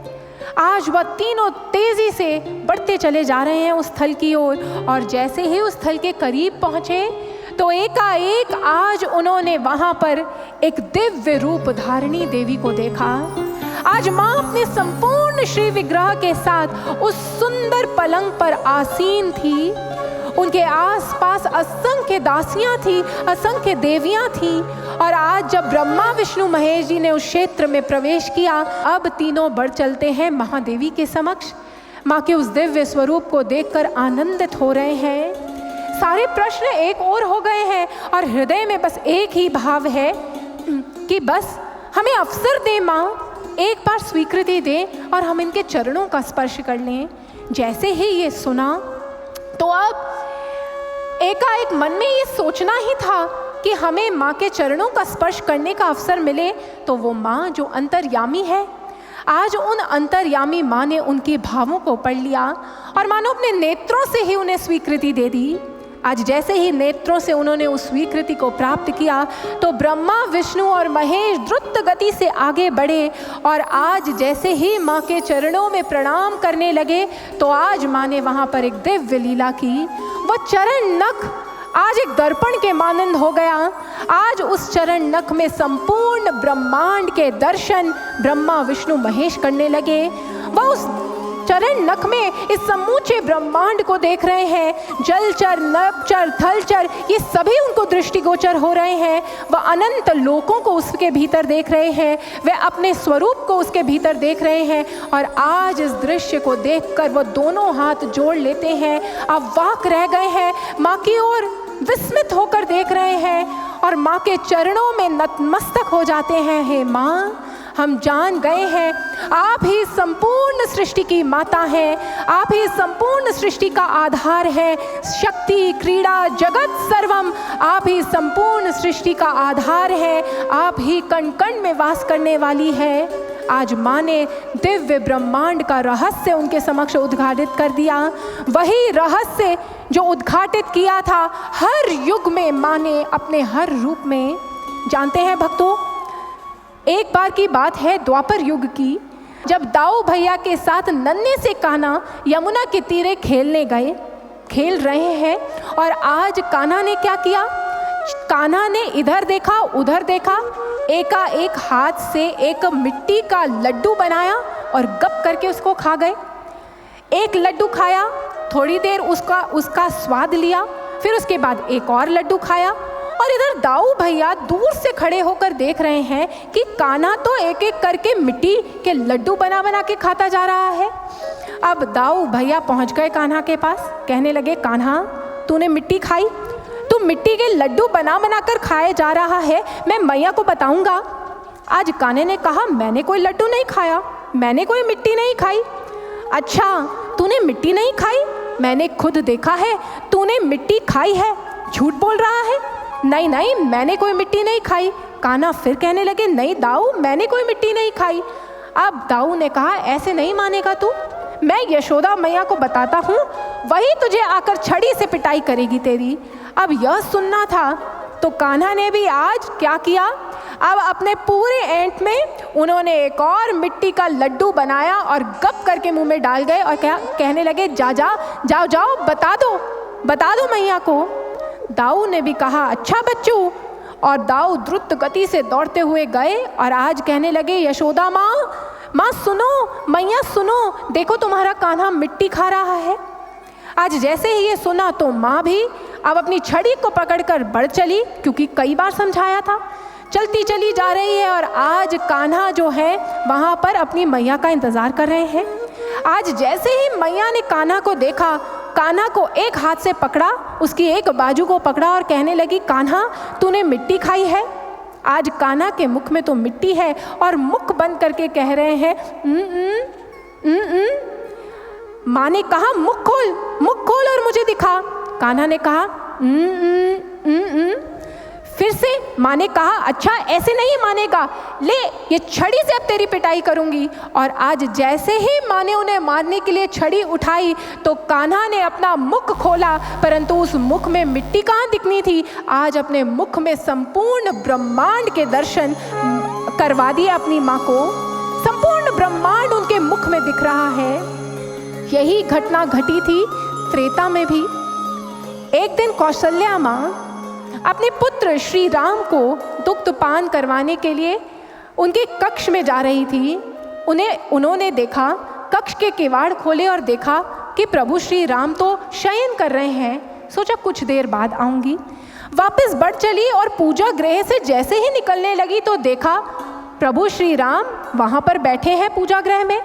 आज वह तीनों तेजी से बढ़ते चले जा रहे हैं उस स्थल की ओर। और जैसे ही उस स्थल के करीब पहुँचे तो एकाएक आज उन्होंने वहां पर एक दिव्य रूप धारिणी देवी को देखा। आज मां अपने संपूर्ण श्री विग्रह के साथ उस सुंदर पलंग पर आसीन थी। उनके आसपास असंख्य दासियां थी, असंख्य देवियां थी। और आज जब ब्रह्मा विष्णु महेश जी ने उस क्षेत्र में प्रवेश किया, अब तीनों बढ़ चलते हैं महादेवी के समक्ष। माँ के उस दिव्य स्वरूप को देखकर आनंदित हो रहे हैं। सारे प्रश्न एक और हो गए हैं और हृदय में बस एक ही भाव है कि बस हमें अवसर दे माँ, एक बार स्वीकृति दे और हम इनके चरणों का स्पर्श कर लें। जैसे ही ये सुना तो अब एकाएक मन में ये सोचना ही था कि हमें माँ के चरणों का स्पर्श करने का अवसर मिले, तो वो माँ जो अंतर्यामी है, आज उन अंतर्यामी माँ ने उनके भावों को पढ़ लिया और मानो अपने नेत्रों से ही उन्हें स्वीकृति दे दी। आज जैसे ही नेत्रों से उन्होंने उस स्वीकृति को प्राप्त किया तो ब्रह्मा विष्णु और महेश द्रुत गति से आगे बढ़े और आज जैसे ही माँ के चरणों में प्रणाम करने लगे तो आज माँ ने वहाँ पर एक दिव्य लीला की। वो चरण नख आज एक दर्पण के मानंद हो गया। आज उस चरण नख में संपूर्ण ब्रह्मांड के दर्शन ब्रह्मा विष्णु महेश करने लगे। वह उस चरण नख में इस समूचे ब्रह्मांड को देख रहे हैं। जलचर, नभचर, थलचर, ये सभी उनको दृष्टिगोचर हो रहे हैं। वह अनंत लोकों को उसके भीतर देख रहे हैं, वे अपने स्वरूप को उसके भीतर देख रहे हैं। और आज इस दृश्य को देखकर वह दोनों हाथ जोड़ लेते हैं, अवाक रह गए हैं, माँ की ओर विस्मित होकर देख रहे हैं और माँ के चरणों में नतमस्तक हो जाते हैं। हे माँ, हम जान गए हैं आप ही संपूर्ण सृष्टि की माता हैं, आप ही संपूर्ण सृष्टि का आधार है। शक्ति, क्रीड़ा, जगत सर्वम, आप ही संपूर्ण सृष्टि का आधार है, आप ही कण कण में वास करने वाली है। आज माँ ने दिव्य ब्रह्मांड का रहस्य उनके समक्ष उद्घाटित कर दिया। वही रहस्य जो उद्घाटित किया था हर युग में माँ ने अपने हर रूप में। जानते हैं भक्तों, एक बार की बात है द्वापर युग की, जब दाऊ भैया के साथ नन्हे से कान्हा यमुना के तीरे खेलने गए, खेल रहे हैं। और आज कान्हा ने क्या किया? कान्हा ने इधर देखा उधर देखा, एकाएक हाथ से एक मिट्टी का लड्डू बनाया और गप करके उसको खा गए। एक लड्डू खाया, थोड़ी देर उसका स्वाद लिया, फिर उसके बाद एक और लड्डू खाया। और इधर दाऊ भैया दूर से खड़े होकर देख रहे हैं कि कान्हा तो एक एक करके मिट्टी के लड्डू बना बना के खाता जा रहा है। अब दाऊ भैया पहुंच गए कान्हा के पास, कहने लगे, कान्हा तूने मिट्टी खाई, तू मिट्टी के लड्डू बना बना कर खाए जा रहा है, मैं मैया को बताऊंगा। आज कान्हे ने कहा, मैंने कोई लड्डू नहीं खाया, मैंने कोई मिट्टी नहीं खाई। अच्छा, तूने मिट्टी नहीं खाई? मैंने खुद देखा है, तूने मिट्टी खाई है, झूठ बोल रहा है। नहीं नहीं, मैंने कोई मिट्टी नहीं खाई। कान्हा फिर कहने लगे, नहीं दाऊ, मैंने कोई मिट्टी नहीं खाई। अब दाऊ ने कहा, ऐसे नहीं मानेगा तू, मैं यशोदा मैया को बताता हूँ, वही तुझे आकर छड़ी से पिटाई करेगी तेरी। अब यह सुनना था तो कान्हा ने भी आज क्या किया? अब अपने पूरे ऐंठ में उन्होंने एक और मिट्टी का लड्डू बनाया और गप करके मुंह में डाल गए और कहने लगे, जाओ बता दो मैया को। दाऊ ने भी कहा, अच्छा बच्चू। और दाऊ द्रुत गति से दौड़ते हुए गए और आज कहने लगे, यशोदा माँ सुनो, मैया सुनो, देखो तुम्हारा कान्हा मिट्टी खा रहा है। आज जैसे ही ये सुना तो माँ भी अब अपनी छड़ी को पकड़कर बढ़ चली, क्योंकि कई बार समझाया था। चलती चली जा रही है और आज कान्हा जो है वहाँ पर अपनी मैया का इंतज़ार कर रहे हैं। आज जैसे ही मैया ने कान्हा को देखा, कान्हा को एक हाथ से पकड़ा, उसकी एक बाजू को पकड़ा और कहने लगी, कान्हा तूने मिट्टी खाई है। आज कान्हा के मुख में तो मिट्टी है और मुख बंद करके कह रहे हैं, माँ ने कहा, मुख खोल और मुझे दिखा। कान्हा ने कहा, फिर से माँ ने कहा, अच्छा ऐसे नहीं मानेगा, ले ये छड़ी से अब तेरी पिटाई करूँगी। और आज जैसे ही माँ ने उन्हें मारने के लिए छड़ी उठाई तो कान्हा ने अपना मुख खोला, परंतु उस मुख में मिट्टी कहाँ दिखनी थी। आज अपने मुख में संपूर्ण ब्रह्मांड के दर्शन करवा दिए अपनी माँ को। संपूर्ण ब्रह्मांड उनके मुख में दिख रहा है। यही घटना घटी थी त्रेता में भी। एक दिन कौशल्या माँ अपने पुत्र श्री राम को दुग्ध पान करवाने के लिए उनके कक्ष में जा रही थी। उन्होंने देखा, कक्ष के किवाड़ खोले और देखा कि प्रभु श्री राम तो शयन कर रहे हैं। सोचा कुछ देर बाद आऊँगी। वापस बढ़ चली और पूजा गृह से जैसे ही निकलने लगी तो देखा प्रभु श्री राम वहाँ पर बैठे हैं पूजा गृह में।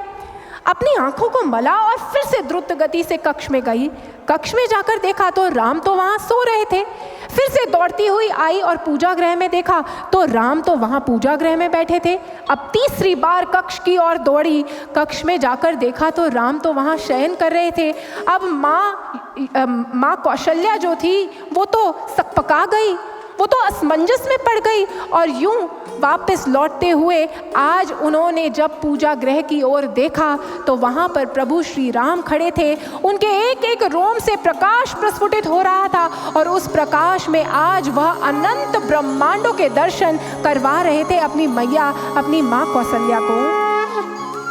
अपनी आंखों को मला और फिर से द्रुत गति से कक्ष में गई। कक्ष में जाकर देखा तो राम तो वहाँ सो रहे थे। फिर से दौड़ती हुई आई और पूजा गृह में देखा तो राम तो वहाँ पूजा गृह में बैठे थे। अब तीसरी बार कक्ष की ओर दौड़ी। कक्ष में जाकर देखा तो राम तो वहाँ शयन कर रहे थे। अब माँ कौशल्या जो थी वो तो सकपका गई, वो तो असमंजस में पड़ गई। और यूं वापस लौटते हुए आज उन्होंने जब पूजा गृह की ओर देखा तो वहाँ पर प्रभु श्री राम खड़े थे। उनके एक एक रोम से प्रकाश प्रस्फुटित हो रहा था और उस प्रकाश में आज वह अनंत ब्रह्मांडों के दर्शन करवा रहे थे अपनी मैया, अपनी माँ कौशल्या को।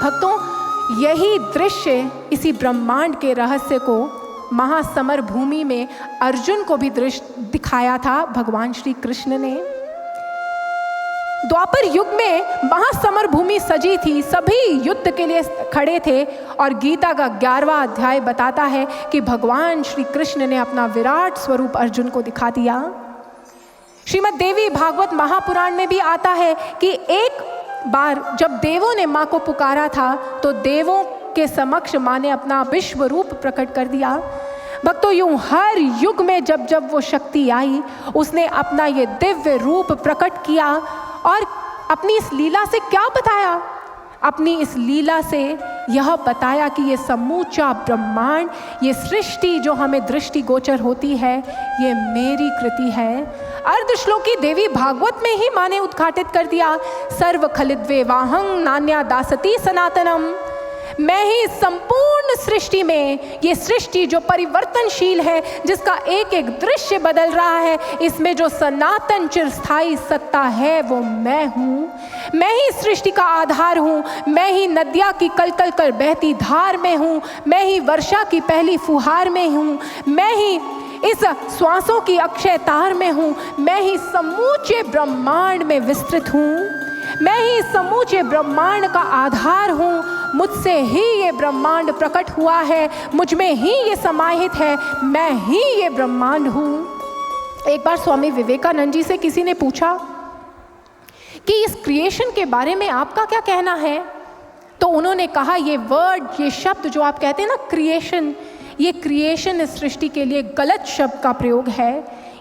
भक्तों, यही दृश्य, इसी ब्रह्मांड के रहस्य को महासमर भूमि में अर्जुन को भी दृश्य दिखाया था भगवान श्री कृष्ण ने। द्वापर युग में महासमर भूमि सजी थी, सभी युद्ध के लिए खड़े थे और गीता का 11वां अध्याय बताता है कि भगवान श्री कृष्ण ने अपना विराट स्वरूप अर्जुन को दिखा दिया। श्रीमद् देवी भागवत महापुराण में भी आता है कि एक बार जब देवों ने माँ को पुकारा था तो देवों के समक्ष माँ ने अपना विश्व रूप प्रकट कर दिया। भक्तों, यूं हर युग में जब जब वो शक्ति आई उसने अपना ये दिव्य रूप प्रकट किया और अपनी इस लीला से क्या बताया? अपनी इस लीला से यह बताया कि ये समूचा ब्रह्मांड, ये सृष्टि जो हमें दृष्टिगोचर होती है, ये मेरी कृति है। अर्धश्लोकी देवी भागवत में ही माँ ने उद्घाटित कर दिया, सर्व खलिद्वे वाहं नान्या दासती सनातनम। मैं ही संपूर्ण सृष्टि में, ये सृष्टि जो परिवर्तनशील है, जिसका एक एक दृश्य बदल रहा है, इसमें जो सनातन चिरस्थायी सत्ता है वो मैं हूँ। मैं ही सृष्टि का आधार हूँ, मैं ही नदियाँ की कल कल कर बहती धार में हूँ, मैं ही वर्षा की पहली फुहार में हूँ, मैं ही इस श्वासों की अक्षय तार में हूँ, मैं ही समूचे ब्रह्मांड में विस्तृत हूँ, मैं ही समूचे ब्रह्मांड का आधार हूँ, मुझसे ही ये ब्रह्मांड प्रकट हुआ है, मुझ में ही ये समाहित है, मैं ही ये ब्रह्मांड हूँ। एक बार स्वामी विवेकानंद जी से किसी ने पूछा कि इस क्रिएशन के बारे में आपका क्या कहना है, तो उन्होंने कहा ये वर्ड, ये शब्द जो आप कहते हैं ना क्रिएशन, ये क्रिएशन इस सृष्टि के लिए गलत शब्द का प्रयोग है।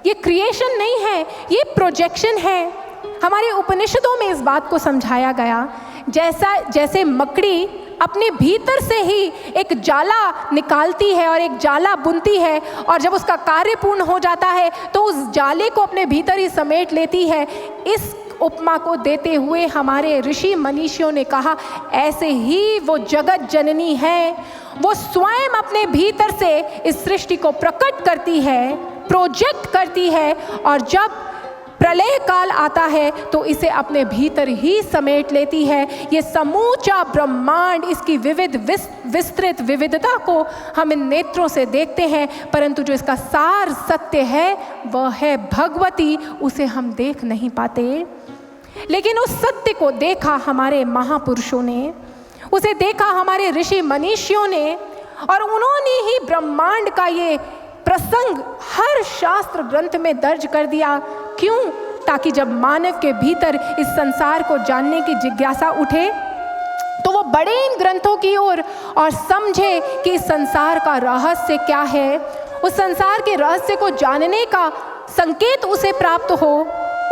ये क्रिएशन नहीं है, ये प्रोजेक्शन है। हमारे उपनिषदों में इस बात को समझाया गया, जैसे मकड़ी अपने भीतर से ही एक जाला निकालती है और एक जाला बुनती है और जब उसका कार्य पूर्ण हो जाता है तो उस जाले को अपने भीतर ही समेट लेती है। इस उपमा को देते हुए हमारे ऋषि मनीषियों ने कहा, ऐसे ही वो जगत जननी है, वो स्वयं अपने भीतर से इस सृष्टि को प्रकट करती है, प्रोजेक्ट करती है और जब प्रलय काल आता है तो इसे अपने भीतर ही समेट लेती है। ये समूचा ब्रह्मांड, इसकी विस्तृत विविधता को हम इन नेत्रों से देखते हैं, परंतु जो इसका सार सत्य है वह है भगवती, उसे हम देख नहीं पाते। लेकिन उस सत्य को देखा हमारे महापुरुषों ने, उसे देखा हमारे ऋषि मनीषियों ने और उन्होंने ही ब्रह्मांड का ये प्रसंग हर शास्त्र ग्रंथ में दर्ज कर दिया। क्यों? ताकि जब मानव के भीतर इस संसार को जानने की जिज्ञासा उठे तो वो बढ़े इन ग्रंथों की ओर और समझे कि इस संसार का रहस्य क्या है, उस संसार के रहस्य को जानने का संकेत उसे प्राप्त हो।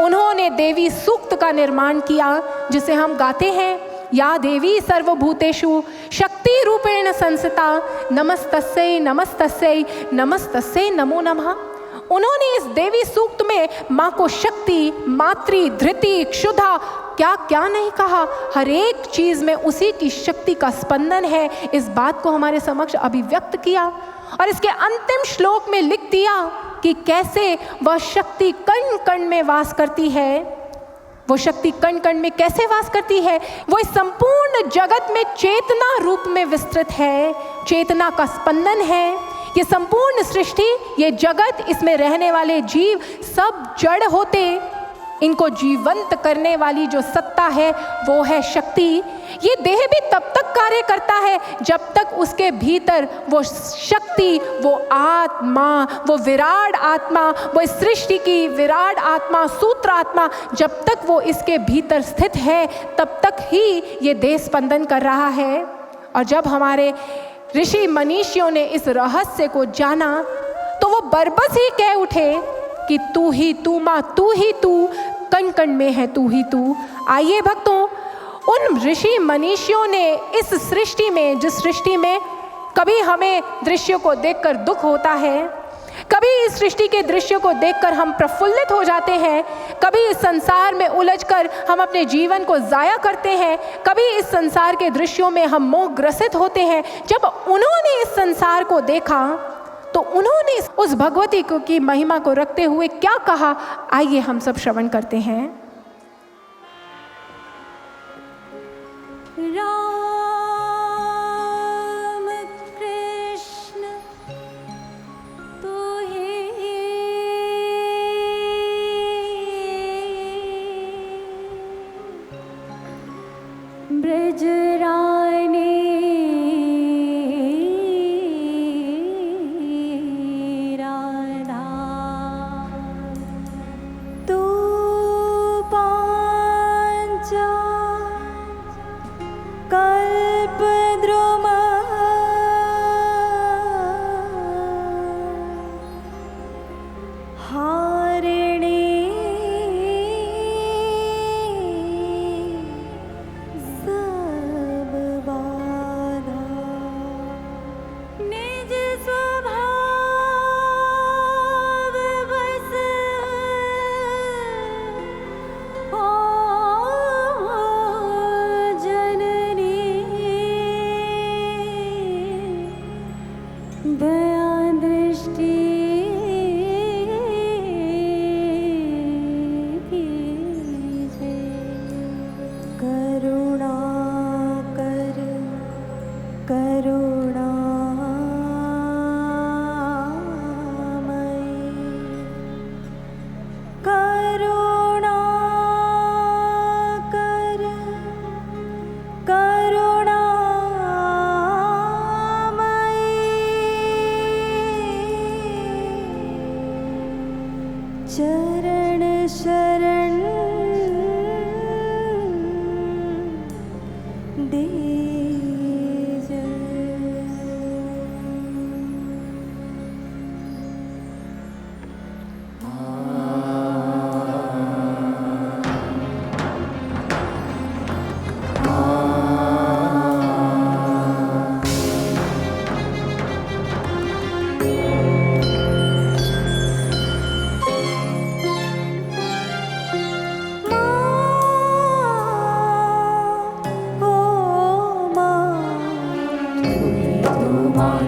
उन्होंने देवी सूक्त का निर्माण किया जिसे हम गाते हैं, या देवी सर्वभूतेषु शक्ति रूपेण संस्थिता नमस्तस्यै नमस्तस्यै नमस्तस्यै नमो नमः। उन्होंने इस देवी सूक्त में माँ को शक्ति, मातृ, धृति, क्षुधा, क्या क्या नहीं कहा, हर एक चीज में उसी की शक्ति का स्पंदन है, इस बात को हमारे समक्ष अभिव्यक्त किया और इसके अंतिम श्लोक में लिख दिया कि कैसे वह शक्ति कण कण में वास करती है। वो शक्ति कण कण में कैसे वास करती है? वो इस संपूर्ण जगत में चेतना रूप में विस्तृत है, चेतना का स्पंदन है। ये संपूर्ण सृष्टि, ये जगत, इसमें रहने वाले जीव सब जड़ होते, इनको जीवंत करने वाली जो सत्ता है वो है शक्ति। ये देह भी तब तक कार्य करता है जब तक उसके भीतर वो शक्ति, वो आत्मा, वो विराट आत्मा, वो इस सृष्टि की विराट आत्मा, सूत्र आत्मा, जब तक वो इसके भीतर स्थित है तब तक ही ये देह स्पंदन कर रहा है। और जब हमारे ऋषि मनीषियों ने इस रहस्य को जाना तो वो बरबस ही कह उठे कि तू ही तू माँ, तू ही तू, कण कण में है तू ही तू। आइए भक्तों, उन ऋषि मनीषियों ने इस सृष्टि में, जिस सृष्टि में कभी हमें दृश्यों को देखकर दुख होता है, कभी इस सृष्टि के दृश्यों को देखकर हम प्रफुल्लित हो जाते हैं, कभी इस संसार में उलझकर हम अपने जीवन को जाया करते हैं, कभी इस संसार के दृश्यों में हम मोहग्रसित होते हैं। जब उन्होंने इस संसार को देखा तो उन्होंने उस भगवती की महिमा को रखते हुए क्या कहा, आइए हम सब श्रवण करते हैं। राम कृष्ण तू ही, नजराने राधा तू पांचा कल्पद्रुम हारिणी सब बाधा निज स्वभाव बस ओ जननी दया दृष्टि कीजे करुणा कर करुणा कर चरण शरण दीज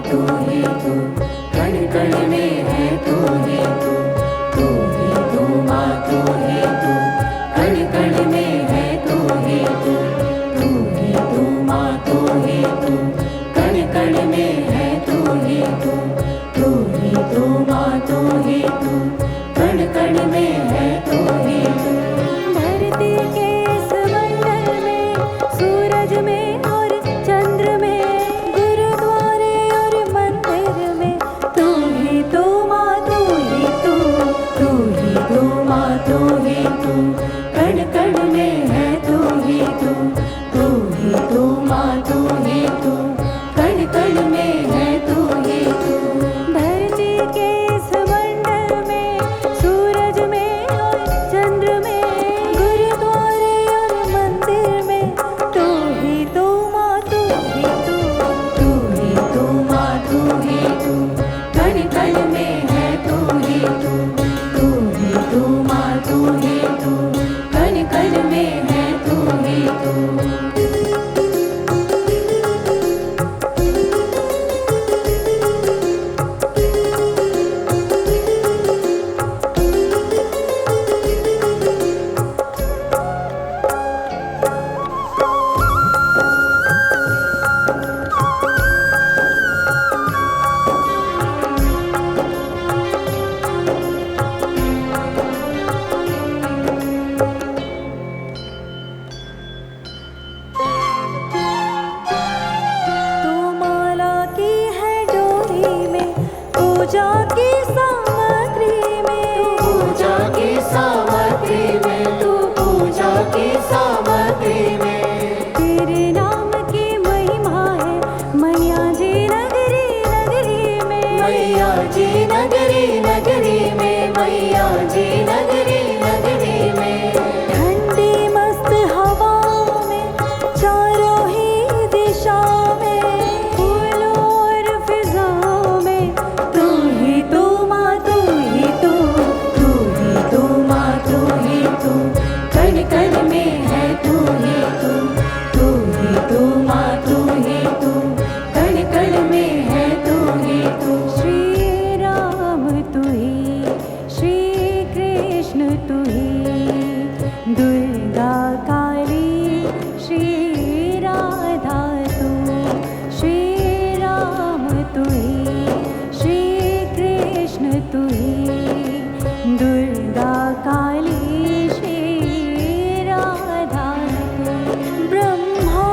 तू ही तू कण कण में है तू ही तू माँ तू ही तू कण कण में है तू ही तू माँ तू ही तू कण कण में है तू ही तू माँ तू ही तू कण कण में है तू ही तू धरती के इस मंडल में सूरज में और चंद्र में गुरुद्वारे और मंदिर में तू ही तू माँ तू ही तू माँ तू ही तू कण कण में है तू ही तू माँ तू ही तू कण कण में है तू ही तू धरती के इस मंडल में सूरज में और चंद्र में गुरुद्वारे और मंदिर में तू ही तू माँ तू ही तू माँ तू ही तू कण कण में है तू ही तू माँ तू ही तू कण कण में है तू ही तू पूजा की सामग्री में पूजा की सामग्री में तू पूजा की सामग्री में तेरे नाम की महिमा है मैया जी नगरी नगरी में मैया जी नगरी नगरी में मैया जी नगरी नगरी में ठंडी मस्त हवा में चारों ही दिशा में फूलों और फिजाओं में तू ही तू माँ तू ही तू माँ तू ही तू कण कण में है तू ही तू माँ तू ही तू कण कण में है तू ही तू श्री राम तू ही श्री कृष्ण तू ही दुर्गा काली श्री राधा तू श्री राम तू ही श्री कृष्ण तू ही दुर्गा काली श्री राधा तू ब्रह्मा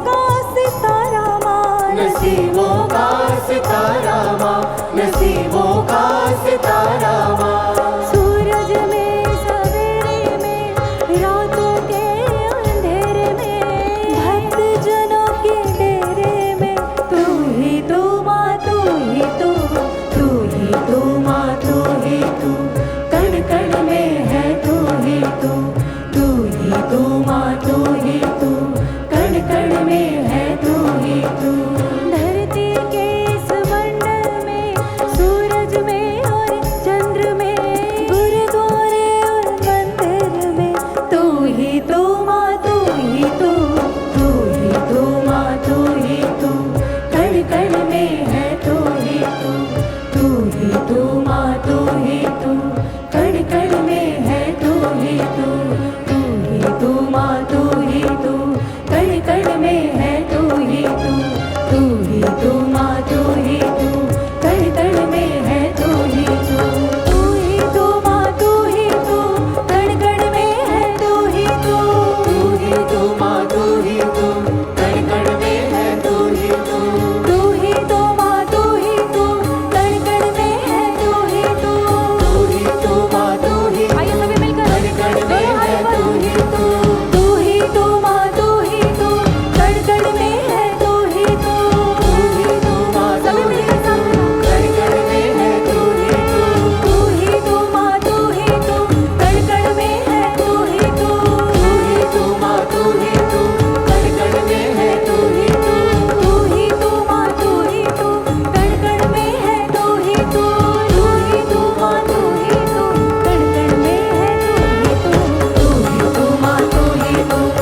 का सितारा माँ, नसीबों का सितारा माँ, नसीबों का सितारा माँ। सूरज में सवेरे में, रातों के अंधेरे में, भक्त जनों के डेरे में, तू ही तू माँ, तू ही तू, तू ही तू माँ, तू ही तू, कण कण में है तू ही तू, तू ही तू माँ, तू ही तू, कण कण में है तू ही तू। धरती के इस मंडल में, सूरज में और चंद्र में, गुरुद्वारे और मंदिर में, तू ही तू माँ, तू ही तू, तू ही तू माँ, तू ही तू, कण कण में है तू ही तू, तू ही तू माँ, तू ही तू, कण कण में है तू ही तू, तू ही तू माँ, तू ही तू, कण कण में है तू ही तू, तू ही तू माँ, तू ही तू, कण कण में है तू ही तू। तू ही तू माँ, तू ही तू, कण कण में है तू ही तू, तू ही तू माँ, तू ही तू, कण कण में है तू ही तू। तू ही तू माँ, तू ही तू, कण कण में है तू ही तू, तू ही तू माँ, तू ही तू, आइए सभी मिलकर कण कण में है तू ही तू। तू ही तू माँ, तू ही तू, कण कण में है तू ही तू, तू ही तू माँ, तू सभी ही मिलकर तू, कण कण में है तू ही तू। तू ही तू माँ, तू ही तू, कण कण में है तू ही तू, तू ही तू माँ, तू ही तू, कण कण में है तू ही तू। तू ही तू माँ, तू ही तू, कण कण में है तू ही तू, तू ही तू माँ, तू ही तू, कण कण में है तू ही तू, तू ही तू माँ, तू ही तू, कण कण में है तू ही तू। तू ही तू माँ, तू ही तू,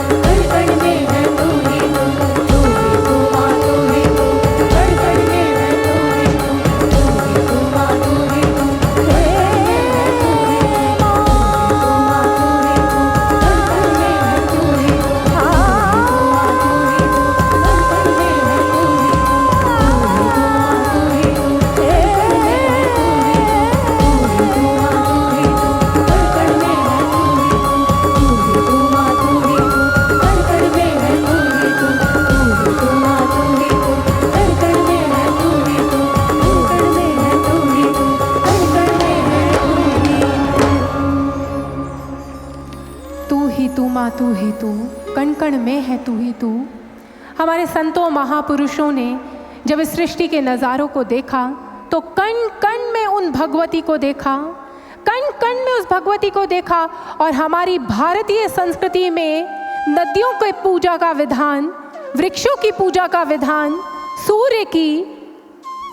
कण कण में है तू ही तू। तू ही तू माँ, तू ही तू, कण कण में है तू ही तू। तू ही तू माँ, तू ही तू, कण कण में है तू ही तू। तू ही तू माँ, तू ही तू, कण कण में है तू ही तू। तू ही तू माँ, तू ही तू, कण कण में है तू ही तू। तू ही तू माँ, तू ही तू, कण कण में है तू ही तू। तू ही तू माँ, तू ही तू, कण कण में है तू ही तू। तू ही तू माँ, तू ही तू, कण कण में है तू ही तू। कण कण में है तू ही तू, कण कण में है तू ही तू। तू ही तू माँ, तू ही तू, कण कण में है तू ही तू। हमारे संतों महापुरुषों ने जब इस सृष्टि के नज़ारों को देखा तो कण कण में उन भगवती को देखा, कण कण में उस भगवती को देखा। और हमारी भारतीय संस्कृति में नदियों की पूजा का विधान, वृक्षों की पूजा का विधान, सूर्य की,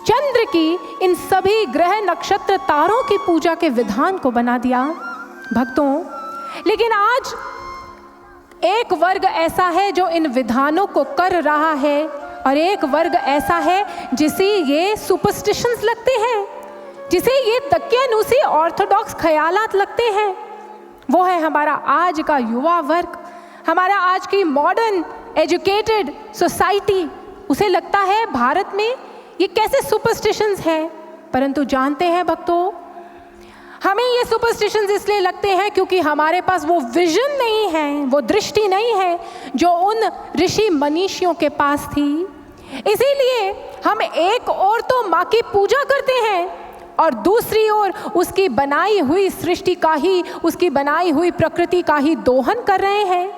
चंद्र की, इन सभी ग्रह नक्षत्र तारों की पूजा के विधान को बना दिया भक्तों। लेकिन आज एक वर्ग ऐसा है जो इन विधानों को कर रहा है और एक वर्ग ऐसा है जिसे ये सुपरस्टिशंस लगते हैं, जिसे ये दकियानूसी ऑर्थोडॉक्स ख्यालात लगते हैं। वो है हमारा आज का युवा वर्ग, हमारा आज की मॉडर्न एजुकेटेड सोसाइटी। उसे लगता है भारत में ये कैसे सुपरस्टिशंस हैं। परंतु जानते हैं भक्तों, हमें ये सुपरस्टिशंस इसलिए लगते हैं क्योंकि हमारे पास वो विजन नहीं है, वो दृष्टि नहीं है जो उन ऋषि मनीषियों के पास थी। इसीलिए हम एक ओर तो माँ की पूजा करते हैं और दूसरी ओर उसकी बनाई हुई सृष्टि का ही, उसकी बनाई हुई प्रकृति का ही दोहन कर रहे हैं।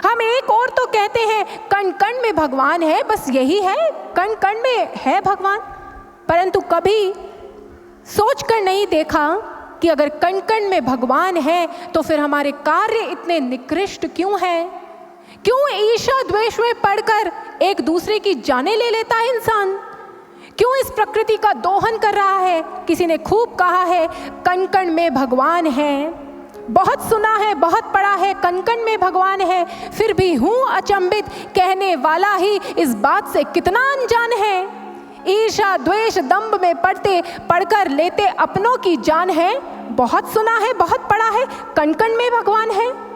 हम एक और तो कहते हैं कण कण में भगवान है, बस यही है, कण कण में है भगवान। परंतु कभी सोच कर नहीं देखा कि अगर कण कण में भगवान है तो फिर हमारे कार्य इतने निकृष्ट क्यों हैं? क्यों ईर्ष्या द्वेष में पड़कर एक दूसरे की जानें ले लेता है इंसान? क्यों इस प्रकृति का दोहन कर रहा है? किसी ने खूब कहा है कण कण में भगवान है, बहुत सुना है, बहुत पढ़ा है, कण कण में भगवान है, फिर भी हूँ अचंभित, कहने वाला ही इस बात से कितना अनजान है। ईर्ष्या द्वेष दंभ में पढ़कर लेते अपनों की जान है, बहुत सुना है, बहुत पढ़ा है, कण कण में भगवान है।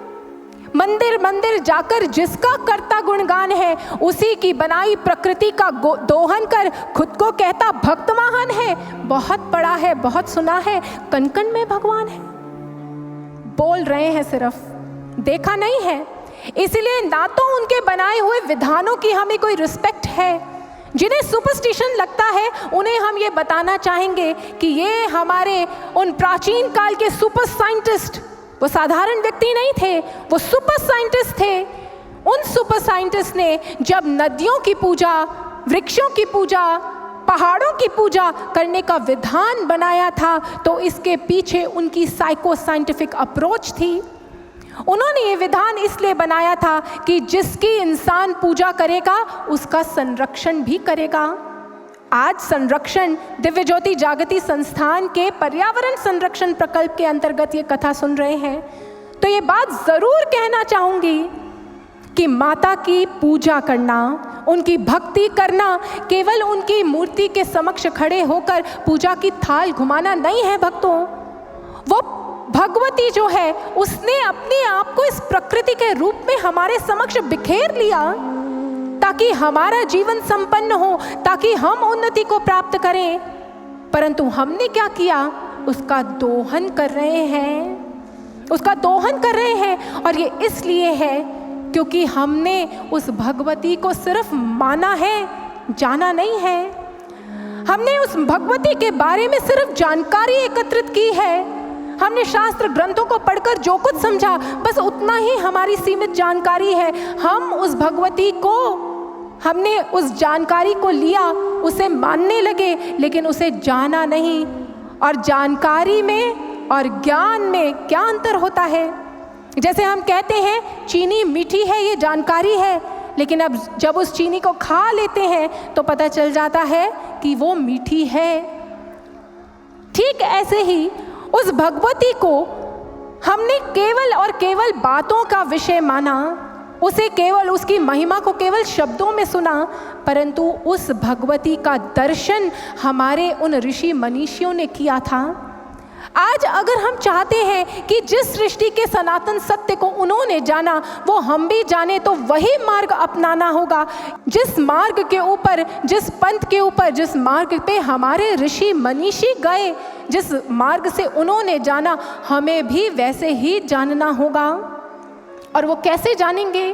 मंदिर मंदिर जाकर जिसका करता गुणगान है, उसी की बनाई प्रकृति का दोहन कर खुद को कहता भक्त महान है, बहुत पढ़ा है, बहुत सुना है, कण कण में भगवान है। बोल रहे हैं सिर्फ, देखा नहीं है। इसलिए ना तो उनके बनाए हुए विधानों की हमें कोई रिस्पेक्ट है। जिन्हें सुपरस्टिशन लगता है उन्हें हम ये बताना चाहेंगे कि ये हमारे उन प्राचीन काल के सुपर साइंटिस्ट, वो साधारण व्यक्ति नहीं थे, वो सुपर साइंटिस्ट थे। उन सुपर साइंटिस्ट ने जब नदियों की पूजा, वृक्षों की पूजा, पहाड़ों की पूजा करने का विधान बनाया था, तो इसके पीछे उनकी साइको साइंटिफिक अप्रोच थी। उन्होंने ये विधान इसलिए बनाया था कि जिसकी इंसान पूजा करेगा उसका संरक्षण भी करेगा। आज संरक्षण दिव्य ज्योति जागृति संस्थान के पर्यावरण संरक्षण प्रकल्प के अंतर्गत ये कथा सुन रहे हैं, तो ये बात जरूर कहना चाहूंगी कि माता की पूजा करना, उनकी भक्ति करना केवल उनकी मूर्ति के समक्ष खड़े होकर पूजा की थाल घुमाना नहीं है भक्तों। वो भगवती जो है उसने अपने आप को इस प्रकृति के रूप में हमारे समक्ष बिखेर लिया ताकि हमारा जीवन संपन्न हो, ताकि हम उन्नति को प्राप्त करें। परंतु हमने क्या किया? उसका दोहन कर रहे हैं, उसका दोहन कर रहे हैं। और ये इसलिए है क्योंकि हमने उस भगवती को सिर्फ माना है, जाना नहीं है। हमने उस भगवती के बारे में सिर्फ जानकारी एकत्रित की है। हमने शास्त्र ग्रंथों को पढ़कर जो कुछ समझा बस उतना ही हमारी सीमित जानकारी है। हम उस भगवती को, हमने उस जानकारी को लिया, उसे मानने लगे, लेकिन उसे जाना नहीं। और जानकारी में और ज्ञान में क्या अंतर होता है? जैसे हम कहते हैं चीनी मीठी है, ये जानकारी है, लेकिन अब जब उस चीनी को खा लेते हैं तो पता चल जाता है कि वो मीठी है। ठीक ऐसे ही उस भगवती को हमने केवल और केवल बातों का विषय माना, उसे केवल उसकी महिमा को केवल शब्दों में सुना, परंतु उस भगवती का दर्शन हमारे उन ऋषि मनीषियों ने किया था। आज अगर हम चाहते हैं कि जिस सृष्टि के सनातन सत्य को उन्होंने जाना वो हम भी जाने, तो वही मार्ग अपनाना होगा। जिस मार्ग के ऊपर, जिस पंथ के ऊपर, जिस मार्ग पे हमारे ऋषि मनीषी गए, जिस मार्ग से उन्होंने जाना, हमें भी वैसे ही जानना होगा। और वो कैसे जानेंगे,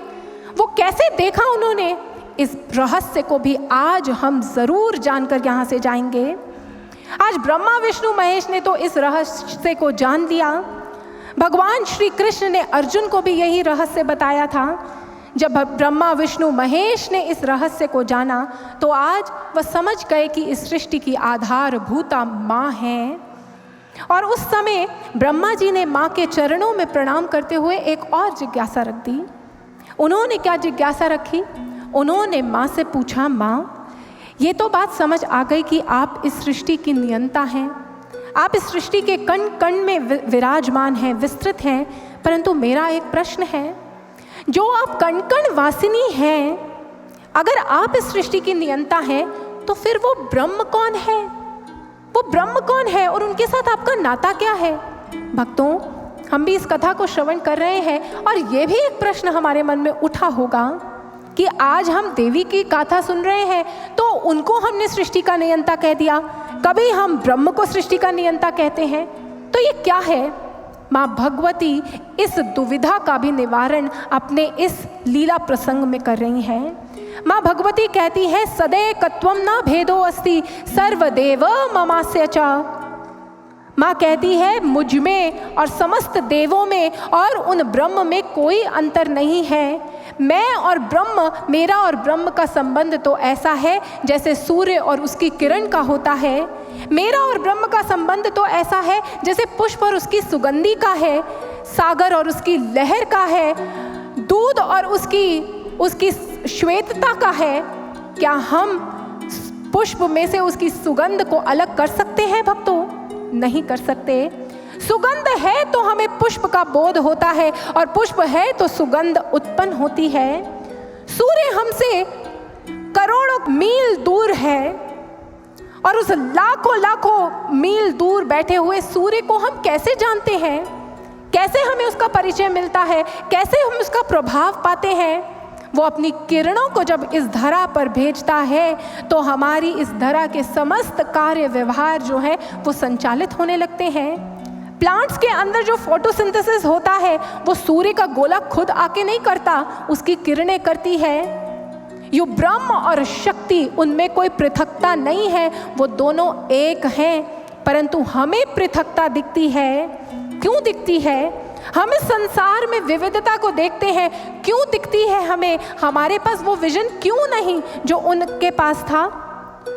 वो कैसे देखा उन्होंने, इस रहस्य को भी आज हम ज़रूर जानकर यहाँ से जाएंगे। आज ब्रह्मा विष्णु महेश ने तो इस रहस्य को जान लिया। भगवान श्री कृष्ण ने अर्जुन को भी यही रहस्य बताया था। जब ब्रह्मा विष्णु महेश ने इस रहस्य को जाना तो आज वह समझ गए कि इस सृष्टि की आधारभूता माँ है। और उस समय ब्रह्मा जी ने माँ के चरणों में प्रणाम करते हुए एक और जिज्ञासा रख दी। उन्होंने क्या जिज्ञासा रखी? उन्होंने माँ से पूछा, माँ ये तो बात समझ आ गई कि आप इस सृष्टि की नियंता हैं, आप इस सृष्टि के कण कण में विराजमान हैं, विस्तृत हैं, परंतु मेरा एक प्रश्न है, जो आप कण कण वासिनी हैं, अगर आप इस सृष्टि की नियंता हैं तो फिर वो ब्रह्म कौन है? वो ब्रह्म कौन है और उनके साथ आपका नाता क्या है? भक्तों, हम भी इस कथा को श्रवण कर रहे हैं और ये भी एक प्रश्न हमारे मन में उठा होगा कि आज हम देवी की गाथा सुन रहे हैं तो उनको हमने सृष्टि का नियंता कह दिया, कभी हम ब्रह्म को सृष्टि का नियंता कहते हैं, तो ये क्या है? माँ भगवती इस दुविधा का भी निवारण अपने इस लीला प्रसंग में कर रही हैं। माँ भगवती कहती है, सदैकत्वम न भेदो अस्ति सर्वदेव ममास्य च। माँ कहती है, मुझ में और समस्त देवों में और उन ब्रह्म में कोई अंतर नहीं है। मैं और ब्रह्म, मेरा और ब्रह्म का संबंध तो ऐसा है जैसे सूर्य और उसकी किरण का होता है। मेरा और ब्रह्म का संबंध तो ऐसा है जैसे पुष्प और उसकी सुगंधी का है, सागर और उसकी लहर का है, दूध और उसकी श्वेतता का है। क्या हम पुष्प में से उसकी सुगंध को अलग कर सकते हैं भक्तों? नहीं कर सकते। सुगंध है तो हमें पुष्प का बोध होता है और पुष्प है तो सुगंध उत्पन्न होती है। सूर्य हमसे करोड़ों मील दूर है और उस लाखों लाखों मील दूर बैठे हुए सूर्य को हम कैसे जानते हैं? कैसे हमें उसका परिचय मिलता है? कैसे हम उसका प्रभाव पाते हैं? वो अपनी किरणों को जब इस धरा पर भेजता है तो हमारी इस धरा के समस्त कार्य व्यवहार जो है वो संचालित होने लगते हैं। प्लांट्स के अंदर जो फोटोसिंथेसिस होता है वो सूर्य का गोला खुद आके नहीं करता, उसकी किरणें करती है। यो ब्रह्म और शक्ति, उनमें कोई पृथकता नहीं है, वो दोनों एक हैं, परंतु हमें पृथकता दिखती है। क्यों दिखती है? हम इस संसार में विविधता को देखते हैं, क्यों दिखती है हमें? हमारे पास वो विजन क्यों नहीं जो उनके पास था?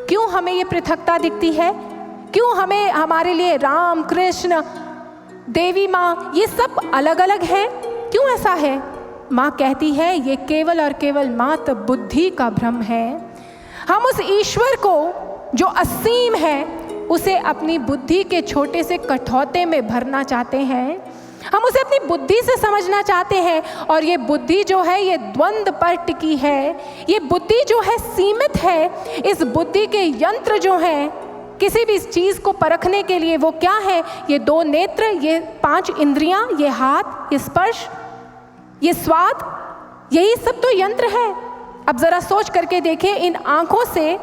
क्यों हमें ये पृथकता दिखती है? क्यों हमें, हमारे लिए राम, कृष्ण, देवी माँ, ये सब अलग अलग है? क्यों ऐसा है? माँ कहती है ये केवल और केवल मात्र बुद्धि का भ्रम है। हम उस ईश्वर को जो असीम है उसे अपनी बुद्धि के छोटे से कठौते में भरना चाहते हैं। हम उसे अपनी बुद्धि से समझना चाहते हैं, और ये बुद्धि जो है ये द्वंद्व पर टिकी है। ये बुद्धि जो है सीमित है। इस बुद्धि के यंत्र जो हैं किसी भी चीज़ को परखने के लिए, वो क्या है? ये 2 नेत्र, ये 5 इंद्रियां, ये हाथ, ये स्पर्श, ये स्वाद, यही सब तो यंत्र है। अब ज़रा सोच करके देखें, इन आँखों से,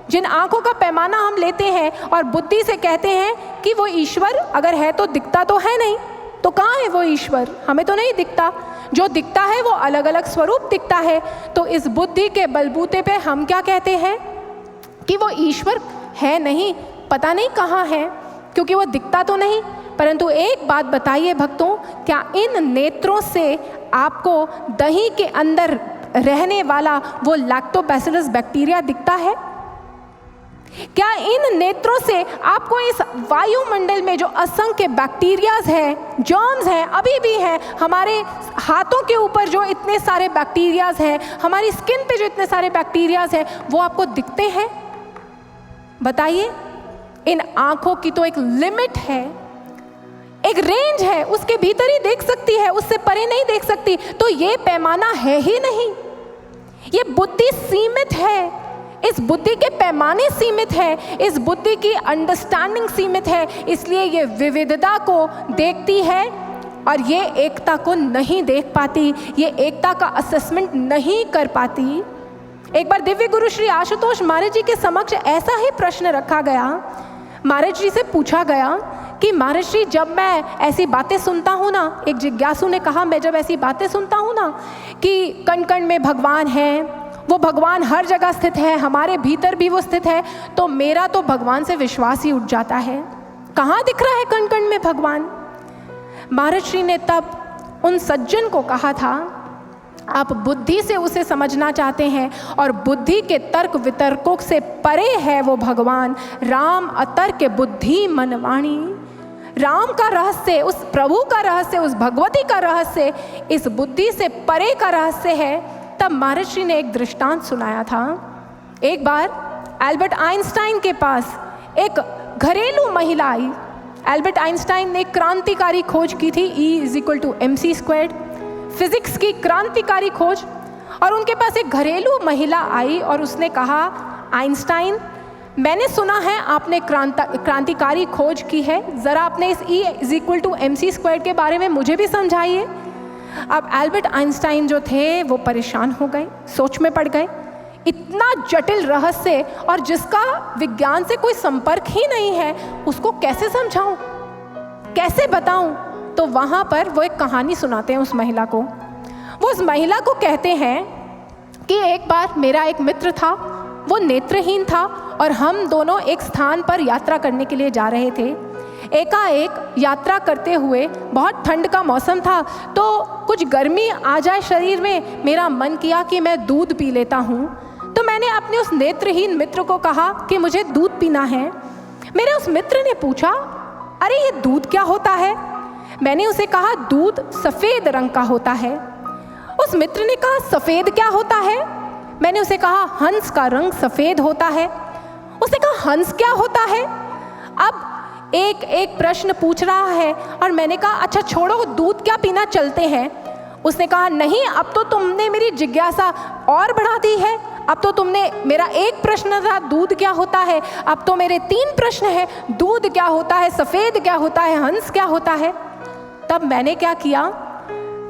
जिन आँखों का पैमाना हम लेते हैं और बुद्धि से कहते हैं कि वो ईश्वर अगर है तो दिखता तो है नहीं, तो कहाँ है वो ईश्वर? हमें तो नहीं दिखता। जो दिखता है वो अलग अलग स्वरूप दिखता है। तो इस बुद्धि के बलबूते पे हम क्या कहते हैं कि वो ईश्वर है नहीं, पता नहीं कहाँ है, क्योंकि वो दिखता तो नहीं। परंतु एक बात बताइए भक्तों, क्या इन नेत्रों से आपको दही के अंदर रहने वाला वो लैक्टोबैसिलस बैक्टीरिया दिखता है? क्या इन नेत्रों से आपको इस वायुमंडल में जो असंख्य बैक्टीरियाज हैं, जर्म्स हैं, अभी भी हैं, हमारे हाथों के ऊपर जो इतने सारे बैक्टीरियाज हैं, हमारी स्किन पे जो इतने सारे बैक्टीरियाज हैं, वो आपको दिखते हैं? बताइए। इन आँखों की तो एक लिमिट है, एक रेंज है, उसके भीतर ही देख सकती है, उससे परे नहीं देख सकती। तो ये पैमाना है ही नहीं। ये बुद्धि सीमित है, इस बुद्धि के पैमाने सीमित है, इस बुद्धि की अंडरस्टैंडिंग सीमित है, इसलिए ये विविधता को देखती है और ये एकता को नहीं देख पाती, ये एकता का असेसमेंट नहीं कर पाती। एक बार दिव्य गुरु श्री आशुतोष महाराज जी के समक्ष ऐसा ही प्रश्न रखा गया। महाराज जी से पूछा गया कि महाराज जी, जब मैं ऐसी बातें सुनता हूँ ना, एक जिज्ञासु ने कहा, मैं जब ऐसी बातें सुनता हूँ ना कि कण कण में भगवान है, वो भगवान हर जगह स्थित है, हमारे भीतर भी वो स्थित है, तो मेरा तो भगवान से विश्वास ही उठ जाता है। कहाँ दिख रहा है कण कण में भगवान? महाराज श्री ने तब उन सज्जन को कहा था, आप बुद्धि से उसे समझना चाहते हैं और बुद्धि के तर्क वितर्कों से परे है वो भगवान। राम अतर्क बुद्धि मनवाणी। राम का रहस्य, उस प्रभु का रहस्य, उस भगवती का रहस्य इस बुद्धि से परे का रहस्य है। तब महाराज श्री ने एक दृष्टांत सुनाया था। एक बार एल्बर्ट आइंस्टाइन के पास एक घरेलू महिला आई। एल्बर्ट आइंस्टाइन ने एक क्रांतिकारी खोज की थी, E=mc², फिजिक्स की क्रांतिकारी खोज। और उनके पास एक घरेलू महिला आई और उसने कहा, आइंस्टाइन, मैंने सुना है आपने क्रांतिकारी खोज की है, ज़रा आपने इस E=mc² के बारे में मुझे भी समझाइए। अब एल्बर्ट आइंस्टाइन जो थे वो परेशान हो गए, सोच में पड़ गए। इतना जटिल रहस्य और जिसका विज्ञान से कोई संपर्क ही नहीं है, उसको कैसे समझाऊं, कैसे बताऊं? तो वहाँ पर वो एक कहानी सुनाते हैं उस महिला को। वो उस महिला को कहते हैं कि एक बार मेरा एक मित्र था, वो नेत्रहीन था और हम दोनों एक स्थान पर यात्रा करने के लिए जा रहे थे। एकाएक यात्रा करते हुए, बहुत ठंड का मौसम था, तो कुछ गर्मी आ जाए शरीर में, मेरा मन किया कि मैं दूध पी लेता हूँ। तो मैंने अपने उस नेत्रहीन मित्र को कहा कि मुझे दूध पीना है। मेरे उस मित्र ने पूछा, अरे ये दूध क्या होता है? मैंने उसे कहा, दूध सफ़ेद रंग का होता है। उस मित्र ने कहा, सफ़ेद क्या होता है? मैंने उसे कहा, हंस का रंग सफ़ेद होता है। उसने कहा, हंस क्या होता है? अब एक एक प्रश्न पूछ रहा है और मैंने कहा, अच्छा छोड़ो, दूध क्या पीना चलते हैं। उसने कहा, नहीं, अब तो तुमने मेरी जिज्ञासा और बढ़ा दी है। अब तो तुमने, मेरा एक प्रश्न था दूध क्या होता है, अब तो मेरे 3 प्रश्न हैं, दूध क्या होता है, सफ़ेद क्या होता है, हंस क्या होता है। तब मैंने क्या किया,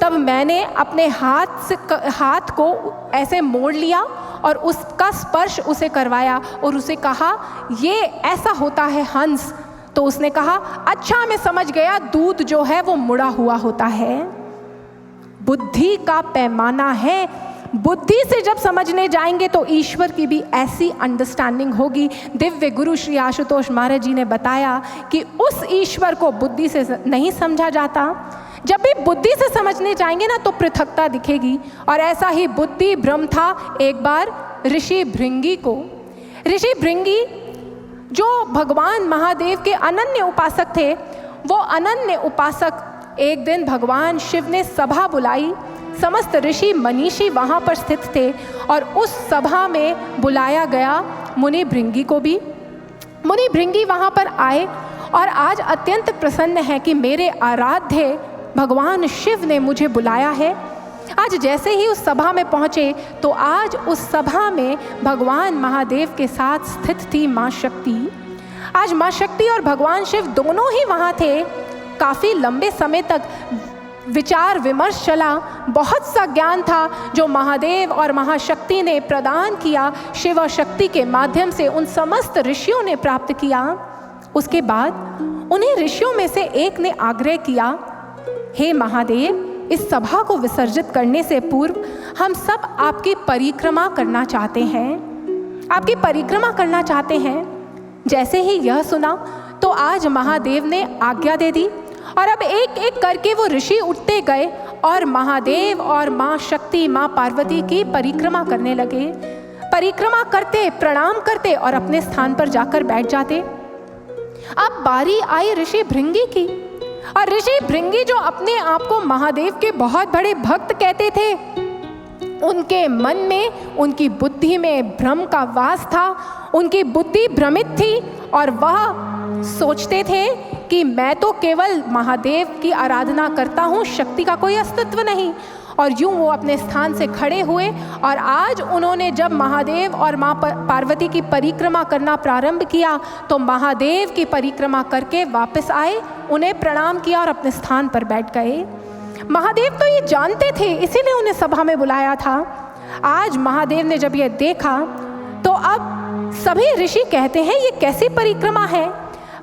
तब मैंने अपने हाथ को ऐसे मोड़ लिया और उसका स्पर्श उसे करवाया और उसे कहा, ये ऐसा होता है हंस। तो उसने कहा, अच्छा मैं समझ गया, दूध जो है वो मुड़ा हुआ होता है। बुद्धि का पैमाना है। बुद्धि से जब समझने जाएंगे तो ईश्वर की भी ऐसी अंडरस्टैंडिंग होगी। दिव्य गुरु श्री आशुतोष महाराज जी ने बताया कि उस ईश्वर को बुद्धि से नहीं समझा जाता। जब भी बुद्धि से समझने जाएंगे ना तो पृथकता दिखेगी। और ऐसा ही बुद्धि भ्रम था एक बार ऋषि भृंगी को। ऋषि भृंगी जो भगवान महादेव के अनन्य उपासक थे, वो अनन्य उपासक एक दिन भगवान शिव ने सभा बुलाई। समस्त ऋषि मनीषी वहाँ पर स्थित थे और उस सभा में बुलाया गया मुनि भृंगी को भी। मुनि भृंगी वहाँ पर आए और आज अत्यंत प्रसन्न है कि मेरे आराध्य भगवान शिव ने मुझे बुलाया है। आज जैसे ही उस सभा में पहुँचे तो आज उस सभा में भगवान महादेव के साथ स्थित थी माँ शक्ति। आज माँ शक्ति और भगवान शिव दोनों ही वहाँ थे। काफ़ी लंबे समय तक विचार विमर्श चला। बहुत सा ज्ञान था जो महादेव और महाशक्ति ने प्रदान किया, शिव और शक्ति के माध्यम से उन समस्त ऋषियों ने प्राप्त किया। उसके बाद उन्हें ऋषियों में से एक ने आग्रह किया, हे महादेव, इस सभा को विसर्जित करने से पूर्व हम सब आपकी परिक्रमा करना चाहते हैं, आपकी परिक्रमा करना चाहते हैं। जैसे ही यह सुना तो आज महादेव ने आज्ञा दे दी और अब एक एक करके वो ऋषि उठते गए और महादेव और माँ शक्ति, माँ पार्वती की परिक्रमा करने लगे। परिक्रमा करते, प्रणाम करते और अपने स्थान पर जाकर बैठ जाते। अब बारी आई ऋषि भृंगी की। और ऋषि भृंगी जो अपने आप को महादेव के बहुत बड़े भक्त कहते थे, उनके मन में, उनकी बुद्धि में भ्रम का वास था। उनकी बुद्धि भ्रमित थी और वह सोचते थे कि मैं तो केवल महादेव की आराधना करता हूँ, शक्ति का कोई अस्तित्व नहीं। और यूं वो अपने स्थान से खड़े हुए और आज उन्होंने जब महादेव और माँ पार्वती की परिक्रमा करना प्रारंभ किया तो महादेव की परिक्रमा करके वापस आए, उन्हें प्रणाम किया और अपने स्थान पर बैठ गए। महादेव तो ये जानते थे, इसीलिए उन्हें सभा में बुलाया था। आज महादेव ने जब ये देखा तो अब सभी ऋषि कहते हैं ये कैसी परिक्रमा है।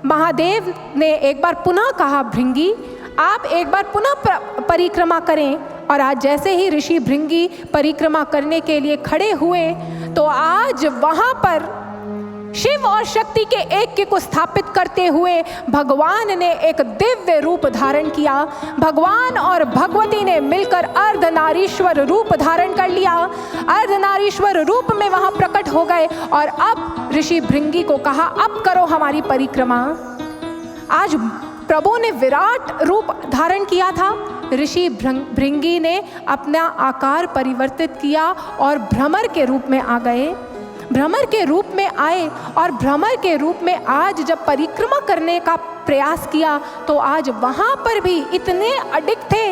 महादेव ने एक बार पुनः कहा, भृंगी आप एक बार पुनः परिक्रमा करें। और आज जैसे ही ऋषि भृंगी परिक्रमा करने के लिए खड़े हुए तो आज वहाँ पर शिव और शक्ति के ऐक्य को स्थापित करते हुए भगवान ने एक दिव्य रूप धारण किया। भगवान और भगवती ने मिलकर अर्धनारीश्वर रूप धारण कर लिया। अर्धनारीश्वर रूप में वहाँ प्रकट हो गए और अब ऋषि भृंगी को कहा, अब करो हमारी परिक्रमा। आज प्रभु ने विराट रूप धारण किया था। ऋषि भृंगी ने अपना आकार परिवर्तित किया और भ्रमर के रूप में आ गए। भ्रमर के रूप में आए और भ्रमर के रूप में आज जब परिक्रमा करने का प्रयास किया तो आज वहाँ पर भी इतने अडिग थे,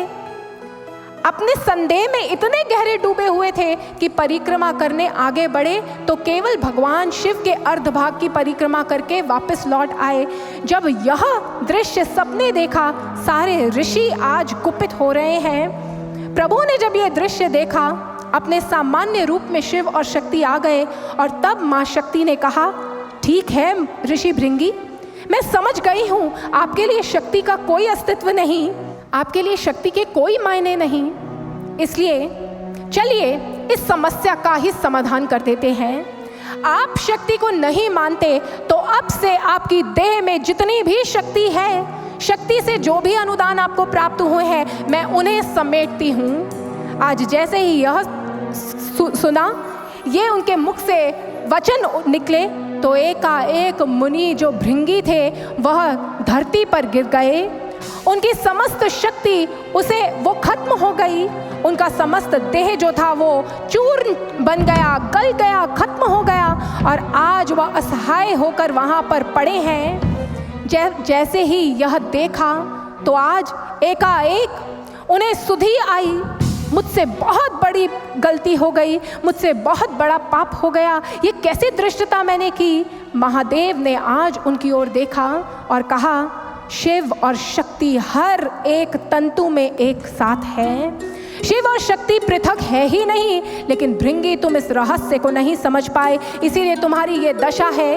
अपने संदेह में इतने गहरे डूबे हुए थे कि परिक्रमा करने आगे बढ़े तो केवल भगवान शिव के अर्धभाग की परिक्रमा करके वापस लौट आए। जब यह दृश्य सबने देखा, सारे ऋषि आज कुपित हो रहे हैं। प्रभु ने जब यह दृश्य देखा, अपने सामान्य रूप में शिव और शक्ति आ गए और तब माँ शक्ति ने कहा, ठीक है ऋषि भृंगी, मैं समझ गई हूँ आपके लिए शक्ति का कोई अस्तित्व नहीं, आपके लिए शक्ति के कोई मायने नहीं। इसलिए चलिए इस समस्या का ही समाधान कर देते हैं। आप शक्ति को नहीं मानते तो अब से आपकी देह में जितनी भी शक्ति है, शक्ति से जो भी अनुदान आपको प्राप्त हुए हैं, मैं उन्हें समेटती हूँ। आज जैसे ही यह सुना, ये उनके मुख से वचन निकले तो एकाएक मुनि जो भृंगी थे वह धरती पर गिर गए। उनकी समस्त शक्ति वो खत्म हो गई। उनका समस्त देह जो था वो चूर्ण बन गया, गल गया, खत्म हो गया और आज वह असहाय होकर वहाँ पर पड़े हैं। जैसे ही यह देखा तो आज एकाएक उन्हें सुधि आई, मुझसे बहुत बड़ी गलती हो गई, मुझसे बहुत बड़ा पाप हो गया, ये कैसी धृष्टता मैंने की। महादेव ने आज उनकी ओर देखा और कहा, शिव और शक्ति हर एक तंतु में एक साथ है। शिव और शक्ति पृथक है ही नहीं, लेकिन भृंगी तुम इस रहस्य को नहीं समझ पाए, इसीलिए तुम्हारी ये दशा है।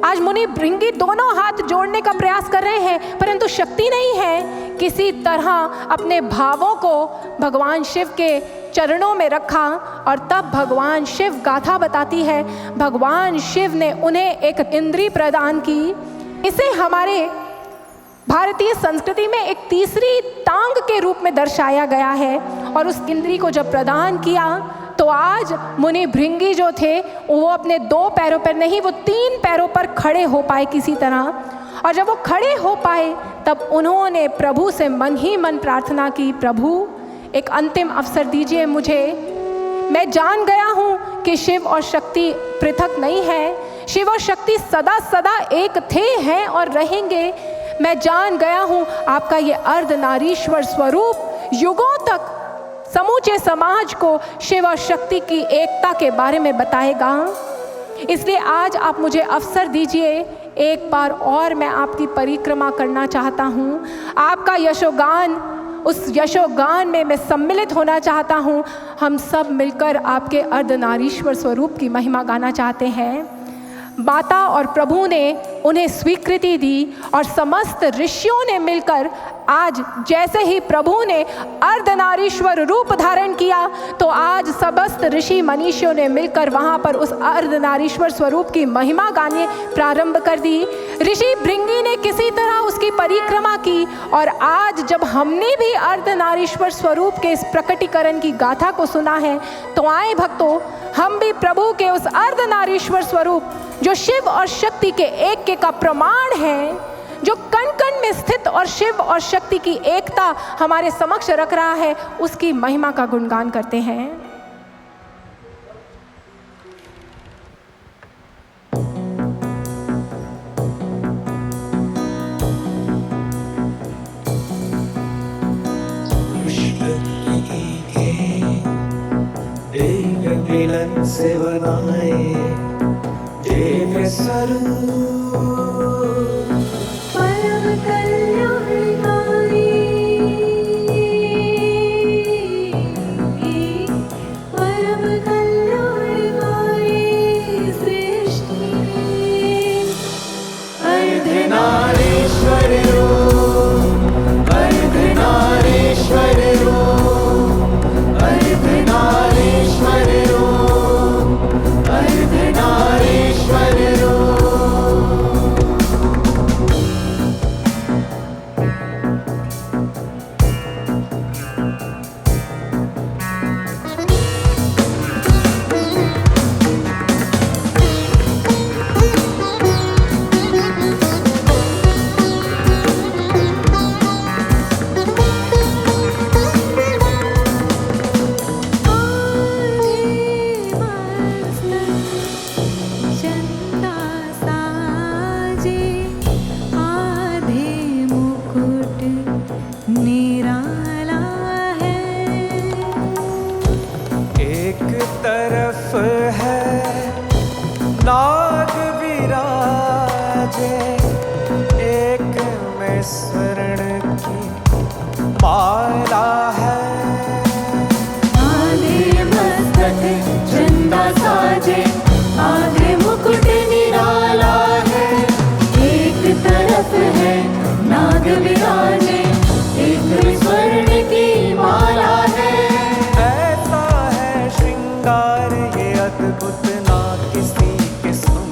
आज मुनि भृंगी दोनों हाथ जोड़ने का प्रयास कर रहे हैं, परंतु शक्ति नहीं है। किसी तरह अपने भावों को भगवान शिव के चरणों में रखा और तब भगवान शिव गाथा बताती है। भगवान शिव ने उन्हें एक इंद्री प्रदान की। इसे हमारे भारतीय संस्कृति में एक तीसरी टांग के रूप में दर्शाया गया है, और उस इंद्री को जब प्रदान किया तो आज मुनि भृंगी जो थे वो अपने 2 पैरों पर नहीं, वो 3 पैरों पर खड़े हो पाए किसी तरह। और जब वो खड़े हो पाए तब उन्होंने प्रभु से मन ही मन प्रार्थना की, प्रभु एक अंतिम अवसर दीजिए मुझे। मैं जान गया हूँ कि शिव और शक्ति पृथक नहीं है, शिव और शक्ति सदा सदा एक थे, हैं और रहेंगे। मैं जान गया हूँ आपका ये अर्धनारीश्वर स्वरूप युगों तक समूचे समाज को शिव और शक्ति की एकता के बारे में बताएगा। इसलिए आज आप मुझे अवसर दीजिए, एक बार और मैं आपकी परिक्रमा करना चाहता हूँ। आपका यशोगान, उस यशोगान में मैं सम्मिलित होना चाहता हूँ। हम सब मिलकर आपके अर्धनारीश्वर स्वरूप की महिमा गाना चाहते हैं। माता और प्रभु ने उन्हें स्वीकृति दी और समस्त ऋषियों ने मिलकर आज जैसे ही प्रभु ने अर्धनारीश्वर रूप धारण किया, तो आज समस्त ऋषि मनीषियों ने मिलकर वहाँ पर उस अर्धनारीश्वर स्वरूप की महिमा गाने प्रारंभ कर दी। ऋषि भृंगी ने किसी तरह उसकी परिक्रमा की, और आज जब हमने भी अर्धनारीश्वर स्वरूप के इस प्रकटीकरण की गाथा को सुना है, तो आए भक्तों, हम भी प्रभु के उस अर्धनारीश्वर स्वरूप जो शिव और शक्ति के ऐक्य का प्रमाण है, जो कण कण में स्थित और शिव और शक्ति की एकता हमारे समक्ष रख रहा है, उसकी महिमा का गुणगान करते हैं। मिलन से बनाए दिव्य स्वरूप, परम कल्याणकारी, परम कल्याणकारी सृष्टि अर्धनारीश्वर रूप, अर्धनारीश्वर रूप, अर्धनारीश्वर रूप, अर्धनारीश्वर रूप। चंदा साजे आधे मुकुट निराला है। एक तरफ है नाग विराजे, एक में स्वर्ण की माला है। आधे मस्तक चंदा साजे, आधे मुकुट निराला है। एक तरफ है नाग विराजे, एक में स्वर्ण की माला है। ऐसा है श्रृंगार ये अद्भुत, ना किसी के समान।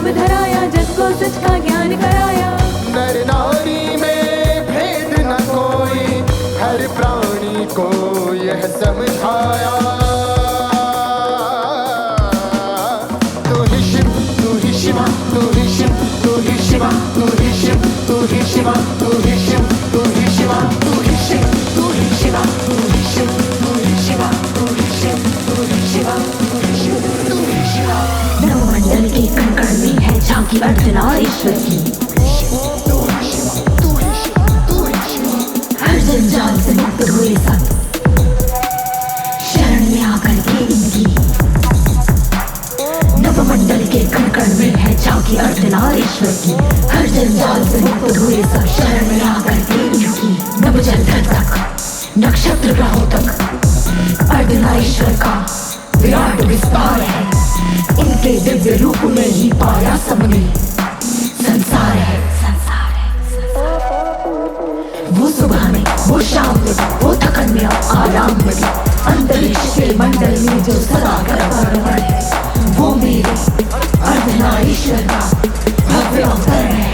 नाम धराया, जग को सच का ज्ञान कराया। नर नारी में भेद न कोई, हर प्राणी को यह समझाया। तू ही शिव, तू ही शिवा, तू ही शिव, तू ही शिवा, तू ही शिव, तू ही शिवा, तू ही शिव, तू ही शिवा, तू ही शिव, तू ही शिवा, तू ही शिव, तू ही शिवा, तू ही शिव, तू ही शिवा, तू ही शिव, तू ही शिवा। नवमंडल के कण कण में है झांकी अर्धनारीश्वर की, हर जंजाल से मुक्त हुए सब शरण में आकर के इनकी। नवमंडल के कण कण में है झांकी अर्धनारीश्वर की, हर जंजाल से मुक्त हुए सब शरण में आकर के इनकी। नभ जल धर तक नक्षत्र ग्रहों तक अर्धनारीश्वर का विराट विस्तार है। इनके दिव्य रूप में ही पाया सबने संसार है, संसार है। वो सुबह में, वो शाम में, वो थकन में, आराम में, अंतरिक्ष के मंडल में जो सदा गड़बड़ है, वो मेरे अर्धनारीश्वर का भव्य अवतार है।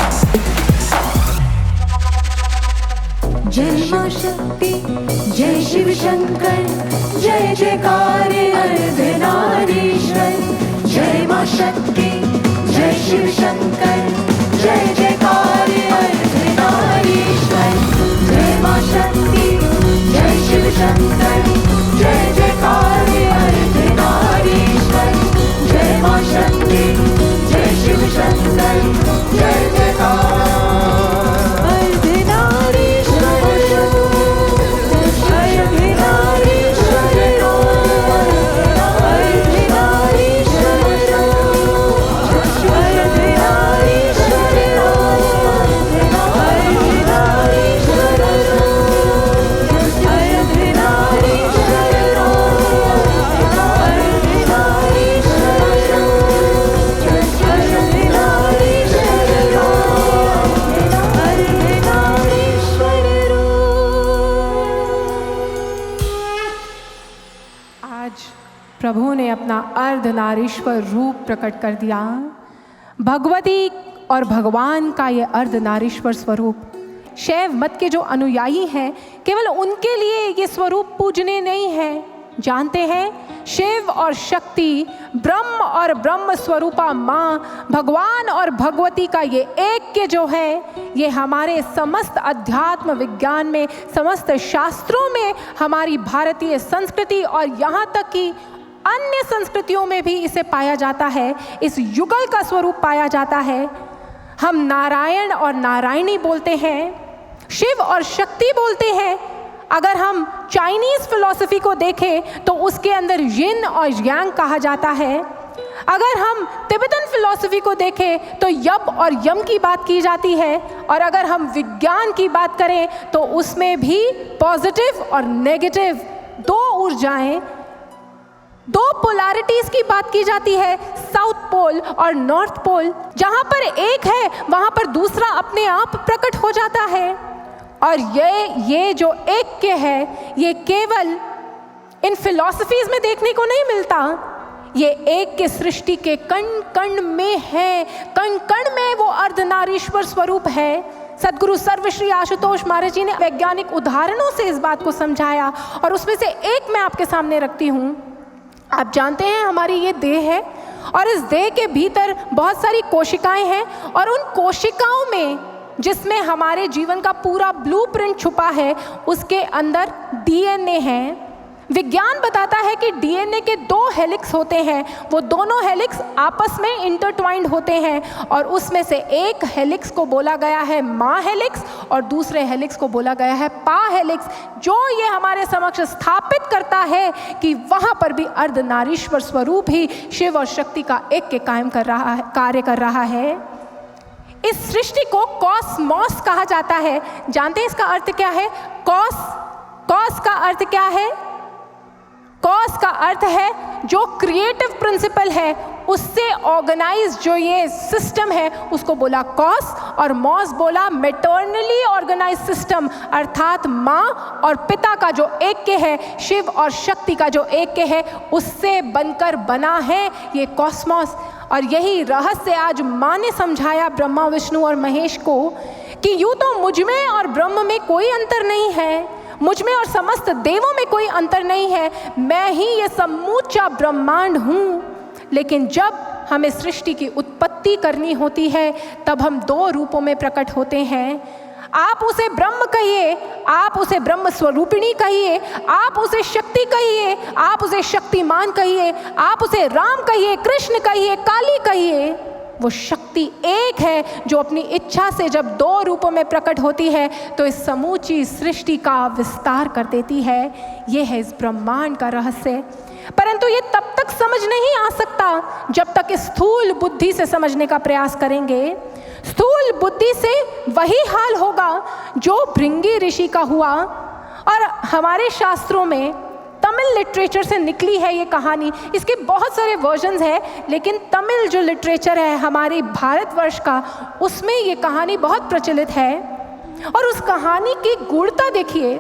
जय मां शक्ति, जय शिव शंकर, जय जयकार अर्धनारीश्वर। जय मां शक्ति, जय शिव शंकर, जय जयकार अर्धनारीश्वर। जय मां शक्ति, जय शिव शंकर, जय जयकार अर्धनारीश्वर। जय मां शक्ति, जय शिव शंकर, जय जयकार प्रभु ने अपना अर्धनारीश्वर रूप प्रकट कर दिया। भगवती और भगवान का ये अर्धनारीश्वर स्वरूप शैव मत के जो अनुयायी हैं केवल उनके लिए ये स्वरूप पूजनीय नहीं है। जानते हैं शिव और शक्ति, ब्रह्म और ब्रह्म स्वरूपा माँ, भगवान और भगवती का ये ऐक्य जो है ये हमारे समस्त अध्यात्म विज्ञान में, समस्त शास्त्रों में, हमारी भारतीय संस्कृति और यहाँ तक कि अन्य संस्कृतियों में भी इसे पाया जाता है। इस युगल का स्वरूप पाया जाता है। हम नारायण और नारायणी बोलते हैं, शिव और शक्ति बोलते हैं। अगर हम चाइनीज फिलॉसफी को देखें तो उसके अंदर यिन और यांग कहा जाता है। अगर हम तिब्बतन फिलॉसफी को देखें तो यप और यम की बात की जाती है। और अगर हम विज्ञान की बात करें तो उसमें भी पॉजिटिव और नेगेटिव दो ऊर्जाएं, दो पोलैरिटीज की बात की जाती है, साउथ पोल और नॉर्थ पोल। जहां पर एक है वहां पर दूसरा अपने आप प्रकट हो जाता है। और ये जो ऐक्य है ये केवल इन फिलॉसफीज में देखने को नहीं मिलता, ये ऐक्य सृष्टि के कण कण में है। कण कण में वो अर्धनारीश्वर स्वरूप है। सद्गुरु सर्वश्री आशुतोष महाराज जी ने वैज्ञानिक उदाहरणों से इस बात को समझाया और उसमें से एक मैं आपके सामने रखती हूँ। आप जानते हैं हमारी ये देह है और इस देह के भीतर बहुत सारी कोशिकाएं हैं और उन कोशिकाओं में जिसमें हमारे जीवन का पूरा ब्लूप्रिंट छुपा है उसके अंदर डीएनए है। विज्ञान बताता है कि डीएनए के 2 हेलिक्स होते हैं, वो दोनों हेलिक्स आपस में इंटरट्वाइंड होते हैं और उसमें से एक हेलिक्स को बोला गया है माँ हेलिक्स और दूसरे हेलिक्स को बोला गया है पा हेलिक्स, जो ये हमारे समक्ष स्थापित करता है कि वहाँ पर भी अर्धनारीश्वर स्वरूप ही शिव और शक्ति का ऐक्य कायम कर रहा है, कार्य कर रहा है। इस सृष्टि को कॉस्मॉस कहा जाता है। जानते हैं इसका अर्थ क्या है? कॉस का अर्थ क्या है? कॉस का अर्थ है जो क्रिएटिव प्रिंसिपल है उससे ऑर्गेनाइज जो ये सिस्टम है उसको बोला कॉस, और मॉस बोला मेटर्नली ऑर्गेनाइज सिस्टम, अर्थात माँ और पिता का जो ऐक्य है, शिव और शक्ति का जो ऐक्य है उससे बनकर बना है ये कॉस्मॉस। और यही रहस्य आज माँ ने समझाया ब्रह्मा विष्णु और महेश को कि यूँ तो मुझ में और ब्रह्म में कोई अंतर नहीं है, मुझ में और समस्त देवों में कोई अंतर नहीं है, मैं ही ये समूचा ब्रह्मांड हूँ। लेकिन जब हमें सृष्टि की उत्पत्ति करनी होती है तब हम दो रूपों में प्रकट होते हैं। आप उसे ब्रह्म कहिए, आप उसे ब्रह्म स्वरूपिणी कहिए, आप उसे शक्ति कहिए, आप उसे शक्तिमान कहिए, आप उसे राम कहिए, कृष्ण कहिए, काली कहिए, वो शक्ति एक है जो अपनी इच्छा से जब दो रूपों में प्रकट होती है तो इस समूची सृष्टि का विस्तार कर देती है। ये है इस ब्रह्मांड का रहस्य। परंतु ये तब तक समझ नहीं आ सकता जब तक स्थूल बुद्धि से समझने का प्रयास करेंगे। स्थूल बुद्धि से वही हाल होगा जो भृंगी ऋषि का हुआ। और हमारे शास्त्रों में तमिल लिटरेचर से निकली है ये कहानी। इसके बहुत सारे वर्जन्स हैं, लेकिन तमिल जो लिटरेचर है हमारे भारतवर्ष का, उसमें ये कहानी बहुत प्रचलित है। और उस कहानी की गूढ़ता देखिए,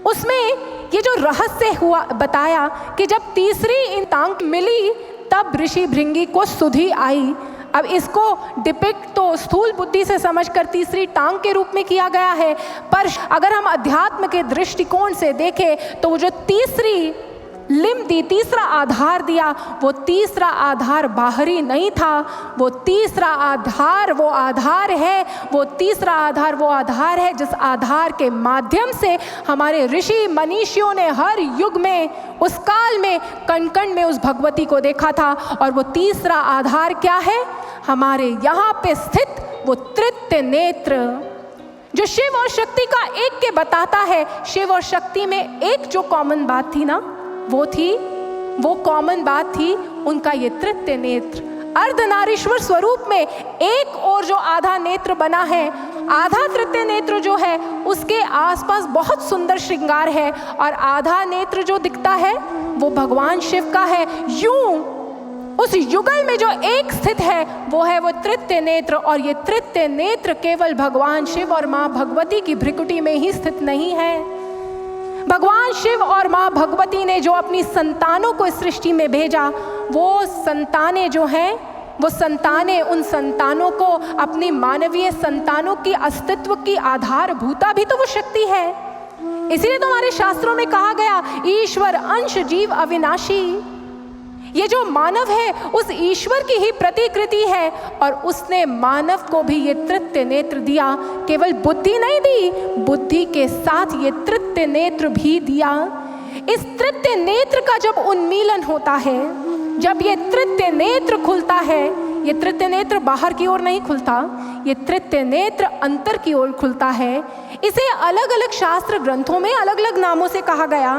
उसमें ये जो रहस्य हुआ बताया कि जब तीसरी टांग मिली तब ऋषि भृंगी को सुधि आई। अब इसको डिपिक्ट तो स्थूल बुद्धि से समझकर तीसरी टांग के रूप में किया गया है, पर अगर हम अध्यात्म के दृष्टिकोण से देखें तो वो जो तीसरी लिम्ब दी, तीसरा आधार दिया, वो तीसरा आधार बाहरी नहीं था, वो तीसरा आधार वो आधार है, वो तीसरा आधार वो आधार है जिस आधार के माध्यम से हमारे ऋषि मनीषियों ने हर युग में, उस काल में, कण कण में उस भगवती को देखा था। और वो तीसरा आधार क्या है? हमारे यहाँ पे स्थित वो तृतीय नेत्र जो शिव और शक्ति का एक के बताता है। शिव और शक्ति में एक जो कॉमन बात थी ना, वो कॉमन बात थी उनका ये तृतीय नेत्र। अर्धनारीश्वर स्वरूप में एक और जो आधा नेत्र बना है, आधा तृतीय नेत्र जो है उसके आसपास बहुत सुंदर श्रृंगार है, और आधा नेत्र जो दिखता है वो भगवान शिव का है। यूं उस युगल में जो एक स्थित है वो है वो तृतीय नेत्र। और ये तृतीय नेत्र केवल भगवान शिव और माँ भगवती की भ्रिकुटी में ही स्थित नहीं है। भगवान शिव और माँ भगवती ने जो अपनी संतानों को इस सृष्टि में भेजा, वो संतानें जो हैं, वो संतानें, उन संतानों को अपनी मानवीय संतानों की अस्तित्व की आधारभूता भी तो वो शक्ति है। इसीलिए तो हमारे शास्त्रों में कहा गया ईश्वर अंश जीव अविनाशी। ये जो मानव है उस ईश्वर की ही प्रतिकृति है, और उसने मानव को भी ये तृतीय नेत्र दिया। केवल बुद्धि नहीं दी, बुद्धि के साथ ये तृतीय नेत्र भी दिया। इस तृतीय नेत्र का जब उन्मीलन होता है, जब ये तृतीय नेत्र खुलता है, ये तृतीय नेत्र बाहर की ओर नहीं खुलता, ये तृतीय नेत्र अंतर की ओर खुलता है। इसे अलग अलग शास्त्र ग्रंथों में अलग अलग नामों से कहा गया।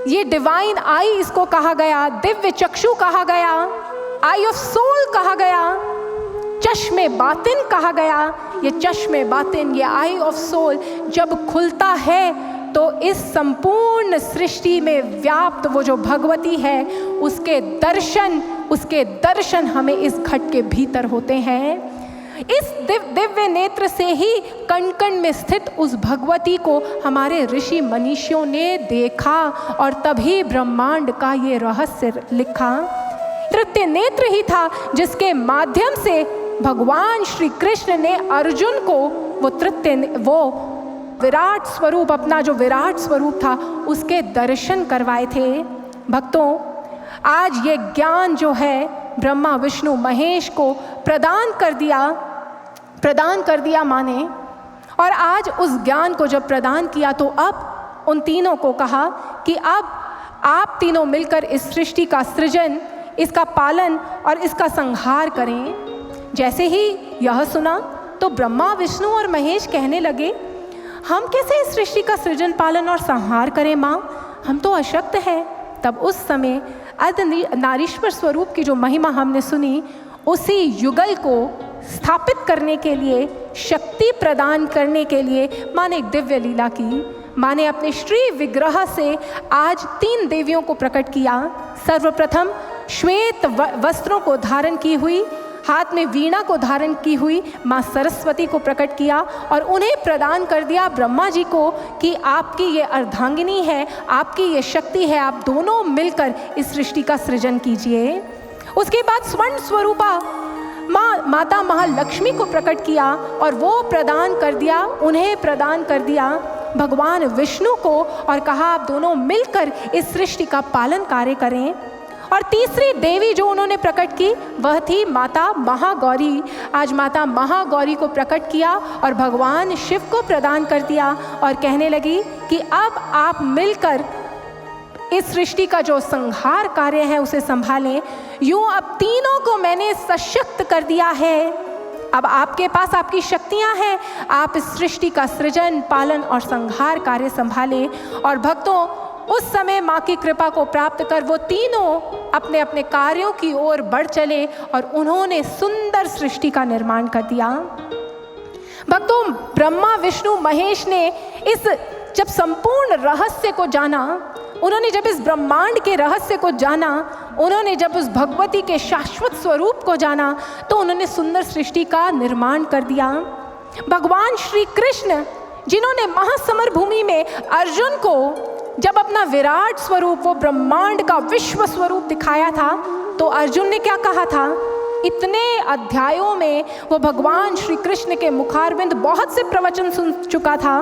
ये डिवाइन आई इसको कहा गया, दिव्य चक्षु कहा गया, आई ऑफ सोल कहा गया, चश्मे बातिन कहा गया। ये चश्मे बातिन, ये आई ऑफ सोल जब खुलता है तो इस संपूर्ण सृष्टि में व्याप्त वो जो भगवती है उसके दर्शन हमें इस घट के भीतर होते हैं। इस दिव्य नेत्र से ही कण कण में स्थित उस भगवती को हमारे ऋषि मनीषियों ने देखा, और तभी ब्रह्मांड का ये रहस्य लिखा। तृतीय नेत्र ही था जिसके माध्यम से भगवान श्री कृष्ण ने अर्जुन को वो विराट स्वरूप, अपना जो विराट स्वरूप था उसके दर्शन करवाए थे। भक्तों, आज ये ज्ञान जो है ब्रह्मा विष्णु महेश को प्रदान कर दिया माँ ने। और आज उस ज्ञान को जब प्रदान किया तो अब उन तीनों को कहा कि अब आप तीनों मिलकर इस सृष्टि का सृजन, इसका पालन और इसका संहार करें। जैसे ही यह सुना तो ब्रह्मा विष्णु और महेश कहने लगे, हम कैसे इस सृष्टि का सृजन पालन और संहार करें माँ, हम तो अशक्त हैं। तब उस समय अर्धनारीश्वर स्वरूप की जो महिमा हमने सुनी, उसी युगल को स्थापित करने के लिए, शक्ति प्रदान करने के लिए माँ ने एक दिव्य लीला की। माँ ने अपने श्री विग्रह से आज 3 देवियों को प्रकट किया। सर्वप्रथम श्वेत वस्त्रों को धारण की हुई, हाथ में वीणा को धारण की हुई माँ सरस्वती को प्रकट किया, और उन्हें प्रदान कर दिया ब्रह्मा जी को कि आपकी ये अर्धांगिनी है, आपकी ये शक्ति है, आप दोनों मिलकर इस सृष्टि का सृजन कीजिए। उसके बाद स्वर्ण स्वरूपा माता महालक्ष्मी को प्रकट किया और वो प्रदान कर दिया, उन्हें प्रदान कर दिया भगवान विष्णु को और कहा आप दोनों मिलकर इस सृष्टि का पालन कार्य करें। और तीसरी देवी जो उन्होंने प्रकट की वह थी माता महागौरी। आज माता महागौरी को प्रकट किया और भगवान शिव को प्रदान कर दिया और कहने लगी कि अब आप मिलकर इस सृष्टि का जो संहार कार्य है उसे संभालें। यूं अब तीनों को मैंने सशक्त कर दिया है, अब आपके पास आपकी शक्तियां हैं, आप इस सृष्टि का सृजन, पालन और संहार कार्य संभालें। और भक्तों, उस समय माँ की कृपा को प्राप्त कर वो तीनों अपने अपने कार्यों की ओर बढ़ चले और उन्होंने सुंदर सृष्टि का निर्माण कर दिया। भक्तों, ब्रह्मा विष्णु महेश ने इस जब संपूर्ण रहस्य को जाना, उन्होंने जब इस ब्रह्मांड के रहस्य को जाना, उन्होंने जब उस भगवती के शाश्वत स्वरूप को जाना, तो उन्होंने सुंदर सृष्टि का निर्माण कर दिया। भगवान श्री कृष्ण जिन्होंने महासमर भूमि में अर्जुन को जब अपना विराट स्वरूप, वो ब्रह्मांड का विश्व स्वरूप दिखाया था, तो अर्जुन ने क्या कहा था? इतने अध्यायों में वो भगवान श्री कृष्ण के मुखारबिंद बहुत से प्रवचन सुन चुका था,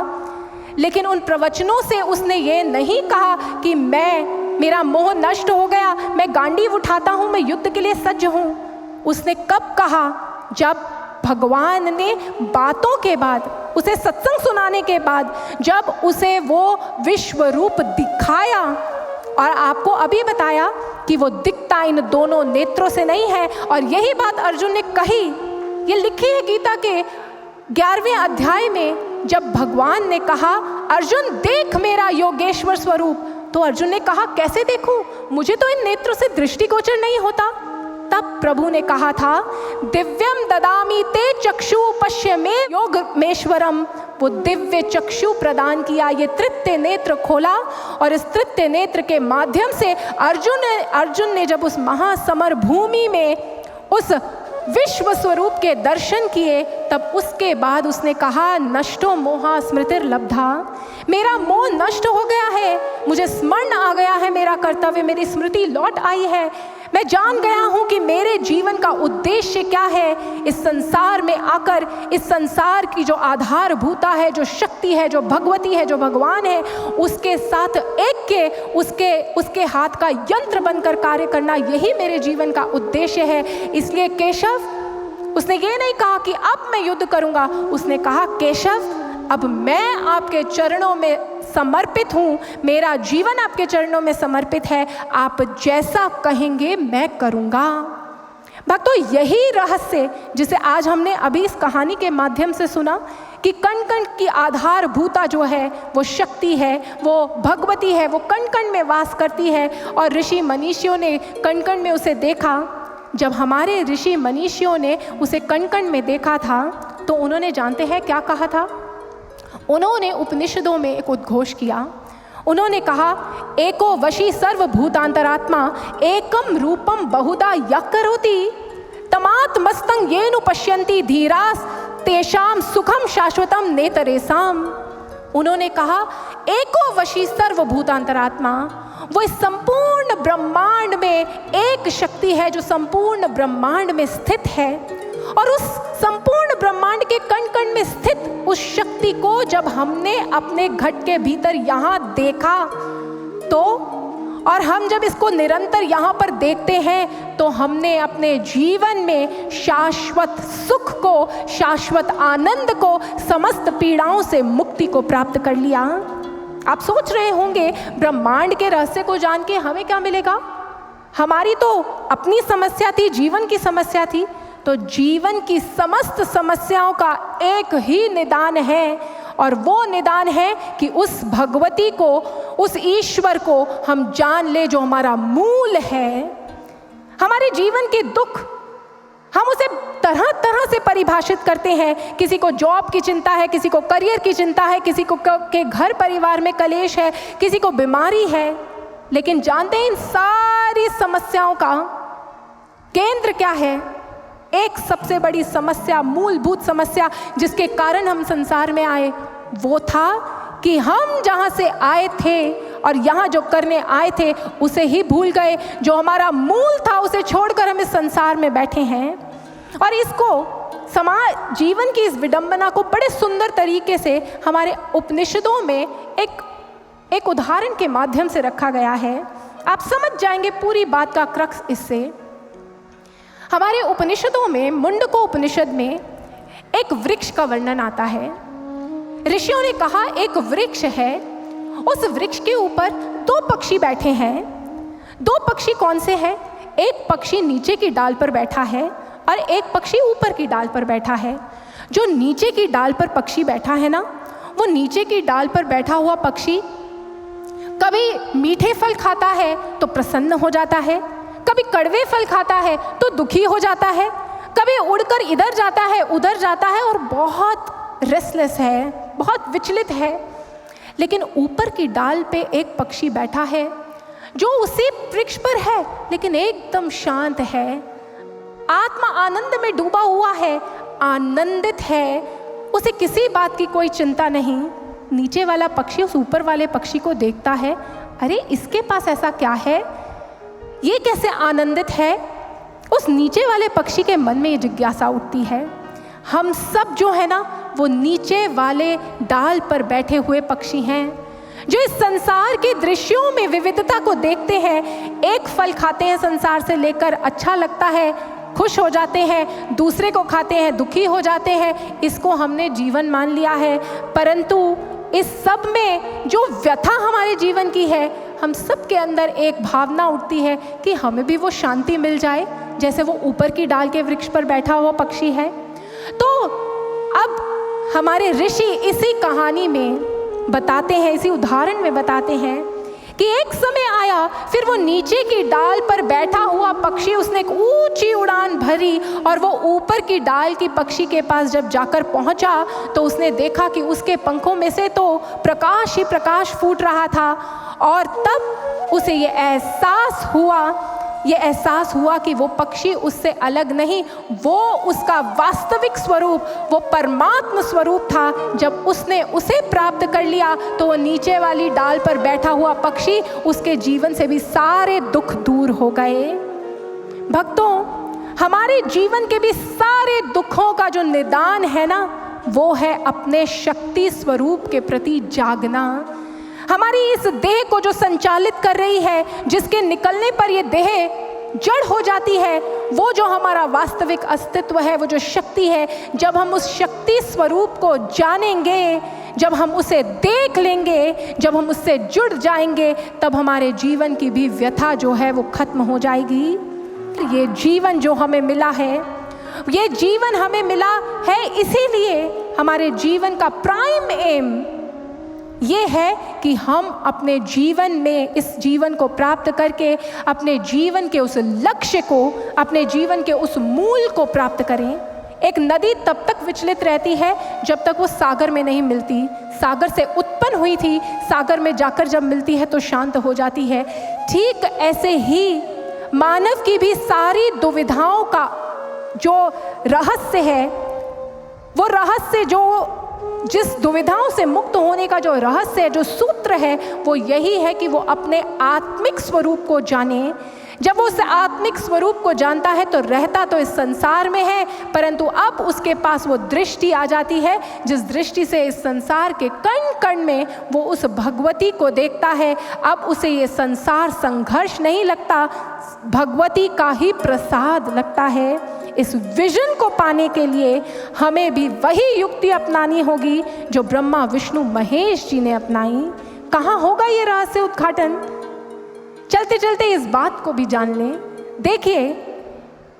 लेकिन उन प्रवचनों से उसने ये नहीं कहा कि मेरा मोह नष्ट हो गया, मैं गांडीव उठाता हूँ, मैं युद्ध के लिए सज्ज हूँ। उसने कब कहा? जब भगवान ने बातों के बाद, उसे सत्संग सुनाने के बाद, जब उसे वो विश्व रूप दिखाया और आपको अभी बताया कि वो दिखता इन दोनों नेत्रों से नहीं है। और यही बात अर्जुन ने कही, ये लिखी है गीता के 11वें अध्याय में, जब भगवान ने कहा अर्जुन देख मेरा योगेश्वर स्वरूप, तो अर्जुन ने कहा कैसे देखूं, मुझे तो इन नेत्रों से दृष्टिगोचर नहीं होता। तब प्रभु ने कहा था दिव्यम ददामी ते चक्षु पश्य में योगमेश्वरम, वो दिव्य चक्षु प्रदान किया, ये तृतीय नेत्र खोला और इस तृतीय नेत्र के माध्यम से अर्जुन ने जब उस महासमर भूमि में उस विश्व स्वरूप के दर्शन किए, तब उसके बाद उसने कहा नष्टो मोहा स्मृतिर्लब्धा, मेरा मोह नष्ट हो गया है, मुझे स्मरण आ गया है मेरा कर्तव्य, मेरी स्मृति लौट आई है, मैं जान गया हूँ कि मेरे जीवन का उद्देश्य क्या है। इस संसार में आकर इस संसार की जो आधारभूता है, जो शक्ति है, जो भगवती है, जो भगवान है, उसके साथ एक के उसके हाथ का यंत्र बनकर कार्य करना, यही मेरे जीवन का उद्देश्य है। इसलिए केशव, उसने ये नहीं कहा कि अब मैं युद्ध करूँगा, उसने कहा केशव अब मैं आपके चरणों में समर्पित हूँ, मेरा जीवन आपके चरणों में समर्पित है, आप जैसा कहेंगे मैं करूँगा। भक्तों, यही रहस्य जिसे आज हमने अभी इस कहानी के माध्यम से सुना कि कण कण की आधारभूता जो है वो शक्ति है, वो भगवती है, वो कण कण में वास करती है। और ऋषि मनीषियों ने कण कण में उसे देखा। जब हमारे ऋषि मनीषियों ने उसे कण कण में देखा था, तो उन्होंने जानते हैं क्या कहा था? उन्होंने उपनिषदों में एक उद्घोष किया। उन्होंने कहा एको वशी सर्वभूतांतरात्मा एकम रूपम बहुधा यः करोति तमात्मस्तं येनु पश्यन्ति धीरास तेषाम सुखम शाश्वतम नेतरेसाम। उन्होंने कहा एको वशी सर्वभूतांतरात्मा, वो इस संपूर्ण ब्रह्मांड में एक शक्ति है जो संपूर्ण ब्रह्मांड में स्थित है। और उस संपूर्ण ब्रह्मांड के कण कण में स्थित उस शक्ति को जब हमने अपने घट के भीतर यहाँ देखा, तो और हम जब इसको निरंतर यहाँ पर देखते हैं, तो हमने अपने जीवन में शाश्वत सुख को, शाश्वत आनंद को, समस्त पीड़ाओं से मुक्ति को प्राप्त कर लिया। आप सोच रहे होंगे ब्रह्मांड के रहस्य को जान के हमें क्या मिलेगा? हमारी तो अपनी समस्या थी, जीवन की समस्या थी। तो जीवन की समस्त समस्याओं का एक ही निदान है, और वो निदान है कि उस भगवती को, उस ईश्वर को हम जान ले जो हमारा मूल है। हमारे जीवन के दुख हम उसे तरह तरह से परिभाषित करते हैं। किसी को जॉब की चिंता है, किसी को करियर की चिंता है, किसी को के घर परिवार में कलेश है, किसी को बीमारी है। लेकिन जानते हैं इन सारी समस्याओं का केंद्र क्या है? एक सबसे बड़ी समस्या, मूलभूत समस्या जिसके कारण हम संसार में आए, वो था कि हम जहाँ से आए थे और यहाँ जो करने आए थे उसे ही भूल गए। जो हमारा मूल था उसे छोड़कर हम इस संसार में बैठे हैं। और इसको समाज जीवन की इस विडंबना को बड़े सुंदर तरीके से हमारे उपनिषदों में एक उदाहरण के माध्यम से रखा गया है। आप समझ जाएंगे पूरी बात का क्रक्स इससे। हमारे उपनिषदों में मुंडको उपनिषद में एक वृक्ष का वर्णन आता है। ऋषियों ने कहा एक वृक्ष है, उस वृक्ष के ऊपर 2 पक्षी बैठे हैं। 2 पक्षी कौन से हैं? एक पक्षी नीचे की डाल पर बैठा है और एक पक्षी ऊपर की डाल पर बैठा है। जो नीचे की डाल पर पक्षी बैठा है ना, वो नीचे की डाल पर बैठा हुआ पक्षी कभी मीठे फल खाता है तो प्रसन्न हो जाता है, कभी कड़वे फल खाता है तो दुखी हो जाता है, कभी उड़कर इधर जाता है उधर जाता है और बहुत रेस्टलेस है, बहुत विचलित है। लेकिन ऊपर की डाल पे एक पक्षी बैठा है जो उसी वृक्ष पर है लेकिन एकदम शांत है, आत्मा आनंद में डूबा हुआ है, आनंदित है, उसे किसी बात की कोई चिंता नहीं। नीचे वाला पक्षी उस ऊपर वाले पक्षी को देखता है, अरे इसके पास ऐसा क्या है, ये कैसे आनंदित है। उस नीचे वाले पक्षी के मन में ये जिज्ञासा उठती है। हम सब जो है ना वो नीचे वाले डाल पर बैठे हुए पक्षी हैं जो इस संसार के दृश्यों में विविधता को देखते हैं। एक फल खाते हैं संसार से लेकर, अच्छा लगता है, खुश हो जाते हैं, दूसरे को खाते हैं, दुखी हो जाते हैं। इसको हमने जीवन मान लिया है। परंतु इस सब में जो व्यथा हमारे जीवन की है, हम सब के अंदर एक भावना उठती है कि हमें भी वो शांति मिल जाए जैसे वो ऊपर की डाल के वृक्ष पर बैठा हुआ पक्षी है। तो अब हमारे ऋषि इसी कहानी में बताते हैं, इसी उदाहरण में बताते हैं कि एक समय आया, फिर वो नीचे की डाल पर बैठा हुआ पक्षी, उसने एक ऊंची उड़ान भरी और वो ऊपर की डाल की पक्षी के पास जब जाकर पहुंचा तो उसने देखा कि उसके पंखों में से तो प्रकाश ही प्रकाश फूट रहा था। और तब उसे ये एहसास हुआ कि वो पक्षी उससे अलग नहीं, वो उसका वास्तविक स्वरूप, वो परमात्मा स्वरूप था। जब उसने उसे प्राप्त कर लिया तो वो नीचे वाली डाल पर बैठा हुआ पक्षी, उसके जीवन से भी सारे दुख दूर हो गए। भक्तों, हमारे जीवन के भी सारे दुखों का जो निदान है ना, वो है अपने शक्ति स्वरूप के प्रति जागना। हमारी इस देह को जो संचालित कर रही है, जिसके निकलने पर ये देह जड़ हो जाती है, वो जो हमारा वास्तविक अस्तित्व है, वो जो शक्ति है, जब हम उस शक्ति स्वरूप को जानेंगे, जब हम उसे देख लेंगे, जब हम उससे जुड़ जाएंगे, तब हमारे जीवन की भी व्यथा जो है वो खत्म हो जाएगी। ये जीवन जो हमें मिला है, ये जीवन हमें मिला है इसीलिए हमारे जीवन का प्राइम एम ये है कि हम अपने जीवन में इस जीवन को प्राप्त करके अपने जीवन के उस लक्ष्य को, अपने जीवन के उस मूल को प्राप्त करें। एक नदी तब तक विचलित रहती है जब तक वो सागर में नहीं मिलती। सागर से उत्पन्न हुई थी, सागर में जाकर जब मिलती है तो शांत हो जाती है। ठीक ऐसे ही मानव की भी सारी दुविधाओं का जो रहस्य है, वो रहस्य जो जिस दुविधाओं से मुक्त होने का जो रहस्य है, जो सूत्र है, वो यही है कि वो अपने आत्मिक स्वरूप को जाने। जब वो उस आत्मिक स्वरूप को जानता है तो रहता तो इस संसार में है, परंतु अब उसके पास वो दृष्टि आ जाती है जिस दृष्टि से इस संसार के कण कण में वो उस भगवती को देखता है। अब उसे ये संसार संघर्ष नहीं लगता, भगवती का ही प्रसाद लगता है। इस विजन को पाने के लिए हमें भी वही युक्ति अपनानी होगी जो ब्रह्मा विष्णु महेश जी ने अपनाई। कहाँ होगा ये रहस्य उद्घाटन? चलते चलते इस बात को भी जान लें। देखिए,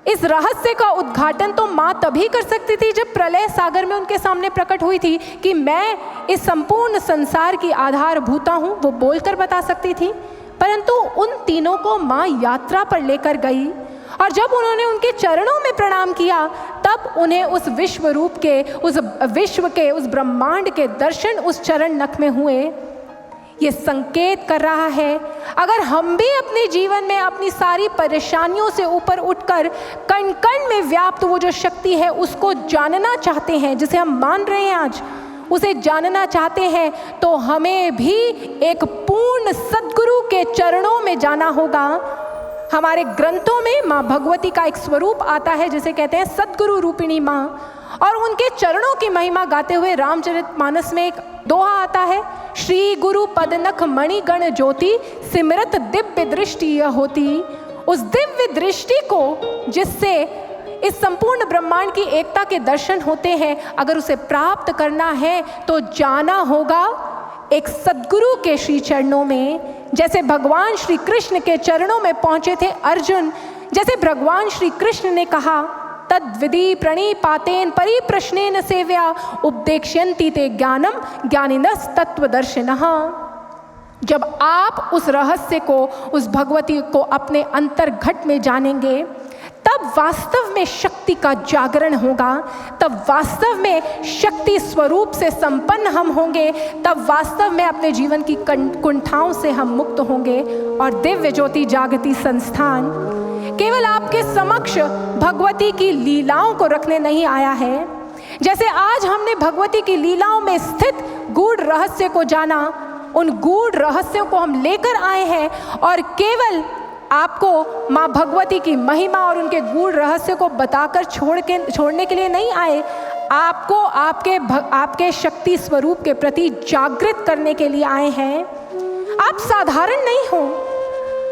इस रहस्य का उद्घाटन तो माँ तभी कर सकती थी जब प्रलय सागर में उनके सामने प्रकट हुई थी कि मैं इस संपूर्ण संसार की आधारभूता हूँ, वो बोलकर बता सकती थी। परंतु उन तीनों को माँ यात्रा पर लेकर गई और जब उन्होंने उनके चरणों में प्रणाम किया, तब उन्हें उस विश्व रूप के, उस विश्व के, उस ब्रह्मांड के दर्शन उस चरण नख में हुए। ये संकेत कर रहा है, अगर हम भी अपने जीवन में अपनी सारी परेशानियों से ऊपर उठकर कण कण में व्याप्त वो जो शक्ति है उसको जानना चाहते हैं, जिसे हम मान रहे हैं आज, उसे जानना चाहते हैं तो हमें भी एक पूर्ण सद्गुरु के चरणों में जाना होगा। हमारे ग्रंथों में माँ भगवती का एक स्वरूप आता है जिसे कहते हैं सद्गुरु रूपिणी माँ, और उनके चरणों की महिमा गाते हुए रामचरितमानस में एक दोहा आता है, श्री गुरु पदनख मणिगण ज्योति सिमरत दिव्य दृष्टि यह होती। उस दिव्य दृष्टि को जिससे इस संपूर्ण ब्रह्मांड की एकता के दर्शन होते हैं, अगर उसे प्राप्त करना है तो जाना होगा एक सद्गुरु के श्री चरणों में। जैसे भगवान श्री कृष्ण के चरणों में पहुंचे थे अर्जुन, जैसे भगवान श्री कृष्ण ने कहा तद विधि प्रणिपातेन परिप्रश्नेन सेव्या उपदेक्ष्यन्ति ते ज्ञानम ज्ञानिनस् तत्वदर्शिनः। जब आप उस रहस्य को, उस भगवती को अपने अंतर्घट में जानेंगे, तब वास्तव में शक्ति का जागरण होगा, तब वास्तव में शक्ति स्वरूप से संपन्न हम होंगे, तब वास्तव में अपने जीवन की कुंठाओं से हम मुक्त होंगे। और दिव्य ज्योति जागृति संस्थान केवल आपके समक्ष भगवती की लीलाओं को रखने नहीं आया है। जैसे आज हमने भगवती की लीलाओं में स्थित गूढ़ रहस्य को जाना, उन गूढ़ रहस्यों को हम लेकर आए हैं और केवल आपको माँ भगवती की महिमा और उनके गूढ़ रहस्य को बताकर छोड़ने के लिए नहीं आए, आपको आपके शक्ति स्वरूप के प्रति जागृत करने के लिए आए हैं। आप साधारण नहीं हो,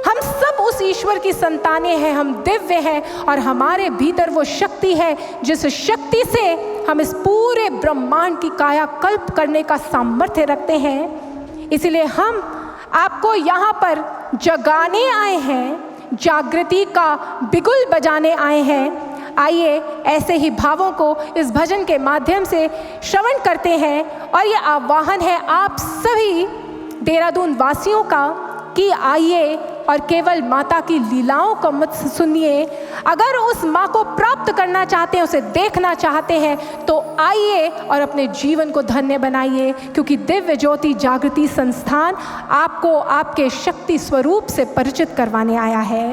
हम सब उस ईश्वर की संतानें हैं, हम दिव्य हैं और हमारे भीतर वो शक्ति है जिस शक्ति से हम इस पूरे ब्रह्मांड की कायाकल्प करने का सामर्थ्य रखते हैं। इसलिए हम आपको यहाँ पर जगाने आए हैं, जागृति का बिगुल बजाने आए हैं। आइए ऐसे ही भावों को इस भजन के माध्यम से श्रवण करते हैं। और ये आह्वान है आप सभी देहरादून वासियों का कि आइए और केवल माता की लीलाओं को मत सुनिए। अगर उस माँ को प्राप्त करना चाहते हैं, उसे देखना चाहते हैं, तो आइए और अपने जीवन को धन्य बनाइए, क्योंकि दिव्य ज्योति जागृति संस्थान आपको आपके शक्ति स्वरूप से परिचित करवाने आया है।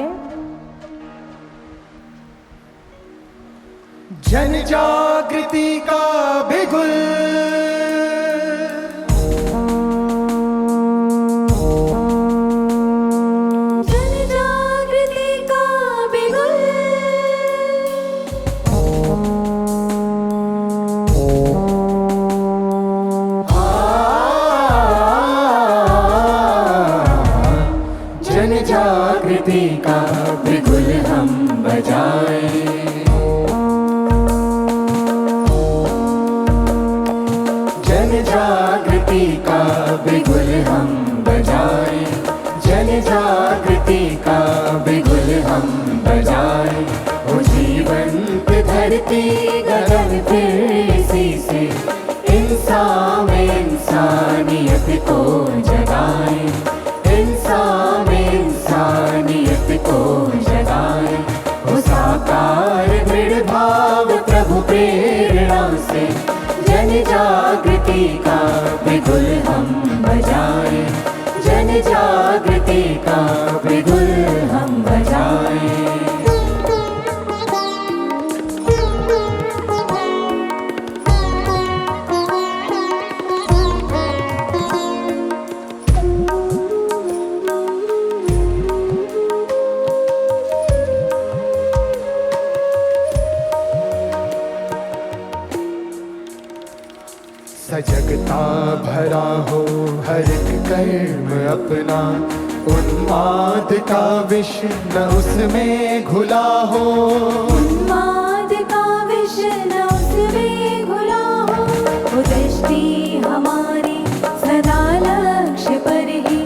जन जागृति का बिगुल, जागृति का बिगुल हम बजाएं, जन जागृति का बिगुल हम बजाएं, जन जागृति का बिगुल हम बजाएं। वो जीवंत धरती गगन फिर इसी से इंसान में इंसानियत को जगाएं, इंसान में इंसानियत को जगाएं। वो साकार दृढ़ भाव प्रभु प्रेरणा से जन जागृति का बिगुल हम बजाएं, जन जागृति का बिगुल हम बजाएं। सजगता भरा हो हर एक कर्म अपना, उन्माद का विष न उसमें घुला हो, उन्माद का विष न उसमें घुला हो। वो दृष्टि हमारी सदा लक्ष्य पर ही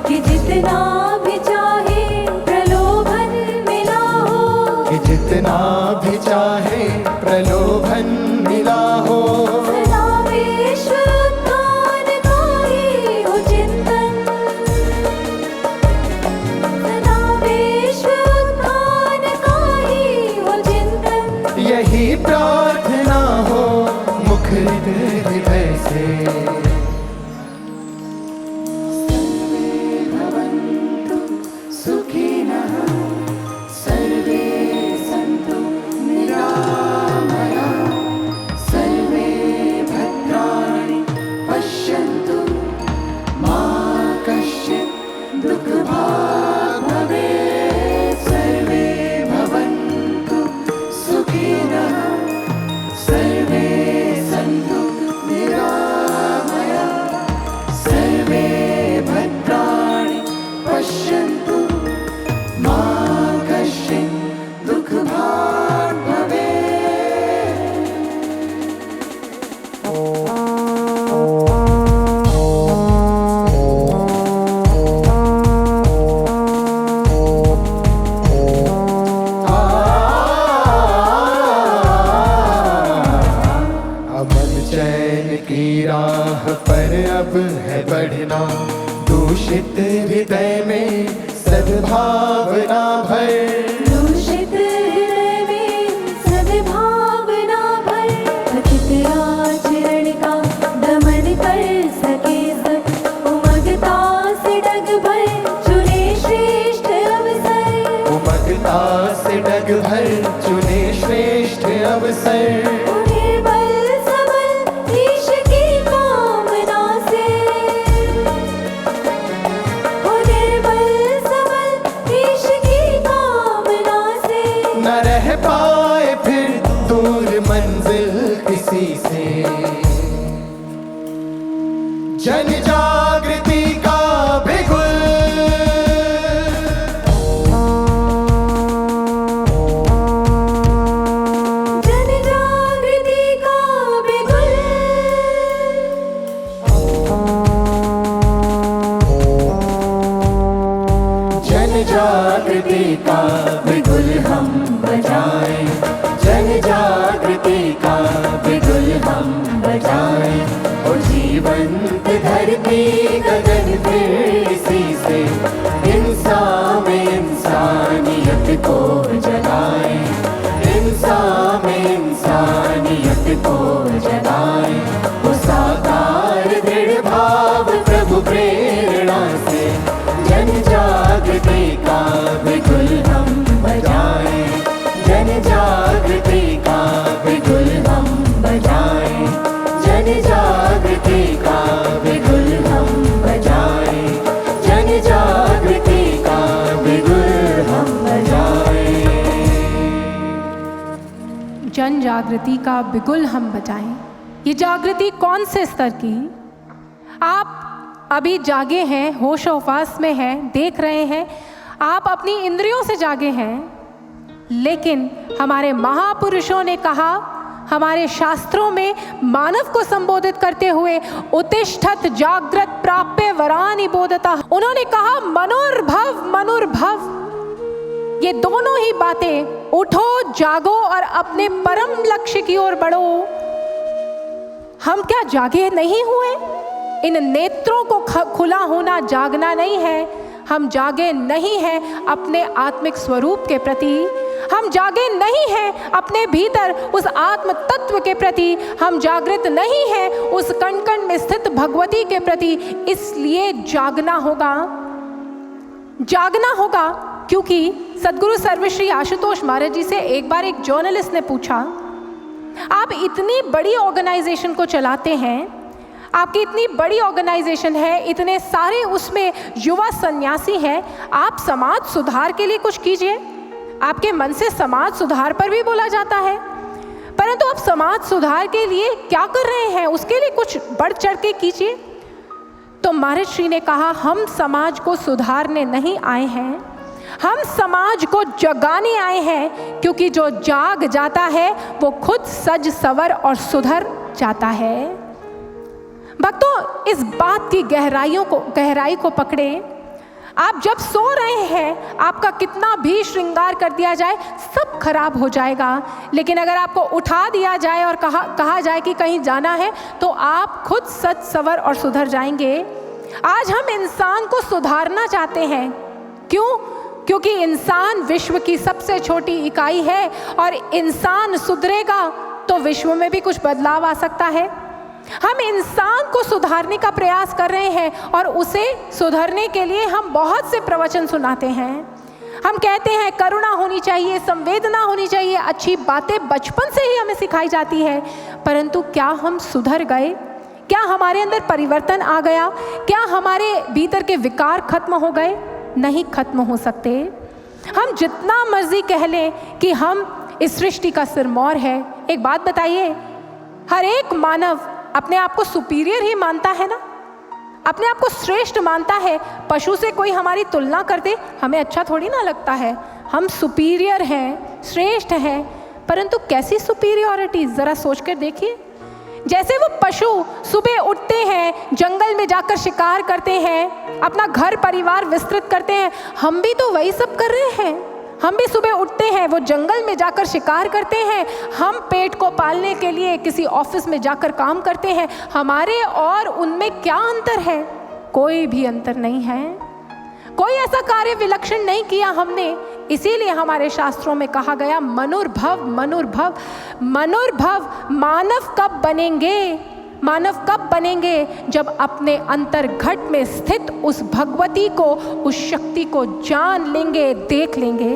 कि जितना भी चाहे प्रलोभन मिला हो, कि जितना भी चाहे प्रलोभन मिला हो। यही प्रार्थना हो मुख हृदय से। सर्वे भवन्तु सुखिनः, सर्वे सन्तु निरामयाः, सर्वे भद्राणि भर चुने श्रेष्ठ अवसर। निर्बल सबल ईश की कामना से, ओ निर्बल सबल ईश की कामना से, न रह पाए फिर दूर मंजिल किसी से। जन जागृति का बिगुल, जन जागृति का बिगुल, जन जागृति का बिगुल हम बजाएं, जन जागृति का बिगुल हम बजाएं। और जीवंत धरती गगन फिर इसी से इंसान में इंसानियत को जगाएं, इंसान में इंसानियत को जगाएं। वो साकार दृढ़ भाव प्रभु प्रेरणा से जन जागृति का बिगुल हम बजाएं, जन जागृति का बिगुल हम बजाएं, जन जागृति का बिगुल हम बजाएं, जन जागृति का बिगुल हम बजाएं। जन जागृति का बिगुल हम बजाएं। ये जागृति कौन से स्तर की? आप अभी जागे हैं, होश हवास में हैं, देख रहे हैं, आप अपनी इंद्रियों से जागे हैं, लेकिन हमारे महापुरुषों ने कहा, हमारे शास्त्रों में मानव को संबोधित करते हुए उत्तिष्ठत जागृत प्राप्य वरानि बोधता, उन्होंने कहा मनुर्भव मनुर्भव। ये दोनों ही बातें, उठो जागो और अपने परम लक्ष्य की ओर बढ़ो। हम क्या जागे नहीं हुए? इन नेत्रों को खुला होना जागना नहीं है। हम जागे नहीं हैं अपने आत्मिक स्वरूप के प्रति, हम जागे नहीं हैं अपने भीतर उस आत्म तत्व के प्रति, हम जागृत नहीं हैं उस कण कण में स्थित भगवती के प्रति। इसलिए जागना होगा, जागना होगा। क्योंकि सद्गुरु सर्वश्री आशुतोष महाराज जी से एक बार एक जर्नलिस्ट ने पूछा, आप इतनी बड़ी ऑर्गेनाइजेशन को चलाते हैं, आपकी इतनी बड़ी ऑर्गेनाइजेशन है, इतने सारे उसमें युवा सन्यासी हैं, आप समाज सुधार के लिए कुछ कीजिए। आपके मन से समाज सुधार पर भी बोला जाता है, परंतु आप समाज सुधार के लिए क्या कर रहे हैं, उसके लिए कुछ बढ़ चढ़ के कीजिए। तो महाराज श्री ने कहा, हम समाज को सुधारने नहीं आए हैं, हम समाज को जगाने आए हैं। क्योंकि जो जाग जाता है वो खुद सज सवर और सुधर जाता है। भक्तों, इस बात की गहराई को पकड़े। आप जब सो रहे हैं, आपका कितना भी श्रृंगार कर दिया जाए सब खराब हो जाएगा, लेकिन अगर आपको उठा दिया जाए और कहा जाए कि कहीं जाना है, तो आप खुद सच सवर और सुधर जाएंगे। आज हम इंसान को सुधारना चाहते हैं। क्यों? क्योंकि इंसान विश्व की सबसे छोटी इकाई है, और इंसान सुधरेगा तो विश्व में भी कुछ बदलाव आ सकता है। हम इंसान को सुधारने का प्रयास कर रहे हैं, और उसे सुधरने के लिए हम बहुत से प्रवचन सुनाते हैं। हम कहते हैं करुणा होनी चाहिए, संवेदना होनी चाहिए, अच्छी बातें बचपन से ही हमें सिखाई जाती है। परंतु क्या हम सुधर गए? क्या हमारे अंदर परिवर्तन आ गया? क्या हमारे भीतर के विकार खत्म हो गए? नहीं खत्म हो सकते। हम जितना मर्जी कह लें कि हम इस सृष्टि का सिरमौर है। एक बात बताइए, हर एक मानव अपने आप को सुपीरियर ही मानता है ना, अपने आप को श्रेष्ठ मानता है। पशु से कोई हमारी तुलना कर दे, हमें अच्छा थोड़ी ना लगता है। हम सुपीरियर हैं, श्रेष्ठ हैं, परंतु कैसी सुपीरियॉरिटी, ज़रा सोच कर देखिए। जैसे वो पशु सुबह उठते हैं, जंगल में जाकर शिकार करते हैं, अपना घर परिवार विस्तृत करते हैं, हम भी तो वही सब कर रहे हैं। हम भी सुबह उठते हैं, वो जंगल में जाकर शिकार करते हैं, हम पेट को पालने के लिए किसी ऑफिस में जाकर काम करते हैं। हमारे और उनमें क्या अंतर है? कोई भी अंतर नहीं है। कोई ऐसा कार्य विलक्षण नहीं किया हमने। इसीलिए हमारे शास्त्रों में कहा गया मनुर्भव मनुर्भव। मनुर्भव मानव कब बनेंगे? मानव कब बनेंगे? जब अपने अंतर्घट में स्थित उस भगवती को, उस शक्ति को जान लेंगे, देख लेंगे।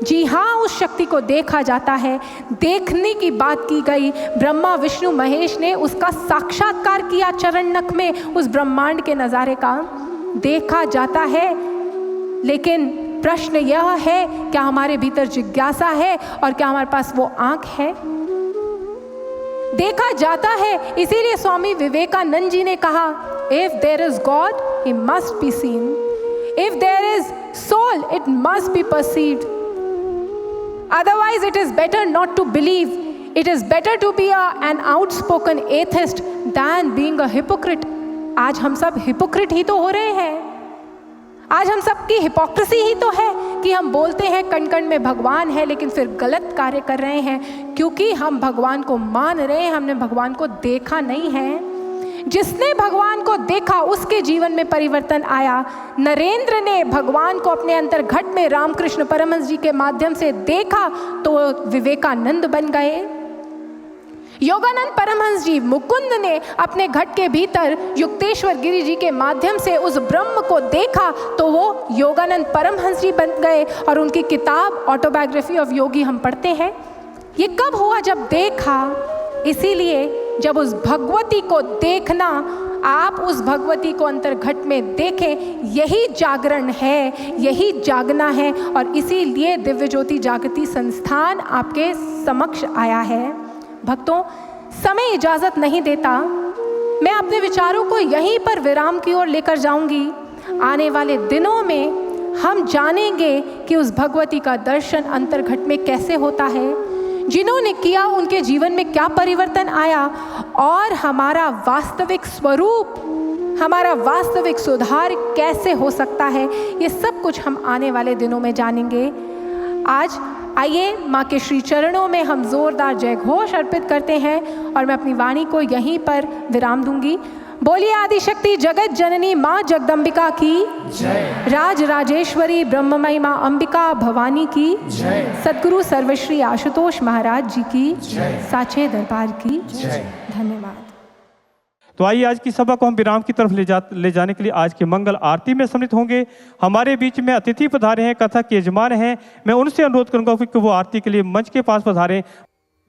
जी हाँ, उस शक्ति को देखा जाता है। देखने की बात की गई, ब्रह्मा विष्णु महेश ने उसका साक्षात्कार किया चरण नख में, उस ब्रह्मांड के नज़ारे का देखा जाता है। लेकिन प्रश्न यह है, क्या हमारे भीतर जिज्ञासा है और क्या हमारे पास वो आँख है? देखा जाता है, इसीलिए स्वामी विवेकानंद जी ने कहा, if there is God he must be seen, if there is soul it must be perceived, otherwise it is better not to believe. It is better to be an outspoken atheist than being a hypocrite. आज हम सब hypocrite ही तो हो रहे हैं। आज हम सब की हिपोक्रेसी ही तो है कि हम बोलते हैं कण कण में भगवान है, लेकिन फिर गलत कार्य कर रहे हैं, क्योंकि हम भगवान को मान रहे हैं, हमने भगवान को देखा नहीं है। जिसने भगवान को देखा उसके जीवन में परिवर्तन आया। नरेंद्र ने भगवान को अपने अंतर घट में रामकृष्ण परमहंस जी के माध्यम से देखा तो विवेकानंद बन गए। योगानंद परमहंस जी, मुकुंद ने अपने घट के भीतर युक्तेश्वर गिरी जी के माध्यम से उस ब्रह्म को देखा तो वो योगानंद परमहंस जी बन गए। और उनकी किताब ऑटोबायोग्राफी ऑफ योगी हम पढ़ते हैं। ये कब हुआ? जब देखा। इसीलिए जब उस भगवती को देखना, आप उस भगवती को अंतर्घट में देखें, यही जागरण है, यही जागना है। और इसीलिए दिव्य ज्योति जागृति संस्थान आपके समक्ष आया है। भक्तों, समय इजाज़त नहीं देता, मैं अपने विचारों को यहीं पर विराम की ओर लेकर जाऊंगी। आने वाले दिनों में हम जानेंगे कि उस भगवती का दर्शन अंतर्घट में कैसे होता है, जिन्होंने किया उनके जीवन में क्या परिवर्तन आया, और हमारा वास्तविक स्वरूप, हमारा वास्तविक सुधार कैसे हो सकता है। ये सब कुछ हम आने वाले दिनों में जानेंगे। आज आइए माँ के श्री चरणों में हम जोरदार जय घोष अर्पित करते हैं और मैं अपनी वाणी को यहीं पर विराम दूंगी। बोलिए आदिशक्ति जगत जननी माँ जगदम्बिका की जय, राज राजेश्वरी ब्रह्ममयी माँ अंबिका भवानी की जय, सद्गुरु सर्वश्री आशुतोष महाराज जी की जय, साचे दरबार की जय। धन्यवाद। तो आइए आज की सभा को हम विराम की तरफ ले जाने के लिए आज के मंगल आरती में सम्मिलित होंगे। हमारे बीच में अतिथि पधारे हैं, कथा के यजमान हैं। मैं उनसे अनुरोध करूंगा कि वो आरती के लिए मंच के पास पधारें।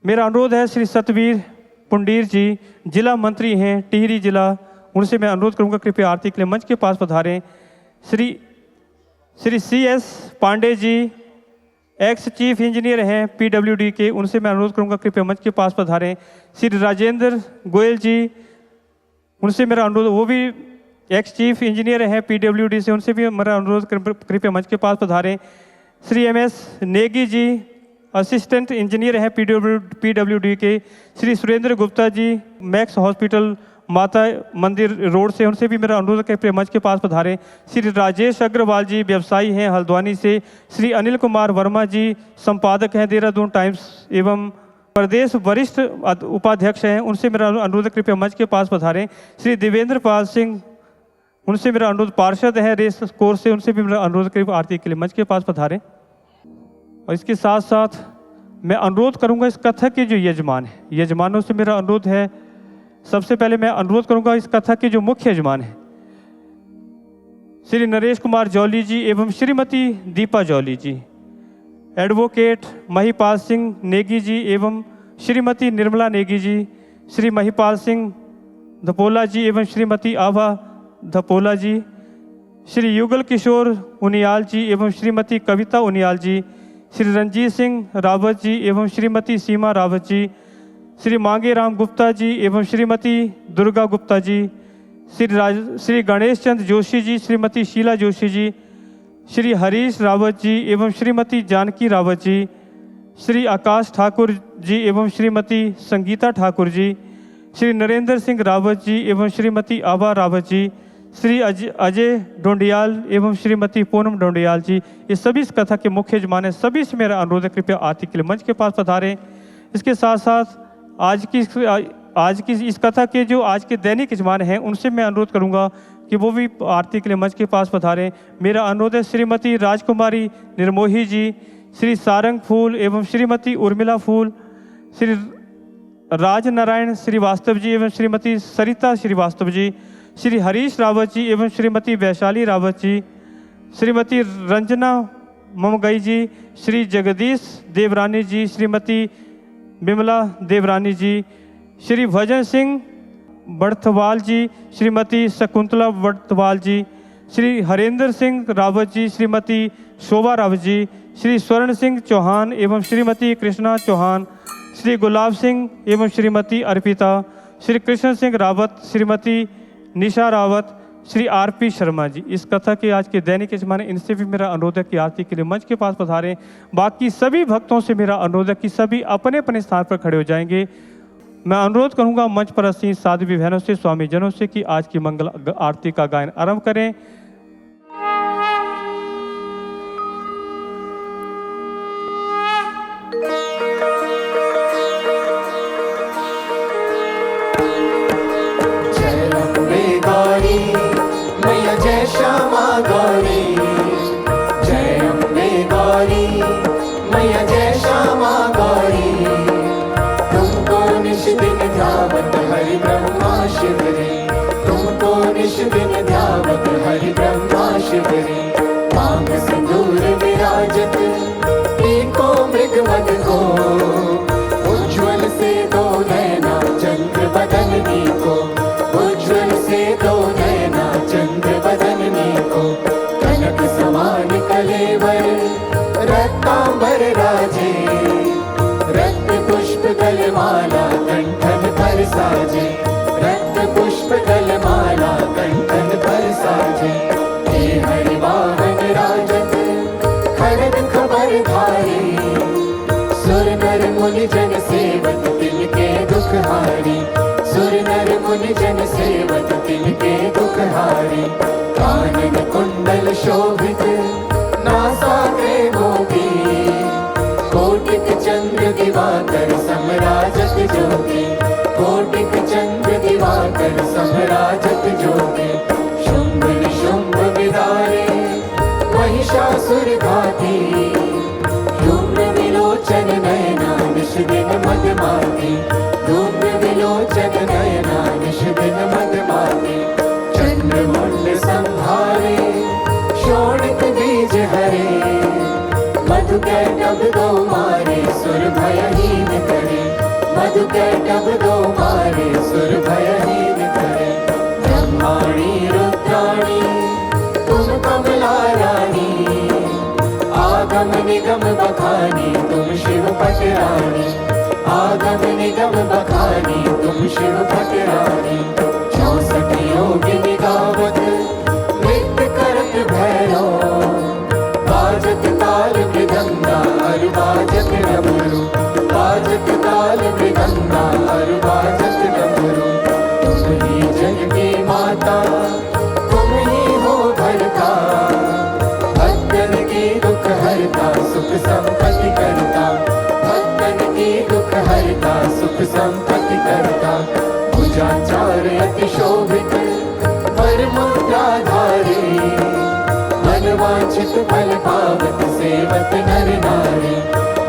मेरा अनुरोध है श्री सतवीर पुंडीर जी, जिला मंत्री हैं टिहरी जिला, उनसे मैं अनुरोध करूंगा कृपया आरती के लिए मंच के पास पधारें। Shri CS Pandey ji, ex chief engineer हैं PWD के, उनसे मैं अनुरोध करूंगा कृपया मंच के पास पधारें। श्री राजेंद्र गोयल जी, उनसे मेरा अनुरोध, वो भी एक्स चीफ इंजीनियर हैं PWD से, उनसे भी मेरा अनुरोध कृपया मंच के पास पधारें। Shri MS Negi ji, assistant engineer हैं PWD के। श्री सुरेंद्र गुप्ता जी, मैक्स हॉस्पिटल माता मंदिर रोड से, उनसे भी मेरा अनुरोध कृपया मंच के पास पधारें। श्री राजेश अग्रवाल जी, व्यवसायी हैं हल्द्वानी से। श्री अनिल कुमार वर्मा जी, संपादक हैं देहरादून टाइम्स एवं प्रदेश वरिष्ठ उपाध्यक्ष हैं, उनसे मेरा अनुरोध कृपया मंच के पास पधारें। श्री देवेंद्र पाल सिंह, उनसे मेरा अनुरोध, पार्षद हैं रेस कोर्स से, उनसे भी मेरा अनुरोध कृपया आरती के लिए मंच के पास पधारें। और इसके साथ साथ मैं अनुरोध करूंगा इस कथा के जो यजमान हैं, यजमानों से मेरा अनुरोध है, सबसे पहले मैं अनुरोध करूंगा इस कथा के जो मुख्य यजमान हैं श्री नरेश कुमार जौली जी एवं श्रीमती दीपा जौली जी, एडवोकेट महिपाल सिंह नेगी जी एवं श्रीमती निर्मला नेगी जी, श्री महिपाल सिंह धपोला जी एवं श्रीमती आभा धपोला जी, श्री युगल किशोर उनियाल जी एवं श्रीमती कविता उनियाल जी, श्री रंजीत सिंह रावत जी एवं श्रीमती सीमा रावत जी, श्री मांगे राम गुप्ता जी एवं श्रीमती दुर्गा गुप्ता जी, श्री गणेश चंद्र जोशी जी, श्रीमती शीला जोशी जी, श्री हरीश रावत जी एवं श्रीमती जानकी रावत जी, श्री आकाश ठाकुर जी एवं श्रीमती संगीता ठाकुर जी, श्री नरेंद्र सिंह रावत जी एवं श्रीमती आभा रावत जी, श्री अजय डोंडियाल एवं श्रीमती पूनम डोंडियाल जी, ये सभी इस कथा के मुख्य यजमान हैं। सभी से मेरा अनुरोध है कृपया आरती के लिए मंच के पास पधारें। इसके साथ साथ आज की इस कथा के जो आज के दैनिक यजमान हैं, उनसे मैं अनुरोध करूंगा कि वो भी आरती के लिए मंच के पास पधारें। मेरा अनुरोध है श्रीमती राजकुमारी निर्मोही जी, श्री सारंग फूल एवं श्रीमती उर्मिला फूल, श्री राज नारायण श्रीवास्तव जी एवं श्रीमती सरिता श्रीवास्तव जी, श्री हरीश रावत जी एवं श्रीमती वैशाली रावत जी, श्रीमती रंजना ममगई जी, श्री जगदीश देवरानी जी, श्रीमती बिमला देवरानी जी, श्री भजन सिंह बड़थवाल जी, श्रीमती शकुंतला बड़थवाल जी, श्री हरेंद्र सिंह रावत जी, श्रीमती शोभा रावत जी, श्री स्वर्ण सिंह चौहान एवं श्रीमती कृष्णा चौहान, श्री गुलाब सिंह एवं श्रीमती अर्पिता, श्री कृष्ण सिंह रावत, श्रीमती निशा रावत, श्री आरपी शर्मा जी। इस कथा के आज के दैनिक यजमान, इनसे भी मेरा अनुरोध है कि आरती के लिए मंच के पास पधारें। बाकी सभी भक्तों से मेरा अनुरोध है कि सभी अपने अपने स्थान पर खड़े हो जाएंगे। मैं अनुरोध करूंगा मंच पर अस्सी साधु बहनों से, स्वामी जनों से कि आज की मंगल आरती का गायन आरंभ करें। जय अम्बे गौरी मैया, जय श्यामा गौरी, जय अम्बे गौरी मैया, जय श्यामा गौरी। तुमको निश दिन ध्यावत हरि ब्रह्मा शिव रे, तुमको निश दिन ध्यावत हरि ब्रह्मा शिव रे। मांग सिंदूर विराजत एको मृग मद को, उज्ज्वल से दो नैना चंद्र बदन को, उज्ज्वल से दो नैना चंद्र बदन को। कनक समान कलेवर रत्नांबर राजे, रत्न पुष्प गलमाला कंठन पर साजे, रत्न पुष्प गलमाला कंठन पर साजे। हे हरि वाहन राजत खड़ग खबर धारी, सुर नर मुनि जन सेवक तिनके दुख हारी, सुर नर मुनि जन सेवक तिनके दुख हारी। कानन कुंडल शोभित नासाग्रे मोती, कोटिक चंद्र दिवाकर समराजत ज्योति, कोटिक चंद्र दिवाकर समराजत ज्योति। शुंभ निशुंभ विदारे महिषासुर घाती, धूम्र विलोचन नयना निश दिन मदमाती, धूम्र विलोचन नयना निश दिन मदमाती। चंद्रमुंड संहारे शोणित बीज हरे, मधु कैटभ दो मारे सुर भयहीन करे, मधु कैटभ दो मारे सुर भयहीन करे। ब्रह्माणी रुद्राणी तुम कमला रानी, आगम निगम बखानी तुम शिव पटरानी, आगम निगम बखानी तुम शिव पटरानी। 64 योगिनी गावत नृत्य करत भैरव, बाजत ताल मृदंगा हर बाजत डमरू, बाजत ताल मृदंगा हर बाजत डमरू। तुम ही जग की माता, तुम ही हो भरता, भक्तन की दुख हरता सुख संपत्ति करता, भक्तन की दुख हरता सुख संपत्ति करता। भुजाचार अति शोभित वर मुद्राधारी, मनवांछित फल पावत सेवत नर नारी,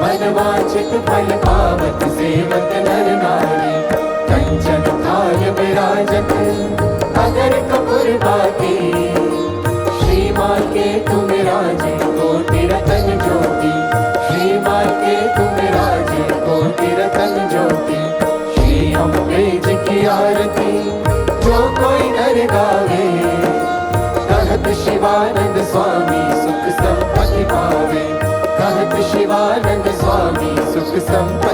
मनवांछित फल पावत सेवत नर नारी। कंचन थाल विराजत अगर कपूर बाती, श्रीमान के तुम राजे कोटि रतन ज्योति, श्रीमान के तुम राजे कोटि रतन ज्योति। श्री अम्बे जी की आरती जो कोई नर गावे, कहत शिवानंद स्वामी सुख संपत्ति पावे, कहत शिवानंद स्वामी सुख संपत्ति